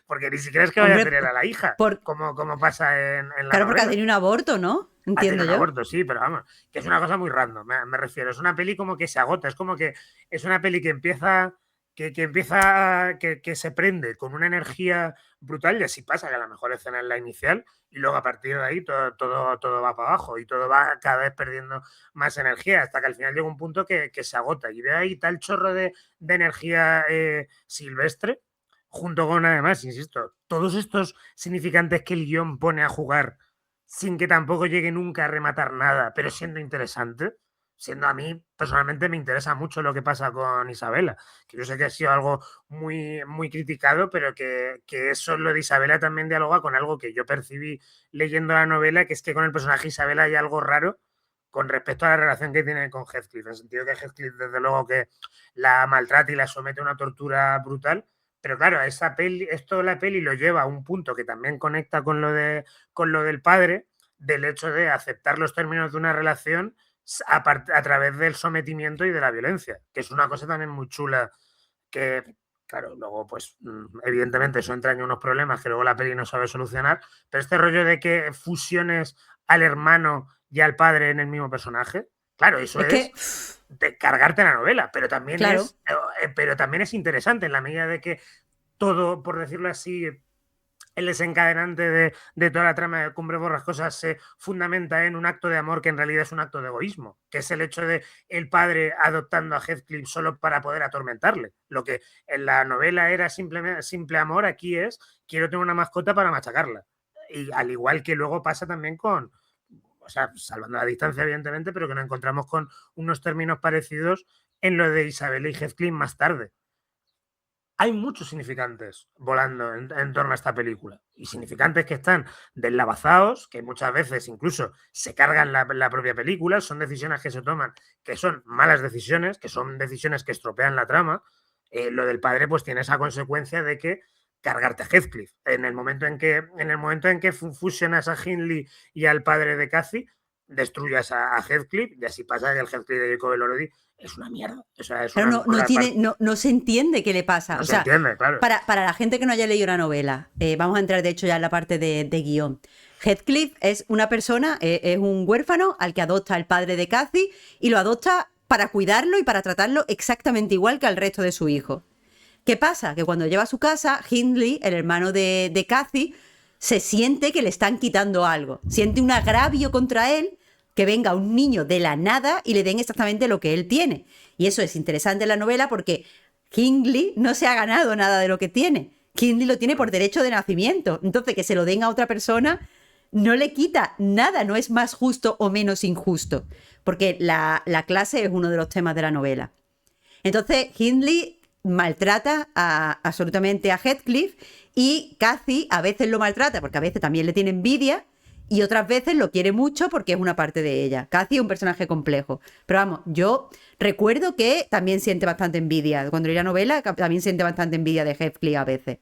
S2: porque ni siquiera es que vaya a
S1: Hombre,
S2: tener a la hija,
S1: por,
S2: como pasa en la
S1: claro, porque ha
S2: novela.
S1: tenido un aborto, ¿no?
S2: Ha tenido
S1: Entiendo
S2: un
S1: yo.
S2: aborto, sí, pero vamos, que es una cosa muy random, me refiero. Es una peli como que se agota, es como que es una peli que empieza, que se prende con una energía brutal y así pasa, que a la mejor escena es la inicial y luego a partir de ahí todo va para abajo y todo va cada vez perdiendo más energía hasta que al final llega un punto que se agota y ve ahí tal chorro de energía silvestre junto con además, insisto, todos estos significantes que el guión pone a jugar sin que tampoco llegue nunca a rematar nada, pero siendo interesante, siendo a mí personalmente me interesa mucho lo que pasa con Isabela, que yo sé que ha sido algo muy criticado, pero que eso lo de Isabela también dialoga con algo que yo percibí leyendo la novela, que es que con el personaje Isabela hay algo raro con respecto a la relación que tiene con Heathcliff, en el sentido que Heathcliff desde luego que la maltrata y la somete a una tortura brutal, Pero claro, la peli lo lleva a un punto que también conecta con con lo del padre, del hecho de aceptar los términos de una relación a través del sometimiento y de la violencia, que es una cosa también muy chula que, claro, luego pues evidentemente eso entraña unos problemas que luego la peli no sabe solucionar, pero este rollo de que fusiones al hermano y al padre en el mismo personaje, claro, eso
S1: Es que,
S2: es de cargarte la novela,
S1: claro,
S2: pero también es interesante en la medida de que todo, por decirlo así, el desencadenante de toda la trama de Cumbre Borrascosas se fundamenta en un acto de amor que en realidad es un acto de egoísmo, que es el hecho de el padre adoptando a Heathcliff solo para poder atormentarle. Lo que en la novela era simple amor, aquí es quiero tener una mascota para machacarla. Y al igual que luego pasa también con, o sea, salvando la distancia, evidentemente, pero que nos encontramos con unos términos parecidos en lo de Isabel y Heathcliff más tarde. Hay muchos significantes volando en torno a esta película. Y significantes que están deslavazados, que muchas veces incluso se cargan la propia película, son decisiones que se toman, que son malas decisiones, que son decisiones que estropean la trama. Lo del padre, pues tiene esa consecuencia de que cargarte a Heathcliff. En el momento en que fusionas a Hindley y al padre de Cathy, destruyas a Heathcliff, y así pasa que el Heathcliff de Jacob Elordi es una mierda. O sea, es
S1: claro,
S2: una cosa
S1: no se entiende qué le pasa.
S2: no
S1: O
S2: se
S1: sea,
S2: entiende, claro.
S1: para la gente que no haya leído la novela, vamos a entrar de hecho ya en la parte de guión. Heathcliff es una persona, es un huérfano al que adopta el padre de Cathy y lo adopta para cuidarlo y para tratarlo exactamente igual que al resto de su hijo. ¿Qué pasa? Que cuando lleva a su casa, Hindley, el hermano de Cathy, se siente que le están quitando algo. Siente un agravio contra él, que venga un niño de la nada y le den exactamente lo que él tiene. Y eso es interesante en la novela porque Hindley no se ha ganado nada de lo que tiene. Hindley lo tiene por derecho de nacimiento. Entonces, que se lo den a otra persona no le quita nada, no es más justo o menos injusto. Porque la clase es uno de los temas de la novela. Entonces, Hindley maltrata absolutamente a Heathcliff y Cathy a veces lo maltrata porque a veces también le tiene envidia y otras veces lo quiere mucho porque es una parte de ella. Cathy es un personaje complejo. Pero vamos, yo recuerdo que también siente bastante envidia. Cuando leí la novela, también siente bastante envidia de Heathcliff a veces.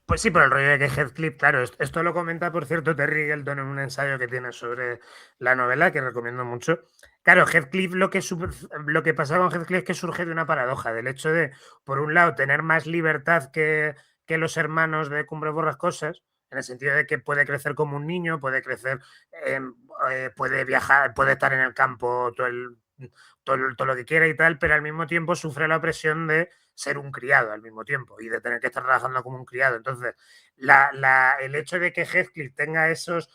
S2: Pues sí, por el rollo de que Heathcliff, claro, esto lo comenta, por cierto, Terry Eagleton en un ensayo que tiene sobre la novela, que recomiendo mucho. Claro, Heathcliff, lo que pasa con Heathcliff es que surge de una paradoja, del hecho de, por un lado, tener más libertad que los hermanos de Cumbre Borrascosas, en el sentido de que puede crecer como un niño, puede crecer, puede viajar, puede estar en el campo todo lo que quiera y tal, pero al mismo tiempo sufre la opresión de ser un criado al mismo tiempo y de tener que estar trabajando como un criado. Entonces, el hecho de que Heathcliff tenga esos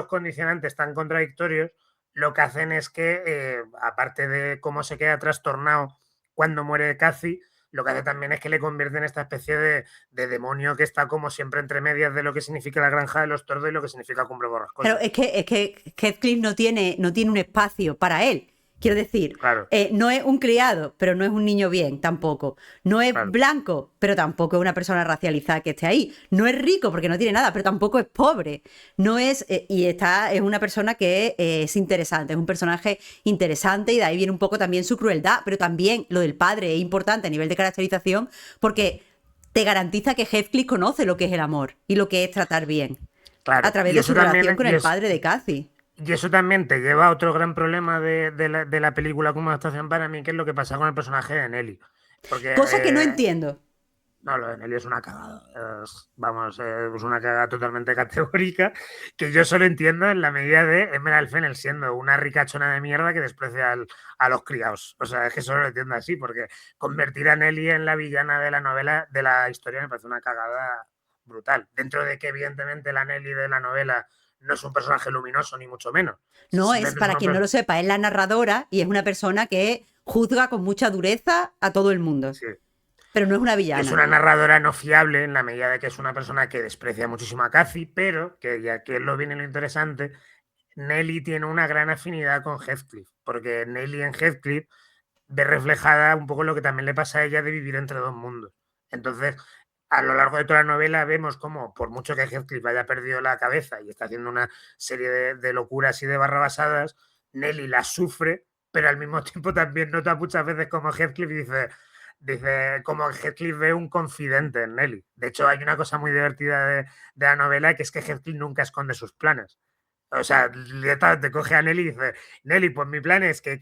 S2: condicionantes tan contradictorios, lo que hacen es que, aparte de cómo se queda trastornado cuando muere Cathy, lo que hace también es que le convierte en esta especie de demonio que está como siempre entre medias de lo que significa la granja de los tordos y lo que significa Cumbre
S1: Claro,
S2: Borrascosas.
S1: es que Heathcliff no tiene un espacio para él. Quiero decir,
S2: Claro,
S1: no es un criado, pero no es un niño bien tampoco. No es
S2: claro.
S1: blanco, pero tampoco es una persona racializada que esté ahí. No es rico porque no tiene nada, pero tampoco es pobre. No es, es una persona que es interesante, es un personaje interesante y de ahí viene un poco también su crueldad, pero también lo del padre es importante a nivel de caracterización porque te garantiza que Heathcliff conoce lo que es el amor y lo que es tratar bien a
S2: Claro,
S1: través
S2: y
S1: de
S2: eso
S1: su relación
S2: también,
S1: con el padre de Cathy.
S2: y eso también te lleva a otro gran problema de la película como adaptación para mí, que es lo que pasa con el personaje de Nelly. Porque,
S1: Cosa que no entiendo.
S2: no, lo de Nelly es una cagada. Vamos, es una cagada totalmente categórica que yo solo entiendo en la medida de Emerald Fennell siendo una ricachona de mierda que desprecia a los criados. O sea, es que solo lo entiendo así, porque convertir a Nelly en la villana de la novela, de la historia, me parece una cagada brutal. Dentro de que, evidentemente, la Nelly de la novela no es un personaje luminoso, ni mucho menos.
S1: No, es
S2: Simplemente es
S1: para quien no lo sepa, es la narradora y es una persona que juzga con mucha dureza a todo el mundo.
S2: sí.
S1: Pero no es una
S2: Es
S1: villana.
S2: una narradora no fiable en la medida de que es una persona que desprecia muchísimo a Cathy, pero que ya que es lo viene lo interesante, Nelly tiene una gran afinidad con Heathcliff, porque Nelly en Heathcliff ve reflejada un poco lo que también le pasa a ella de vivir entre dos mundos. Entonces, a lo largo de toda la novela vemos como, por mucho que Heathcliff haya perdido la cabeza y está haciendo una serie de locuras y de barrabasadas, Nelly las sufre, pero al mismo tiempo también nota muchas veces como Heathcliff dice, dice como que Heathcliff ve un confidente en Nelly. De hecho, hay una cosa muy divertida de la novela, que es que Heathcliff nunca esconde sus planes. O sea, te coge a Nelly y dice, Nelly, pues mi plan es que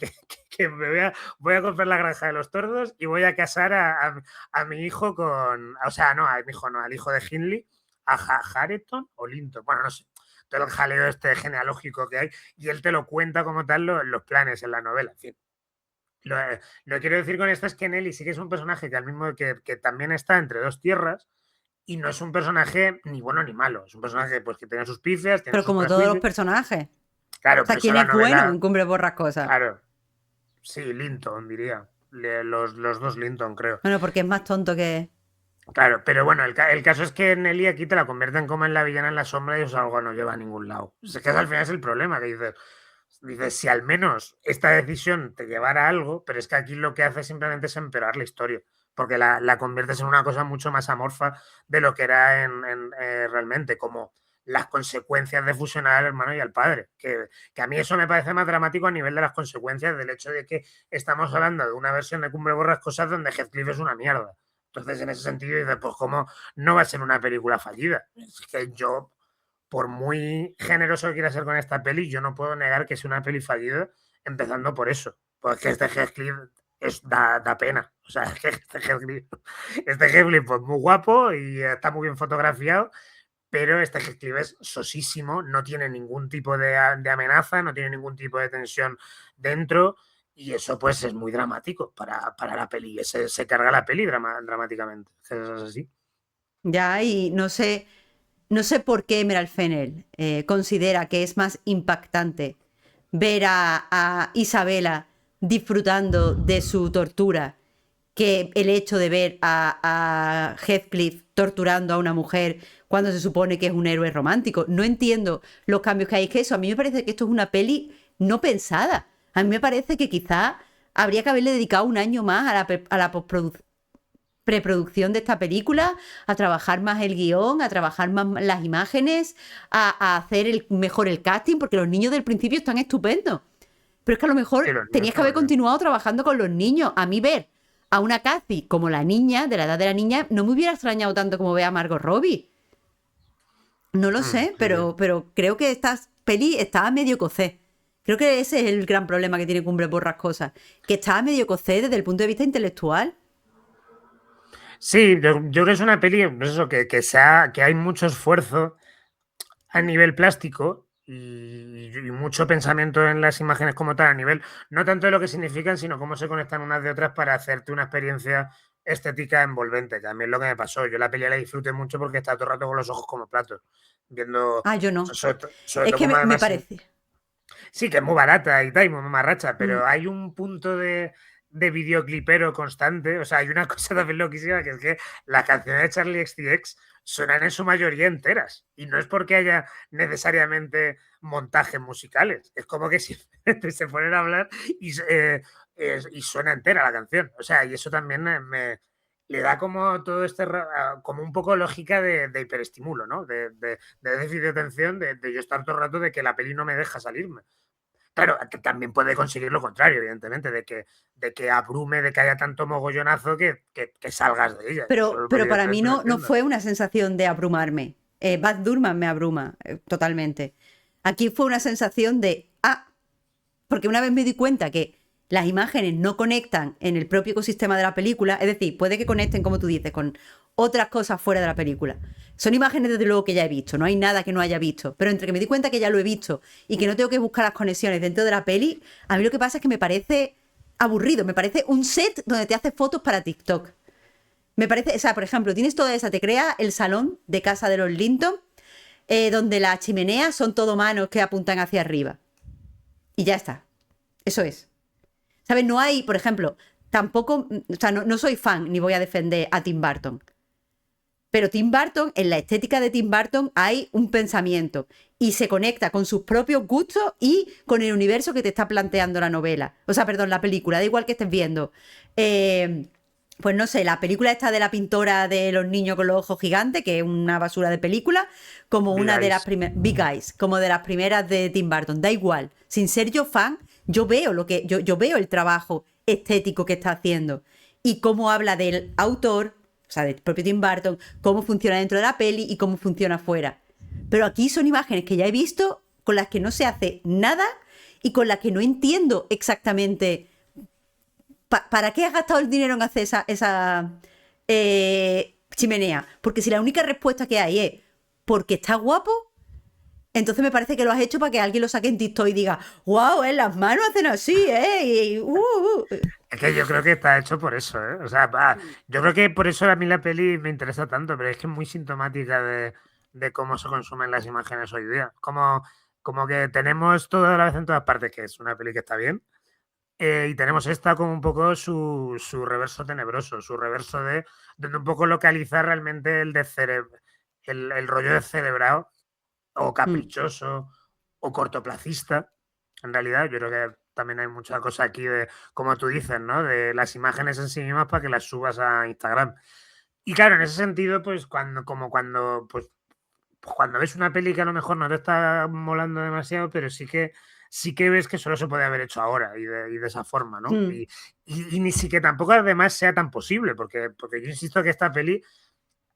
S2: voy a comprar la granja de los tordos y voy a casar a mi hijo con... O sea, no, a mi hijo no, al hijo de Hindley, a Hareton o Linton. Bueno, no sé, todo el jaleo este genealógico que hay, y él te lo cuenta como tal los planes en la novela. En fin. Lo que quiero decir con esto es que Nelly sí que es un personaje que al mismo que también está entre dos tierras, y no es un personaje ni bueno ni malo. Es un personaje pues, que tiene sus pifias, tiene
S1: Pero
S2: sus
S1: como todos los
S2: prejuicios.
S1: personajes.
S2: Claro,
S1: O
S2: por
S1: sea,
S2: eso
S1: ¿quién
S2: la
S1: es bueno
S2: novela.
S1: en Cumbres Borrascosas?
S2: Claro, sí, Linton, diría. Los dos Linton, creo.
S1: Bueno, porque es más tonto que...
S2: Claro, pero bueno, el caso es que Nelly aquí te la convierten como en la villana en la sombra y eso algo no lleva a ningún lado. Es que al final es el problema, que dices, si al menos esta decisión te llevara a algo, pero es que aquí lo que hace simplemente es empeorar la historia, porque la conviertes en una cosa mucho más amorfa de lo que era realmente, como las consecuencias de fusionar al hermano y al padre, que a mí eso me parece más dramático a nivel de las consecuencias del hecho de que estamos hablando de una versión de Cumbre Borrascosas donde Heathcliff es una mierda. Entonces, en ese sentido, dices, pues, ¿cómo no va a ser una película fallida? Es que yo, por muy generoso que quiera ser con esta peli, yo no puedo negar que es una peli fallida, empezando por eso. Porque este Heathcliff da pena. O sea, es que este Heathcliff pues, muy guapo y está muy bien fotografiado, pero este Heathcliff es sosísimo, no tiene ningún tipo de amenaza, no tiene ningún tipo de tensión dentro. Y eso pues es muy dramático para la peli. Se carga la peli dramáticamente. Es así.
S1: Ya, y no sé por qué Emerald Fennell considera que es más impactante ver a Isabela disfrutando de su tortura que el hecho de ver a Heathcliff torturando a una mujer cuando se supone que es un héroe romántico. No entiendo los cambios que hay. Es que eso, a mí me parece que esto es una peli no pensada. A mí me parece que quizá habría que haberle dedicado un año más a la preproducción de esta película, a trabajar más el guión, a trabajar más las imágenes, a hacer mejor el casting, porque los niños del principio están estupendos. Pero es que a lo mejor tenías que haber continuado trabajando con los niños. A mí ver a una Kathy como la niña, de la edad de la niña, no me hubiera extrañado tanto como ver a Margot Robbie. No lo sé, pero creo que esta peli estaba medio cocé. Creo que ese es el gran problema que tiene Cumbres Borrascosas, que estaba medio cocé desde el punto de vista intelectual.
S2: Sí, yo creo que es una peli, pues eso, que hay mucho esfuerzo a nivel plástico y mucho pensamiento en las imágenes como tal, a nivel, no tanto de lo que significan, sino cómo se conectan unas de otras para hacerte una experiencia estética envolvente, que a mí es lo que me pasó. Yo la peli la disfruté mucho porque estaba todo el rato con los ojos como platos, viendo...
S1: Ah, yo no.
S2: Sobre
S1: Es que me parece.
S2: Sí, que es muy barata y tal, y muy mamarracha, pero hay un punto de videoclipero constante. O sea, hay una cosa también loquísima, que es que las canciones de Charlie XCX suenan en su mayoría enteras. Y no es porque haya necesariamente montajes musicales. Es como que simplemente se ponen a hablar y suena entera la canción. O sea, y eso también le da como todo como un poco lógica de hiperestímulo, ¿no? De déficit de atención, de yo estar todo el rato de que la peli no me deja salirme. Claro, que también puede conseguir lo contrario, evidentemente, de que abrume, de que haya tanto mogollonazo que salgas de ella.
S1: Pero para mí no fue una sensación de abrumarme. Baz Luhrmann me abruma totalmente. Aquí fue una sensación de, porque una vez me di cuenta que las imágenes no conectan en el propio ecosistema de la película, es decir, puede que conecten, como tú dices, con otras cosas fuera de la película. Son imágenes, desde luego, que ya he visto, no hay nada que no haya visto, pero entre que me di cuenta que ya lo he visto y que no tengo que buscar las conexiones dentro de la peli, a mí lo que pasa es que me parece aburrido, me parece un set donde te haces fotos para TikTok. Me parece, o sea, por ejemplo, tienes toda esa, te crea el salón de casa de los Linton, donde las chimeneas son todo manos que apuntan hacia arriba. Y ya está. Eso es. ¿Sabes? No hay, por ejemplo, tampoco, o sea, no soy fan ni voy a defender a Tim Burton. Pero Tim Burton, en la estética de Tim Burton hay un pensamiento y se conecta con sus propios gustos y con el universo que te está planteando la novela. O sea, perdón, la película, da igual que estés viendo. Pues no sé, la película esta de la pintora de los niños con los ojos gigantes, que es una basura de película, como una de las primeras, Big Eyes, como de las primeras de Tim Burton, da igual. Sin ser yo fan, yo veo yo veo el trabajo estético que está haciendo. y cómo habla del autor, o sea, del propio Tim Burton, cómo funciona dentro de la peli y cómo funciona fuera. Pero aquí son imágenes que ya he visto, con las que no se hace nada y con las que no entiendo exactamente para qué has gastado el dinero en hacer esa chimenea. Porque si la única respuesta que hay es porque está guapo, entonces me parece que lo has hecho para que alguien lo saque en TikTok y diga, wow, las manos hacen así,
S2: Es que yo creo que está hecho por eso, ¿eh? O sea, yo creo que por eso a mí la peli me interesa tanto, pero es que es muy sintomática de cómo se consumen las imágenes hoy día. Como que tenemos todo a la vez en todas partes, que es una peli que está bien, y tenemos esta como un poco su reverso tenebroso, su reverso de un poco localizar realmente el rollo descerebrado o caprichoso o cortoplacista. En realidad, yo creo que también hay mucha cosa aquí de, como tú dices, ¿no? De las imágenes en sí mismas para que las subas a Instagram. Y claro, en ese sentido, pues cuando ves una peli que a lo mejor no te está molando demasiado, pero sí que ves que solo se puede haber hecho ahora y de esa forma, ¿no? Y ni siquiera tampoco además sea tan posible, porque yo insisto que esta peli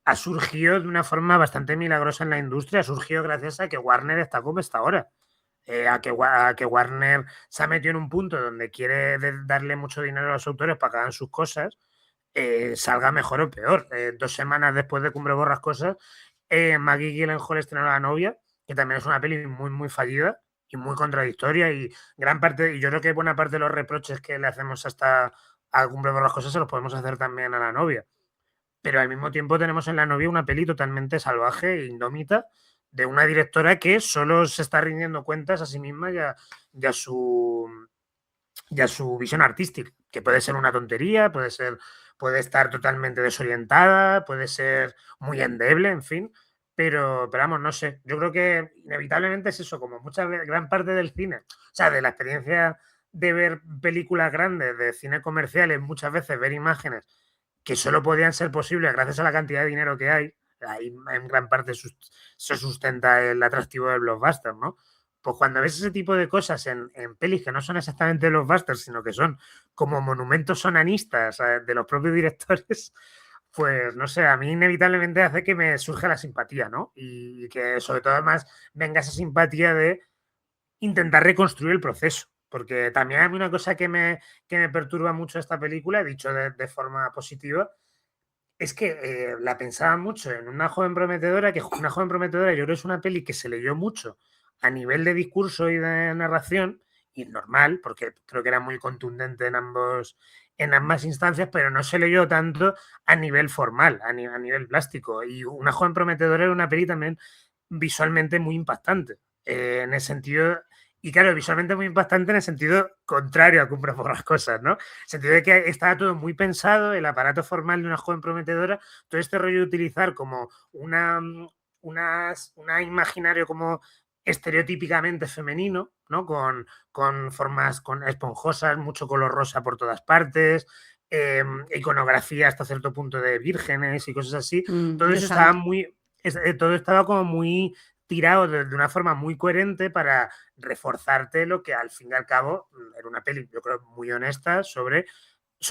S2: ha surgido de una forma bastante milagrosa en la industria, ha surgido gracias a que Warner está como está ahora. A que Warner se ha metido en un punto donde quiere darle mucho dinero a los autores para que hagan sus cosas, salga mejor o peor. 2 semanas después de Cumbre Borrascosas, Maggie Gyllenhaal estrenó La novia, que también es una peli muy, muy fallida y muy contradictoria, y yo creo que buena parte de los reproches que le hacemos hasta a Cumbre Borrascosas se los podemos hacer también a La novia. Pero al mismo tiempo tenemos en La novia una peli totalmente salvaje e indómita de una directora que solo se está rindiendo cuentas a sí misma y a su visión artística, que puede ser una tontería, puede estar totalmente desorientada, puede ser muy endeble, en fin, pero vamos, no sé, yo creo que inevitablemente es eso, como gran parte del cine, o sea, de la experiencia de ver películas grandes, de cine comercial, es muchas veces ver imágenes que solo podían ser posibles gracias a la cantidad de dinero que hay. Ahí en gran parte se sustenta el atractivo del blockbuster, ¿no? Pues cuando ves ese tipo de cosas en pelis que no son exactamente blockbusters, sino que son como monumentos sonanistas de los propios directores, pues no sé, a mí inevitablemente hace que me surja la simpatía, ¿no? Y que sobre todo además venga esa simpatía de intentar reconstruir el proceso. Porque también hay una cosa que me perturba mucho esta película, dicho de forma positiva, es que la pensaba mucho en una joven prometedora, que una joven prometedora yo creo que es una peli que se leyó mucho a nivel de discurso y de narración, y es normal, porque creo que era muy contundente en ambas instancias, pero no se leyó tanto a nivel formal, a nivel plástico. Y una joven prometedora era una peli también visualmente muy impactante, en el sentido, y claro, visualmente muy impactante en el sentido contrario a Cumbre por las cosas, ¿no? Sentido de que estaba todo muy pensado, el aparato formal de una joven prometedora, todo este rollo de utilizar como una imaginario como estereotípicamente femenino, ¿no? Con formas con esponjosas, mucho color rosa por todas partes, iconografía hasta cierto punto de vírgenes y cosas así. Todo eso estaba
S1: Interesante.
S2: todo estaba como muy tirado de una forma muy coherente para reforzarte lo que al fin y al cabo era una peli, yo creo, muy honesta sobre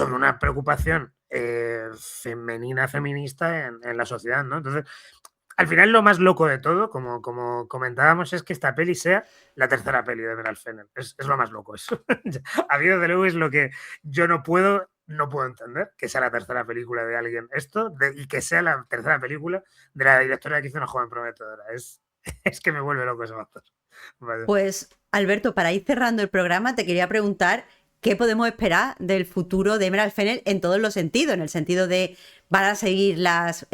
S2: una preocupación femenina, feminista en la sociedad, ¿no? Entonces, al final lo más loco de todo, como comentábamos, es que esta peli sea la tercera peli de Meryl Fennell. Es lo más loco eso. A mí, desde luego, es lo que yo no puedo entender, que sea la tercera película de alguien esto, y que sea la tercera película de la directora que hizo Una joven prometedora. Es que me vuelve loco ese factor. Vale.
S1: Pues, Alberto, para ir cerrando el programa, te quería preguntar qué podemos esperar del futuro de Emerald Fennell en todos los sentidos, en el sentido de van a seguir las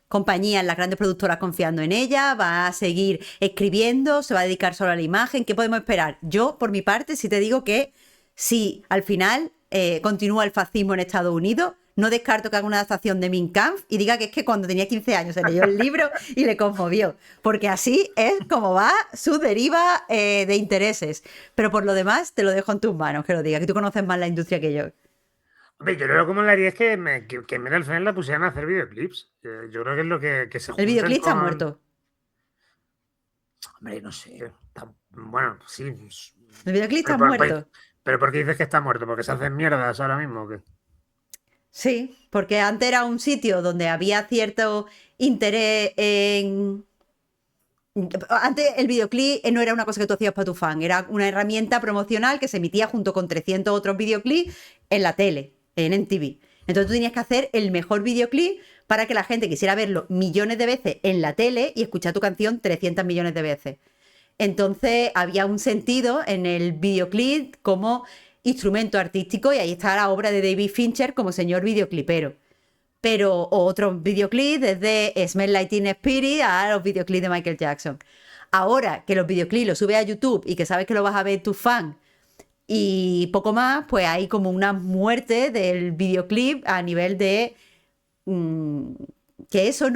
S1: compañías, las grandes productoras confiando en ella, va a seguir escribiendo, se va a dedicar solo a la imagen, ¿qué podemos esperar? Yo, por mi parte, sí te digo que si al final continúa el fascismo en Estados Unidos, no descarto que haga una adaptación de Mein Kampf y diga que es que cuando tenía 15 años se leyó el libro y le conmovió, porque así es como va su deriva de intereses. Pero por lo demás, te lo dejo en tus manos, que lo diga, que tú conoces más la industria que yo.
S2: Hombre, yo creo que como le haría es que Meryl Fennell la pusieran a hacer videoclips. Yo creo que es lo que se
S1: El
S2: junten
S1: videoclip está
S2: con.
S1: muerto.
S2: Hombre, no sé. Bueno, sí.
S1: El videoclip está
S2: Pero, por
S1: muerto.
S2: pero ¿por qué dices que está muerto? ¿Porque se hacen mierdas ahora mismo? ¿O qué?
S1: Sí, porque antes era un sitio donde había cierto interés en... Antes el videoclip no era una cosa que tú hacías para tu fan, era una herramienta promocional que se emitía junto con 300 otros videoclips en la tele, en MTV. Entonces tú tenías que hacer el mejor videoclip para que la gente quisiera verlo millones de veces en la tele y escuchar tu canción 300 millones de veces. Entonces había un sentido en el videoclip como instrumento artístico y ahí está la obra de David Fincher como señor videoclipero. Pero o otros videoclips desde Smell Like Teen Spirit a los videoclips de Michael Jackson. Ahora que los videoclips los subes a YouTube y que sabes que lo vas a ver tu fan y poco más, pues hay como una muerte del videoclip a nivel de que eso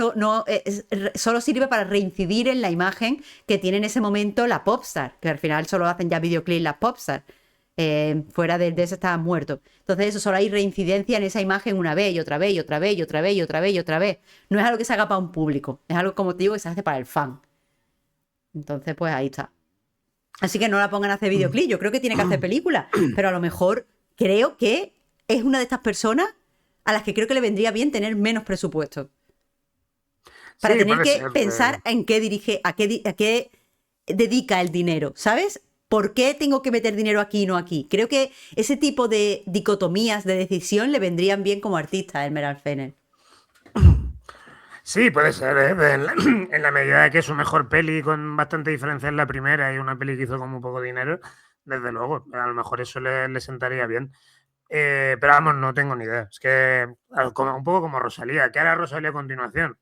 S1: solo sirve para reincidir en la imagen que tiene en ese momento la popstar, que al final solo hacen ya videoclips las popstars. Fuera de eso estaban muertos. Entonces eso solo hay reincidencia en esa imagen una vez y otra vez y otra vez y otra vez y otra vez y otra vez. No es algo que se haga para un público, es algo, como te digo, que se hace para el fan. Entonces pues ahí está. Así que no la pongan a hacer videoclip, yo creo que tiene que hacer película, pero a lo mejor creo que es una de estas personas a las que creo que le vendría bien tener menos presupuesto. Para
S2: Sí,
S1: tener
S2: puede
S1: que
S2: ser.
S1: pensar en qué dirige, a qué dedica el dinero, ¿sabes? ¿Por qué tengo que meter dinero aquí y no aquí? Creo que ese tipo de dicotomías de decisión le vendrían bien como artista a Emerald Fennell.
S2: Sí, puede ser, ¿eh? En la medida de que es su mejor peli con bastante diferencia en la primera y una peli que hizo como poco dinero, desde luego, a lo mejor eso le sentaría bien. Pero vamos, no tengo ni idea. Es que un poco como Rosalía. ¿Qué hará Rosalía a continuación?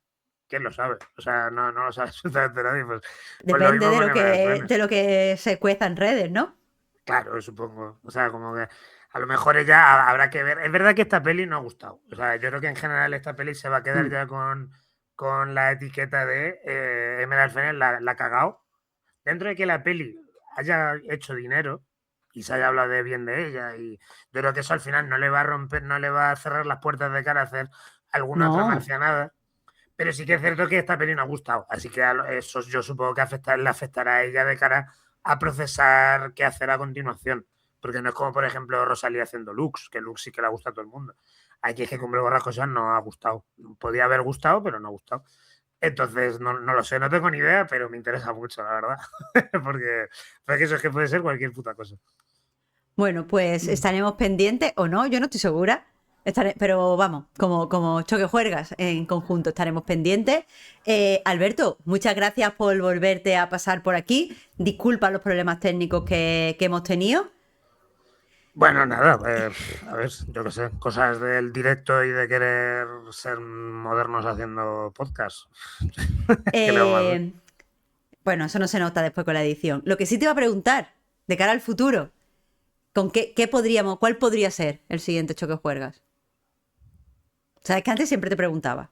S2: ¿Quién lo sabe? O sea, no lo sabe absolutamente nadie. Pues lo
S1: Depende
S2: mismo con Emerald Fennell.
S1: de lo que se cueza en redes, ¿no?
S2: Claro, supongo. O sea, como que a lo mejor ella habrá que ver. Es verdad que esta peli no ha gustado. O sea, yo creo que en general esta peli se va a quedar ya con la etiqueta de Emerald Fennell la ha cagado. Dentro de que la peli haya hecho dinero y se haya hablado de bien de ella, y yo creo que eso al final no le va a romper, no le va a cerrar las puertas de cara a hacer alguna otra
S1: No.
S2: marcianada. Pero sí que es cierto que esta peli no ha gustado. Así que eso yo supongo que le afectará a ella de cara a procesar qué hacer a continuación. Porque no es como, por ejemplo, Rosalía haciendo Lux, que Lux sí que le gusta a todo el mundo. Aquí es que Cumbre Borrascosas no ha gustado. Podía haber gustado, pero no ha gustado. Entonces, no lo sé, no tengo ni idea, pero me interesa mucho, la verdad. porque eso es que puede ser cualquier puta cosa.
S1: Bueno, pues estaremos pendientes o no, yo no estoy segura. Pero vamos, como choque juergas en conjunto estaremos pendientes. Alberto, muchas gracias por volverte a pasar por aquí. Disculpa los problemas técnicos que hemos tenido.
S2: Bueno, nada, a ver, yo qué sé, cosas del directo y de querer ser modernos haciendo podcast. ¿Qué le vamos a hacer?
S1: Eh, bueno, eso no se nota después con la edición. Lo que sí te iba a preguntar, de cara al futuro, ¿cuál podría ser el siguiente choque juergas? Sabes que antes siempre te preguntaba.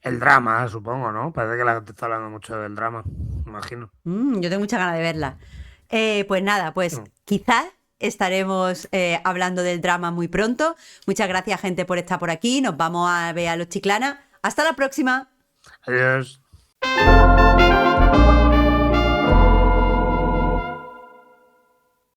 S2: El drama, supongo, ¿no? Parece que la gente está hablando mucho del drama, imagino.
S1: Yo tengo mucha ganas de verla. Pues nada, pues
S2: Mm.
S1: quizás estaremos hablando del drama muy pronto. Muchas gracias, gente, por estar por aquí. Nos vamos a ver a los Chiclana. Hasta la próxima.
S2: Adiós.